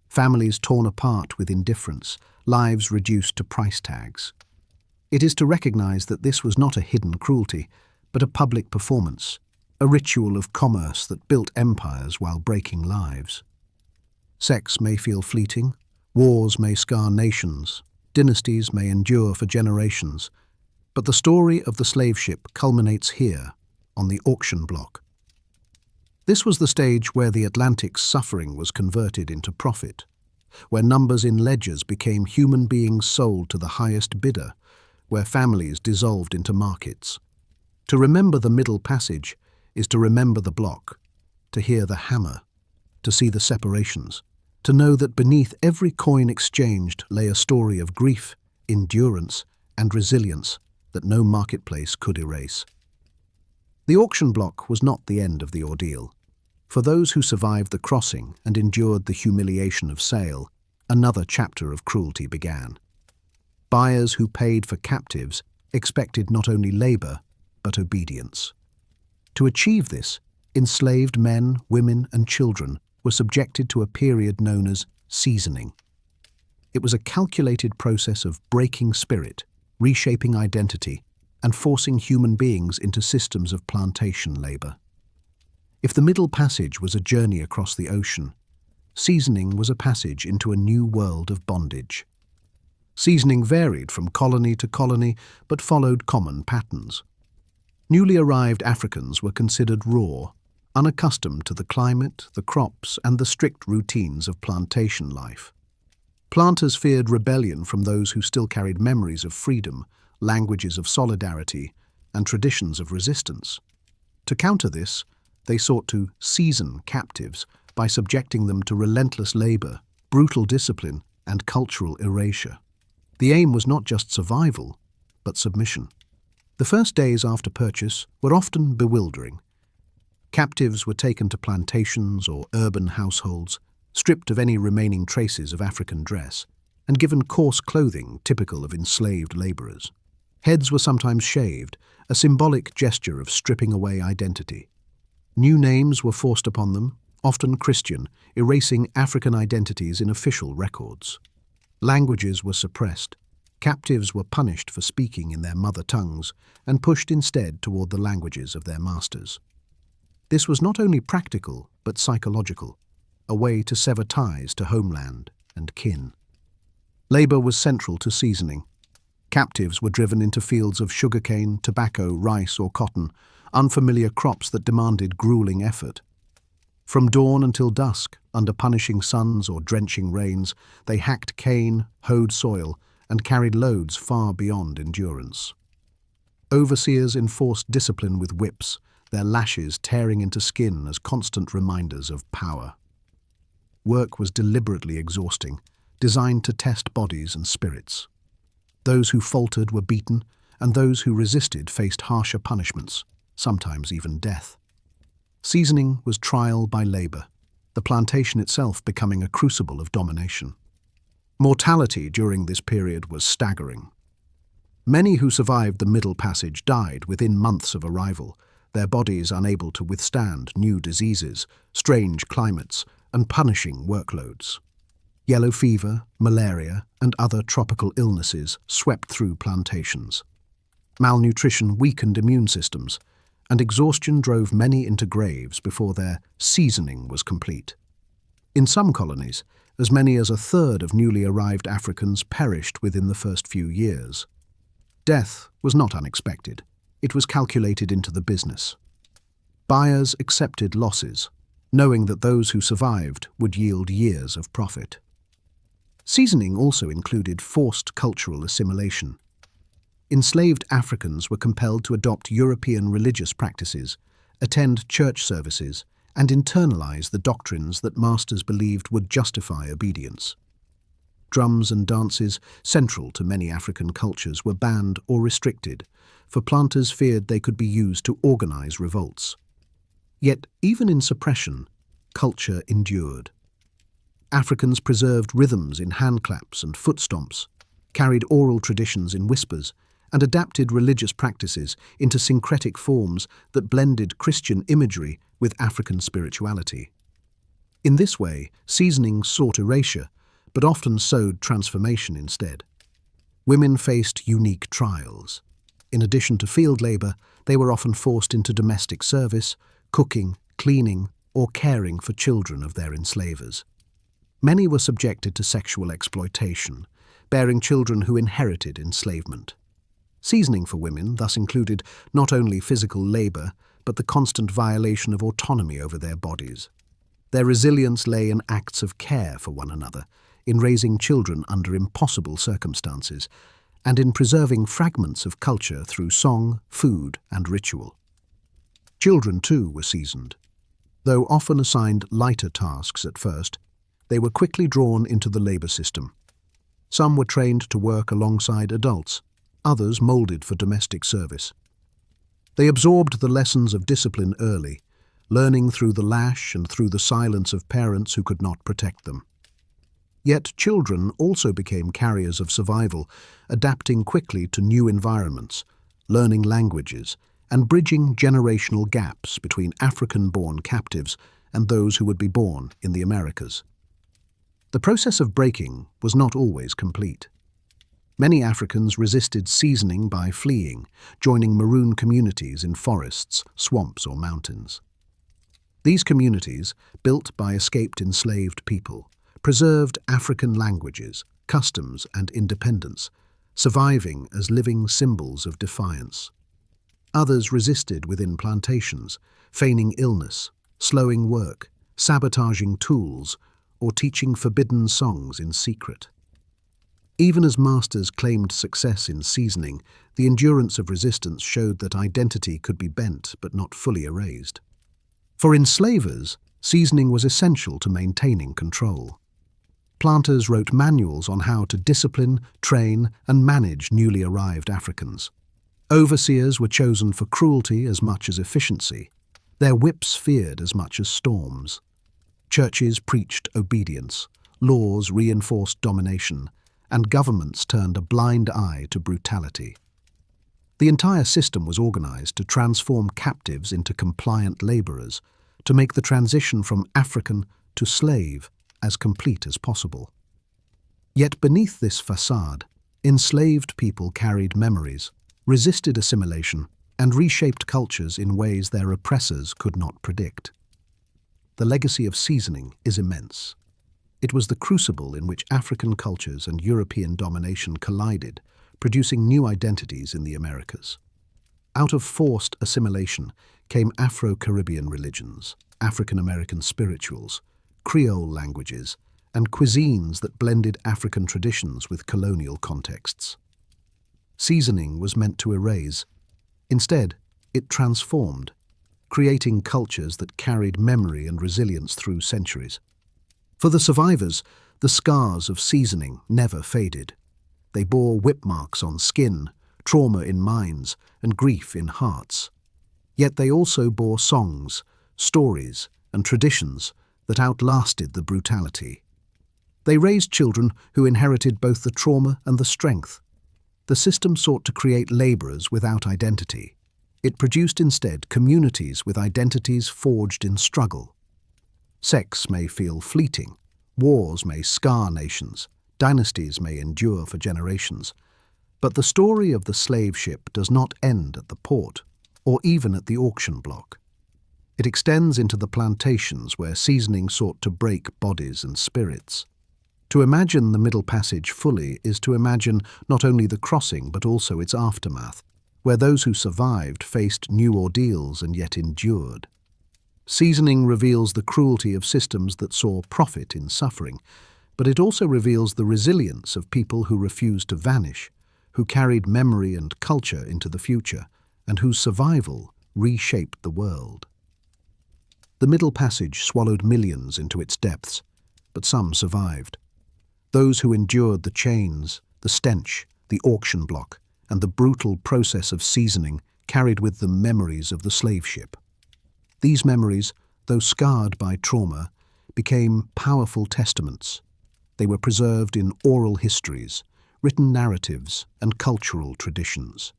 families torn apart with indifference, lives reduced to price tags. It is to recognize that this was not a hidden cruelty, but a public performance, a ritual of commerce that built empires while breaking lives. Sex may feel fleeting, wars may scar nations, dynasties may endure for generations, but the story of the slave ship culminates here, on the auction block. This was the stage where the Atlantic's suffering was converted into profit, where numbers in ledgers became human beings sold to the highest bidder, where families dissolved into markets. To remember the Middle Passage is to remember the block, to hear the hammer, to see the separations, to know that beneath every coin exchanged lay a story of grief, endurance, and resilience that no marketplace could erase. The auction block was not the end of the ordeal. For those who survived the crossing and endured the humiliation of sale, another chapter of cruelty began. Buyers who paid for captives expected not only labor, but obedience. To achieve this, enslaved men, women, and children were subjected to a period known as seasoning. It was a calculated process of breaking spirit, reshaping identity, and forcing human beings into systems of plantation labor. If the Middle Passage was a journey across the ocean, seasoning was a passage into a new world of bondage. Seasoning varied from colony to colony, but followed common patterns. Newly arrived Africans were considered raw, unaccustomed to the climate, the crops, and the strict routines of plantation life. Planters feared rebellion from those who still carried memories of freedom, languages of solidarity, and traditions of resistance. To counter this, they sought to season captives by subjecting them to relentless labor, brutal discipline, and cultural erasure. The aim was not just survival, but submission. The first days after purchase were often bewildering. Captives were taken to plantations or urban households, stripped of any remaining traces of African dress, and given coarse clothing typical of enslaved laborers. Heads were sometimes shaved, a symbolic gesture of stripping away identity. New names were forced upon them, often Christian, erasing African identities in official records. Languages were suppressed. Captives were punished for speaking in their mother tongues and pushed instead toward the languages of their masters. This was not only practical, but psychological, a way to sever ties to homeland and kin. Labor was central to seasoning. Captives were driven into fields of sugarcane, tobacco, rice, or cotton, unfamiliar crops that demanded grueling effort. From dawn until dusk, under punishing suns or drenching rains, they hacked cane, hoed soil, and carried loads far beyond endurance. Overseers enforced discipline with whips, their lashes tearing into skin as constant reminders of power. Work was deliberately exhausting, designed to test bodies and spirits. Those who faltered were beaten, and those who resisted faced harsher punishments, sometimes even death. Seasoning was trial by labor, the plantation itself becoming a crucible of domination. Mortality during this period was staggering. Many who survived the Middle Passage died within months of arrival, their bodies unable to withstand new diseases, strange climates, and punishing workloads. Yellow fever, malaria, and other tropical illnesses swept through plantations. Malnutrition weakened immune systems, and exhaustion drove many into graves before their seasoning was complete. In some colonies, as many as a third of newly arrived Africans perished within the first few years. Death was not unexpected. It was calculated into the business. Buyers accepted losses, knowing that those who survived would yield years of profit. Seasoning also included forced cultural assimilation. Enslaved Africans were compelled to adopt European religious practices, attend church services, and internalize the doctrines that masters believed would justify obedience. Drums and dances, central to many African cultures, were banned or restricted, for planters feared they could be used to organize revolts. Yet, even in suppression, culture endured. Africans preserved rhythms in handclaps and foot stomps, carried oral traditions in whispers, and adapted religious practices into syncretic forms that blended Christian imagery with African spirituality. In this way, seasoning sought erasure, but often sowed transformation instead. Women faced unique trials. In addition to field labor, they were often forced into domestic service, cooking, cleaning, or caring for children of their enslavers. Many were subjected to sexual exploitation, bearing children who inherited enslavement. Seasoning for women thus included not only physical labor, but the constant violation of autonomy over their bodies. Their resilience lay in acts of care for one another, in raising children under impossible circumstances, and in preserving fragments of culture through song, food, and ritual. Children, too, were seasoned. Though often assigned lighter tasks at first, they were quickly drawn into the labor system. Some were trained to work alongside adults, others molded for domestic service. They absorbed the lessons of discipline early, learning through the lash and through the silence of parents who could not protect them. Yet children also became carriers of survival, adapting quickly to new environments, learning languages, and bridging generational gaps between African-born captives and those who would be born in the Americas. The process of breaking was not always complete. Many Africans resisted seasoning by fleeing, joining maroon communities in forests, swamps, or mountains. These communities, built by escaped enslaved people, preserved African languages, customs, and independence, surviving as living symbols of defiance. Others resisted within plantations, feigning illness, slowing work, sabotaging tools, or teaching forbidden songs in secret. Even as masters claimed success in seasoning, the endurance of resistance showed that identity could be bent but not fully erased. For enslavers, seasoning was essential to maintaining control. Planters wrote manuals on how to discipline, train, and manage newly arrived Africans. Overseers were chosen for cruelty as much as efficiency, their whips feared as much as storms. Churches preached obedience, laws reinforced domination, and governments turned a blind eye to brutality. The entire system was organized to transform captives into compliant laborers, to make the transition from African to slave as complete as possible. Yet beneath this facade, enslaved people carried memories, resisted assimilation, and reshaped cultures in ways their oppressors could not predict. The legacy of seasoning is immense. It was the crucible in which African cultures and European domination collided, producing new identities in the Americas. Out of forced assimilation came Afro-Caribbean religions, African-American spirituals, Creole languages, and cuisines that blended African traditions with colonial contexts. Seasoning was meant to erase. Instead, it transformed, creating cultures that carried memory and resilience through centuries. For the survivors, the scars of seasoning never faded. They bore whip marks on skin, trauma in minds, and grief in hearts. Yet they also bore songs, stories, and traditions that outlasted the brutality. They raised children who inherited both the trauma and the strength. The system sought to create laborers without identity. It produced instead communities with identities forged in struggle. Sex may feel fleeting, wars may scar nations, dynasties may endure for generations. But the story of the slave ship does not end at the port, or even at the auction block. It extends into the plantations where seasoning sought to break bodies and spirits. To imagine the Middle Passage fully is to imagine not only the crossing but also its aftermath, where those who survived faced new ordeals and yet endured. Seasoning reveals the cruelty of systems that saw profit in suffering, but it also reveals the resilience of people who refused to vanish, who carried memory and culture into the future, and whose survival reshaped the world. The Middle Passage swallowed millions into its depths, but some survived. Those who endured the chains, the stench, the auction block, and the brutal process of seasoning carried with them memories of the slave ship. These memories, though scarred by trauma, became powerful testaments. They were preserved in oral histories, written narratives, and cultural traditions.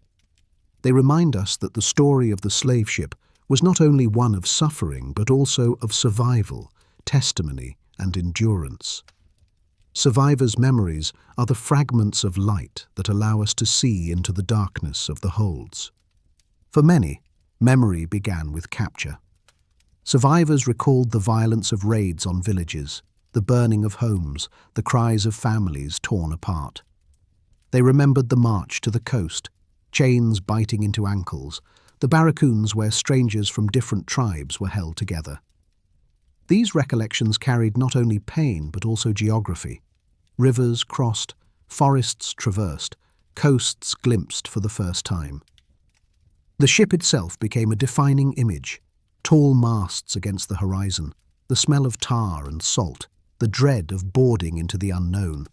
They remind us that the story of the slave ship was not only one of suffering, but also of survival, testimony, and endurance. Survivors' memories are the fragments of light that allow us to see into the darkness of the holds. For many, memory began with capture. Survivors recalled the violence of raids on villages, the burning of homes, the cries of families torn apart. They remembered the march to the coast, chains biting into ankles, the barracoons where strangers from different tribes were held together. These recollections carried not only pain but also geography. Rivers crossed, forests traversed, coasts glimpsed for the first time. The ship itself became a defining image, tall masts against the horizon, the smell of tar and salt, the dread of boarding into the unknown.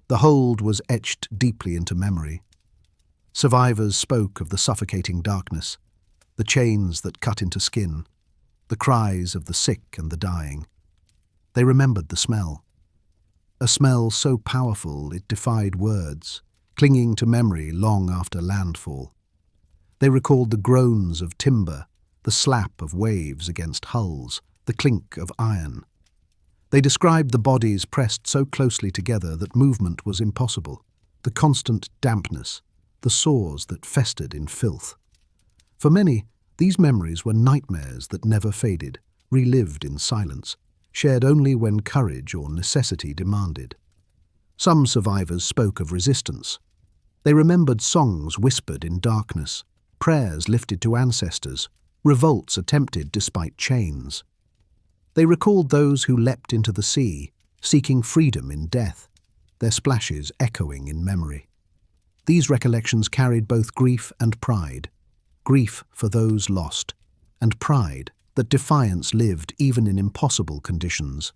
The hold was etched deeply into memory. Survivors spoke of the suffocating darkness, the chains that cut into skin, the cries of the sick and the dying. They remembered the smell. A smell so powerful it defied words, clinging to memory long after landfall. They recalled the groans of timber, the slap of waves against hulls, the clink of iron. They described the bodies pressed so closely together that movement was impossible, the constant dampness, the sores that festered in filth. For many, these memories were nightmares that never faded, relived in silence, shared only when courage or necessity demanded. Some survivors spoke of resistance. They remembered songs whispered in darkness, prayers lifted to ancestors, revolts attempted despite chains. They recalled those who leapt into the sea, seeking freedom in death, their splashes echoing in memory. These recollections carried both grief and pride, grief for those lost, and pride that defiance lived even in impossible conditions.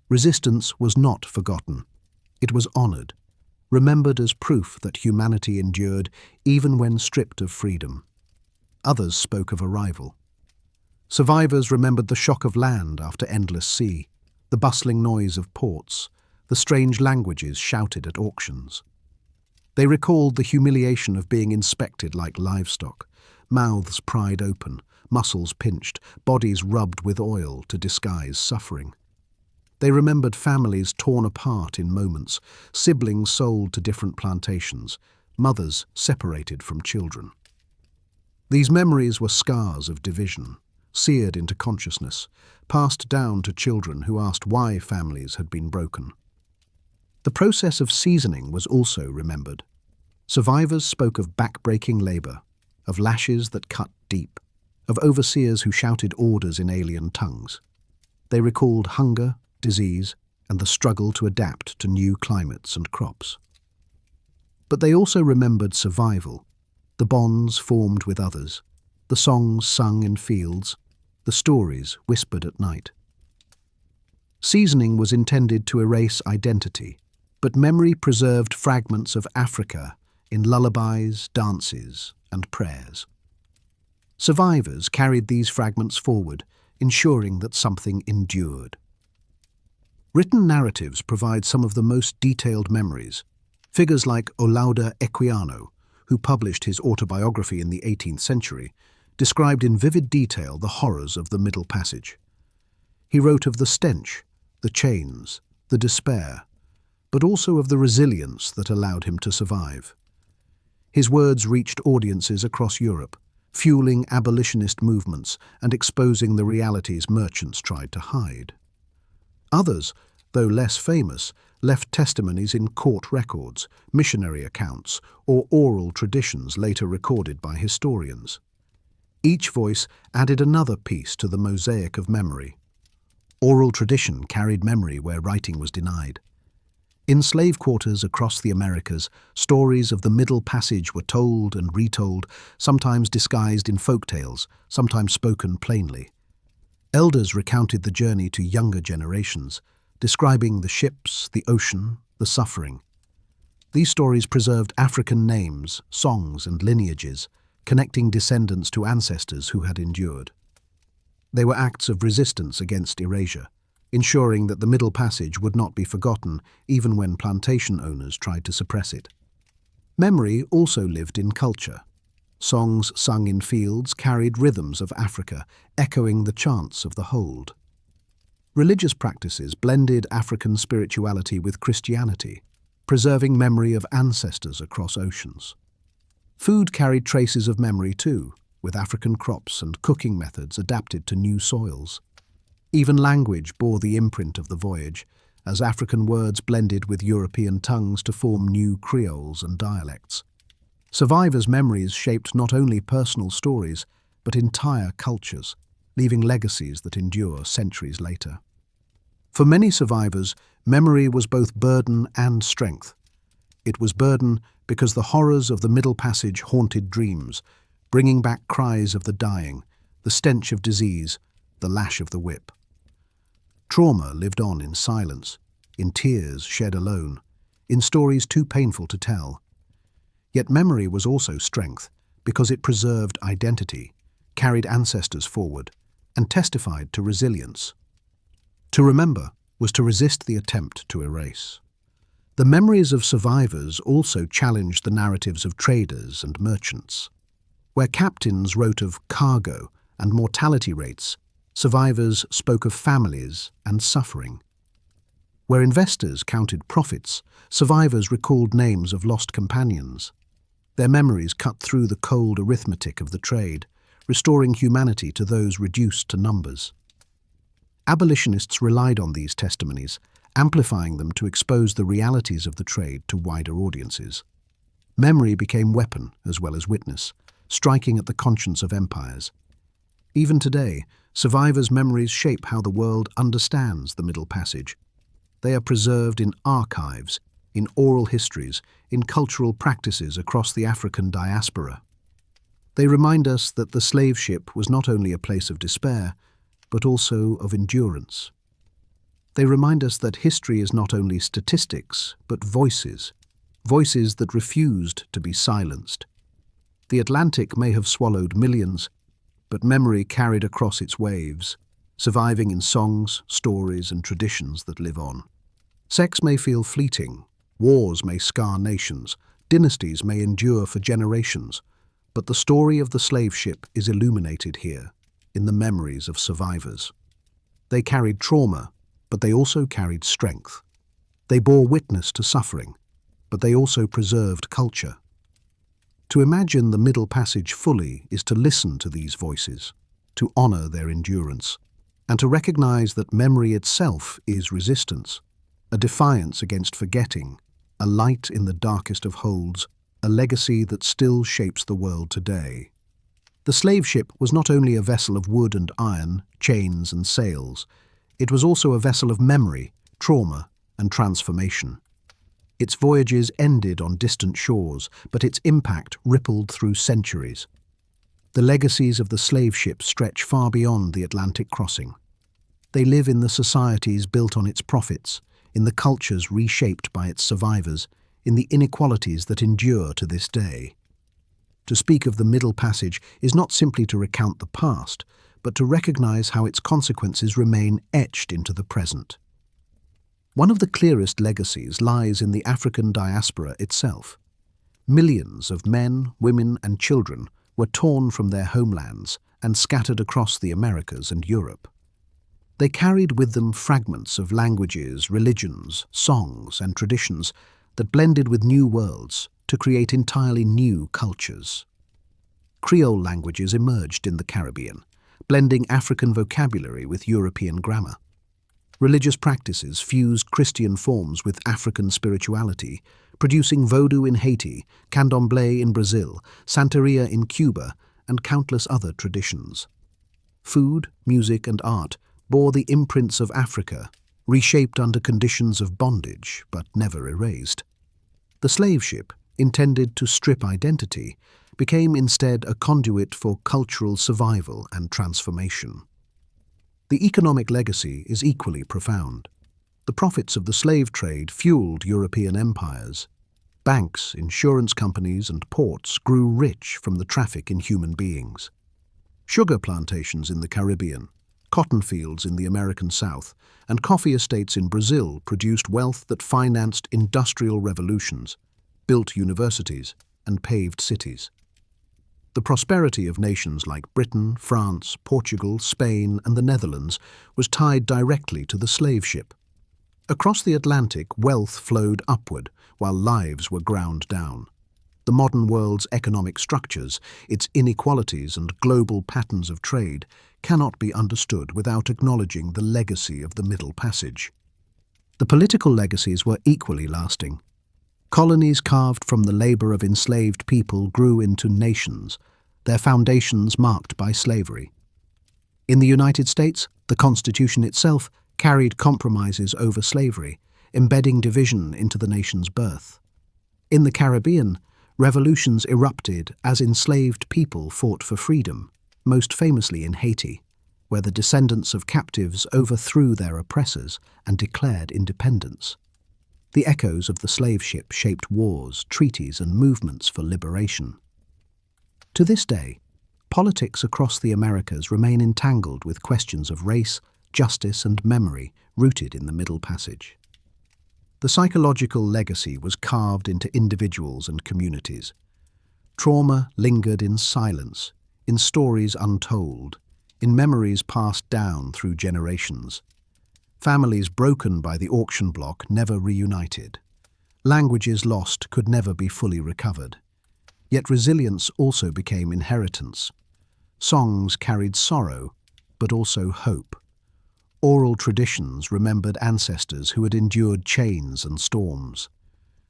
Resistance was not forgotten. It was honored, remembered as proof that humanity endured even when stripped of freedom. Others spoke of arrival. Survivors remembered the shock of land after endless sea, the bustling noise of ports, the strange languages shouted at auctions. They recalled the humiliation of being inspected like livestock, mouths pried open, muscles pinched, bodies rubbed with oil to disguise suffering. They remembered families torn apart in moments, siblings sold to different plantations, mothers separated from children. These memories were scars of division, seared into consciousness, passed down to children who asked why families had been broken. The process of seasoning was also remembered. Survivors spoke of back-breaking labor, of lashes that cut deep, of overseers who shouted orders in alien tongues. They recalled hunger, disease, and the struggle to adapt to new climates and crops. But they also remembered survival, the bonds formed with others, the songs sung in fields, the stories whispered at night. Seasoning was intended to erase identity, but memory preserved fragments of Africa in lullabies, dances, and prayers. Survivors carried these fragments forward, ensuring that something endured. Written narratives provide some of the most detailed memories. Figures like Olaudah Equiano, who published his autobiography in the 18th century, described in vivid detail the horrors of the Middle Passage. He wrote of the stench, the chains, the despair, but also of the resilience that allowed him to survive. His words reached audiences across Europe, fueling abolitionist movements and exposing the realities merchants tried to hide. Others, though less famous, left testimonies in court records, missionary accounts, or oral traditions later recorded by historians. Each voice added another piece to the mosaic of memory. Oral tradition carried memory where writing was denied. In slave quarters across the Americas, stories of the Middle Passage were told and retold, sometimes disguised in folk tales, sometimes spoken plainly. Elders recounted the journey to younger generations, describing the ships, the ocean, the suffering. These stories preserved African names, songs, and lineages, connecting descendants to ancestors who had endured. They were acts of resistance against erasure, ensuring that the Middle Passage would not be forgotten even when plantation owners tried to suppress it. Memory also lived in culture. Songs sung in fields carried rhythms of Africa, echoing the chants of the hold. Religious practices blended African spirituality with Christianity, preserving memory of ancestors across oceans. Food carried traces of memory too, with African crops and cooking methods adapted to new soils. Even language bore the imprint of the voyage, as African words blended with European tongues to form new creoles and dialects. Survivors' memories shaped not only personal stories, but entire cultures, leaving legacies that endure centuries later. For many survivors, memory was both burden and strength. It was burden because the horrors of the Middle Passage haunted dreams, bringing back cries of the dying, the stench of disease, the lash of the whip. Trauma lived on in silence, in tears shed alone, in stories too painful to tell. Yet memory was also strength, because it preserved identity, carried ancestors forward, and testified to resilience. To remember was to resist the attempt to erase. The memories of survivors also challenged the narratives of traders and merchants. Where captains wrote of cargo and mortality rates, survivors spoke of families and suffering. Where investors counted profits, survivors recalled names of lost companions. Their memories cut through the cold arithmetic of the trade, restoring humanity to those reduced to numbers. Abolitionists relied on these testimonies, amplifying them to expose the realities of the trade to wider audiences. Memory became weapon as well as witness, striking at the conscience of empires. Even today, survivors' memories shape how the world understands the Middle Passage. They are preserved in archives, in oral histories, in cultural practices across the African diaspora. They remind us that the slave ship was not only a place of despair, but also of endurance. They remind us that history is not only statistics, but voices, voices that refused to be silenced. The Atlantic may have swallowed millions, but memory carried across its waves, surviving in songs, stories, and traditions that live on. Sex may feel fleeting, wars may scar nations, dynasties may endure for generations, but the story of the slave ship is illuminated here, in the memories of survivors. They carried trauma, but they also carried strength. They bore witness to suffering, but they also preserved culture. To imagine the Middle Passage fully is to listen to these voices, to honor their endurance, and to recognize that memory itself is resistance, a defiance against forgetting, a light in the darkest of holds, a legacy that still shapes the world today. The slave ship was not only a vessel of wood and iron, chains and sails, it was also a vessel of memory, trauma, and transformation. Its voyages ended on distant shores, but its impact rippled through centuries. The legacies of the slave ship stretch far beyond the Atlantic crossing. They live in the societies built on its profits, in the cultures reshaped by its survivors, in the inequalities that endure to this day. To speak of the Middle Passage is not simply to recount the past, but to recognize how its consequences remain etched into the present. One of the clearest legacies lies in the African diaspora itself. Millions of men, women, and children were torn from their homelands and scattered across the Americas and Europe. They carried with them fragments of languages, religions, songs, and traditions that blended with new worlds to create entirely new cultures. Creole languages emerged in the Caribbean, blending African vocabulary with European grammar. Religious practices fused Christian forms with African spirituality, producing Vodou in Haiti, Candomblé in Brazil, Santeria in Cuba, and countless other traditions. Food, music, and art bore the imprints of Africa, reshaped under conditions of bondage but never erased. The slave ship, intended to strip identity, became instead a conduit for cultural survival and transformation. The economic legacy is equally profound. The profits of the slave trade fueled European empires. Banks, insurance companies, and ports grew rich from the traffic in human beings. Sugar plantations in the Caribbean, cotton fields in the American South, and coffee estates in Brazil produced wealth that financed industrial revolutions, built universities, and paved cities. The prosperity of nations like Britain, France, Portugal, Spain, and the Netherlands was tied directly to the slave ship. Across the Atlantic, wealth flowed upward, while lives were ground down. The modern world's economic structures, its inequalities and global patterns of trade, cannot be understood without acknowledging the legacy of the Middle Passage. The political legacies were equally lasting. Colonies carved from the labor of enslaved people grew into nations, their foundations marked by slavery. In the United States, the Constitution itself carried compromises over slavery, embedding division into the nation's birth. In the Caribbean, revolutions erupted as enslaved people fought for freedom, most famously in Haiti, where the descendants of captives overthrew their oppressors and declared independence. The echoes of the slave ship shaped wars, treaties, and movements for liberation. To this day, politics across the Americas remain entangled with questions of race, justice, and memory rooted in the Middle Passage. The psychological legacy was carved into individuals and communities. Trauma lingered in silence, in stories untold, in memories passed down through generations. Families broken by the auction block never reunited. Languages lost could never be fully recovered. Yet resilience also became inheritance. Songs carried sorrow, but also hope. Oral traditions remembered ancestors who had endured chains and storms.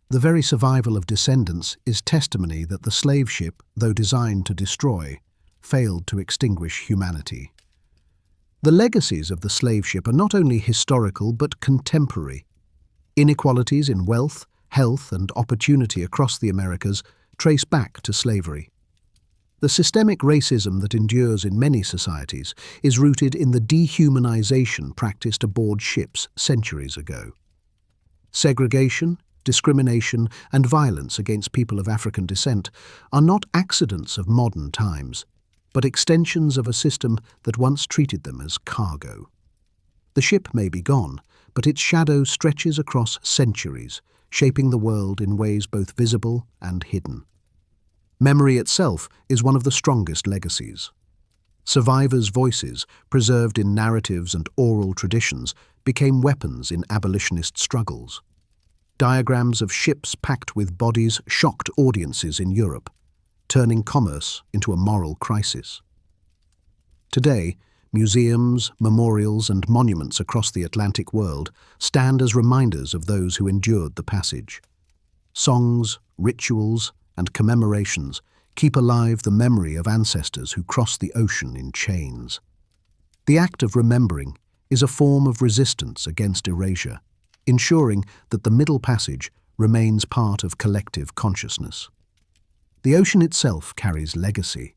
The very survival of descendants is testimony that the slave ship, though designed to destroy, failed to extinguish humanity. The legacies of the slave ship are not only historical but contemporary. Inequalities in wealth, health, and opportunity across the Americas trace back to slavery. The systemic racism that endures in many societies is rooted in the dehumanization practiced aboard ships centuries ago. Segregation, discrimination, and violence against people of African descent are not accidents of modern times, but extensions of a system that once treated them as cargo. The ship may be gone, but its shadow stretches across centuries, shaping the world in ways both visible and hidden. Memory itself is one of the strongest legacies. Survivors' voices, preserved in narratives and oral traditions, became weapons in abolitionist struggles. Diagrams of ships packed with bodies shocked audiences in Europe, turning commerce into a moral crisis. Today, museums, memorials, and monuments across the Atlantic world stand as reminders of those who endured the passage. Songs, rituals, and commemorations keep alive the memory of ancestors who crossed the ocean in chains. The act of remembering is a form of resistance against erasure, ensuring that the Middle Passage remains part of collective consciousness. The ocean itself carries legacy.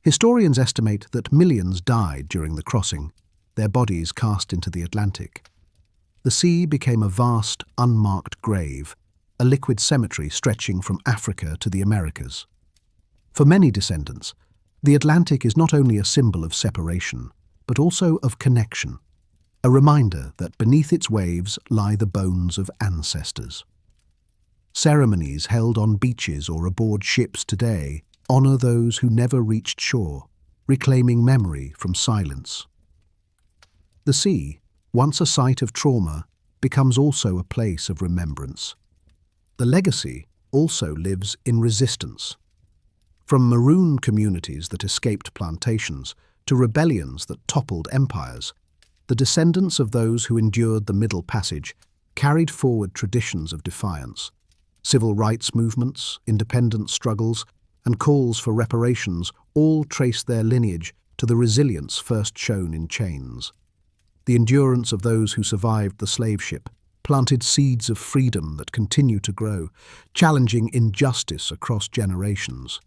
Historians estimate that millions died during the crossing, their bodies cast into the Atlantic. The sea became a vast, unmarked grave, a liquid cemetery stretching from Africa to the Americas. For many descendants, the Atlantic is not only a symbol of separation, but also of connection, a reminder that beneath its waves lie the bones of ancestors. Ceremonies held on beaches or aboard ships today honor those who never reached shore, reclaiming memory from silence. The sea, once a site of trauma, becomes also a place of remembrance. The legacy also lives in resistance. From maroon communities that escaped plantations to rebellions that toppled empires, the descendants of those who endured the Middle Passage carried forward traditions of defiance. Civil rights movements, independence struggles, and calls for reparations all trace their lineage to the resilience first shown in chains. The endurance of those who survived the slave ship planted seeds of freedom that continue to grow, challenging injustice across generations.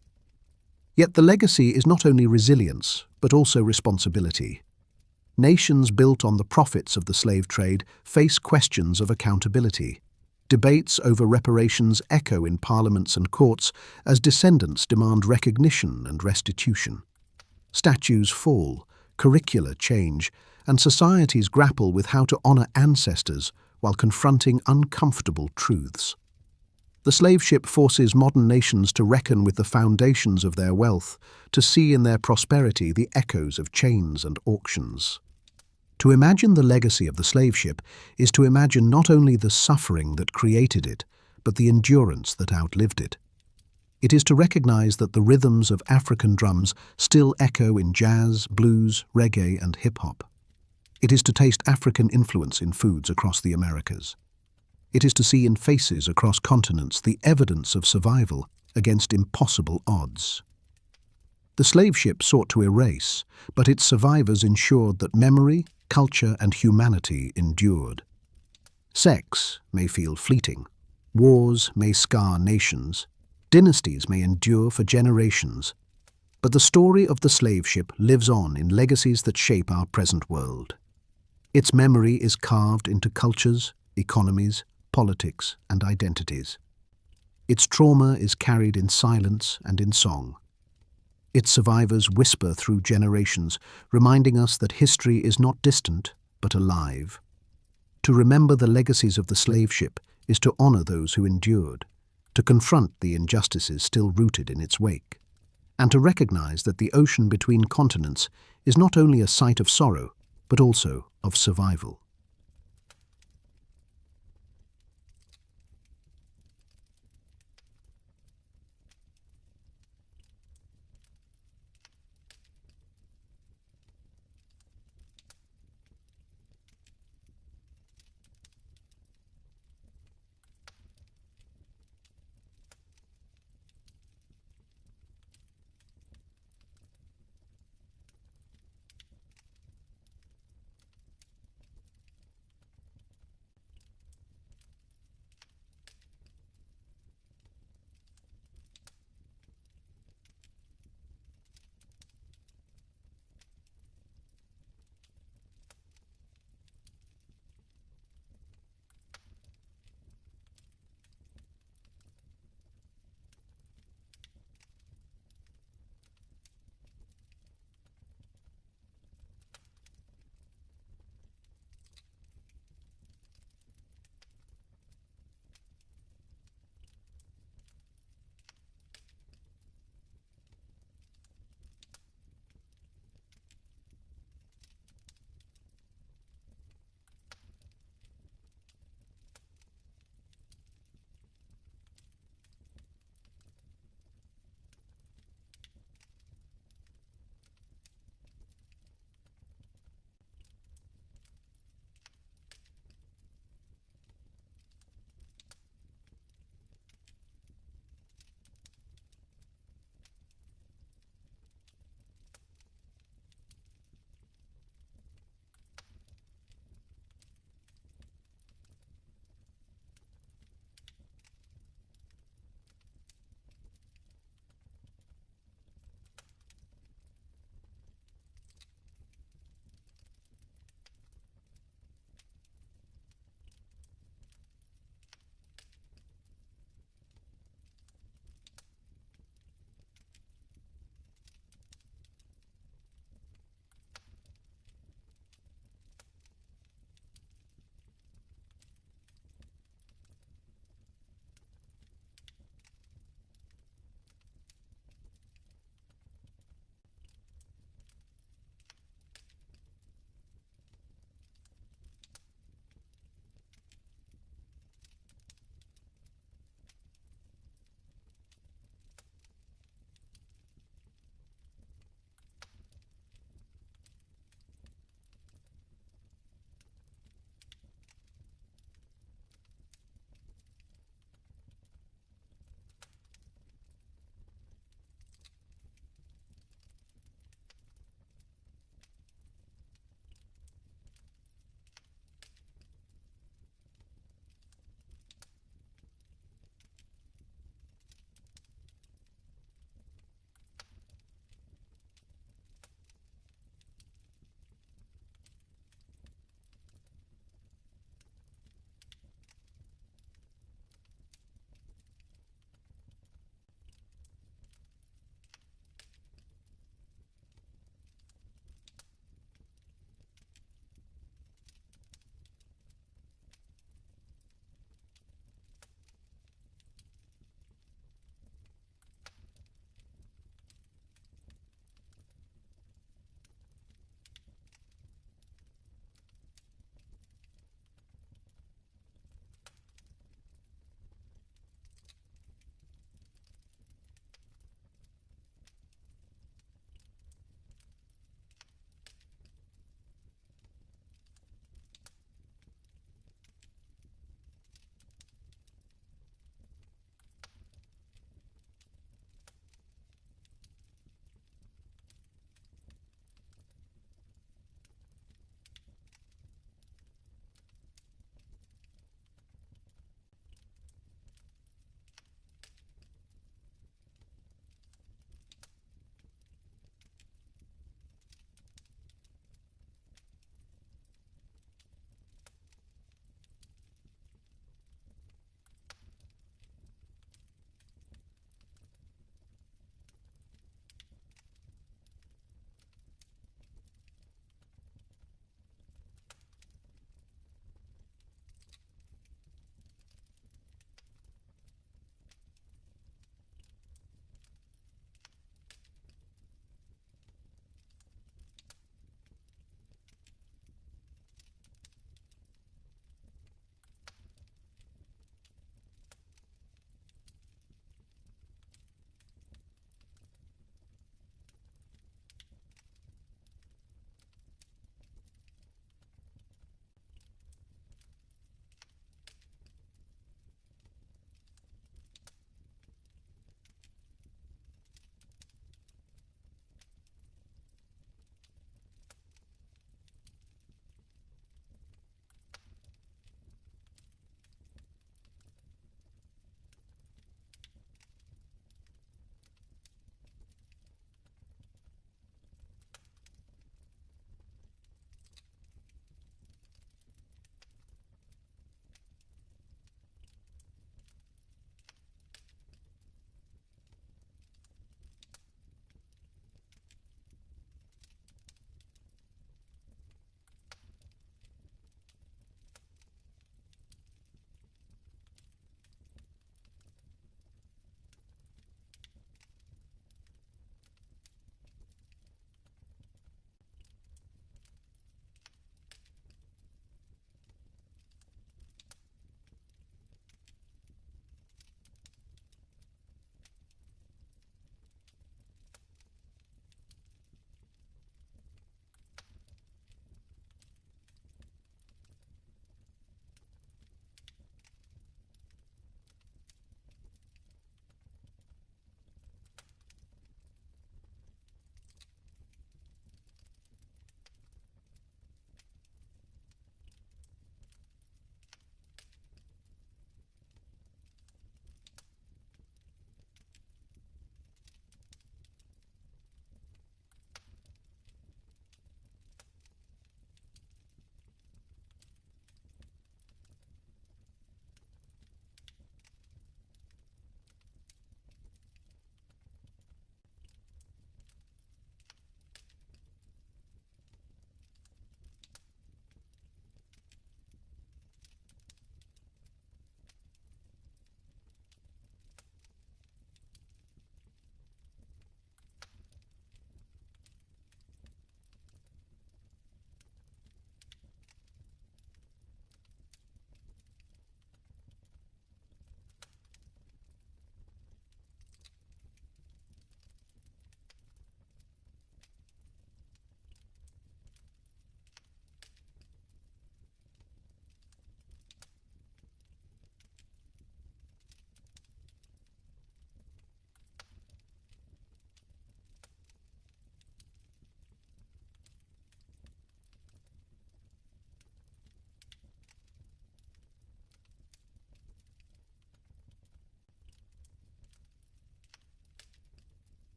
Yet the legacy is not only resilience, but also responsibility. Nations built on the profits of the slave trade face questions of accountability. Debates over reparations echo in parliaments and courts as descendants demand recognition and restitution. Statues fall, curricula change, and societies grapple with how to honor ancestors while confronting uncomfortable truths. The slave ship forces modern nations to reckon with the foundations of their wealth, to see in their prosperity the echoes of chains and auctions. To imagine the legacy of the slave ship is to imagine not only the suffering that created it, but the endurance that outlived it. It is to recognize that the rhythms of African drums still echo in jazz, blues, reggae, and hip-hop. It is to taste African influence in foods across the Americas. It is to see in faces across continents the evidence of survival against impossible odds. The slave ship sought to erase, but its survivors ensured that memory, culture, and humanity endured. Sex may feel fleeting. Wars may scar nations. Dynasties may endure for generations. But the story of the slave ship lives on in legacies that shape our present world. Its memory is carved into cultures, economies, politics, and identities. Its trauma is carried in silence and in song. Its survivors whisper through generations, reminding us that history is not distant, but alive. To remember the legacies of the slave ship is to honor those who endured, to confront the injustices still rooted in its wake, and to recognize that the ocean between continents is not only a site of sorrow, but also of survival.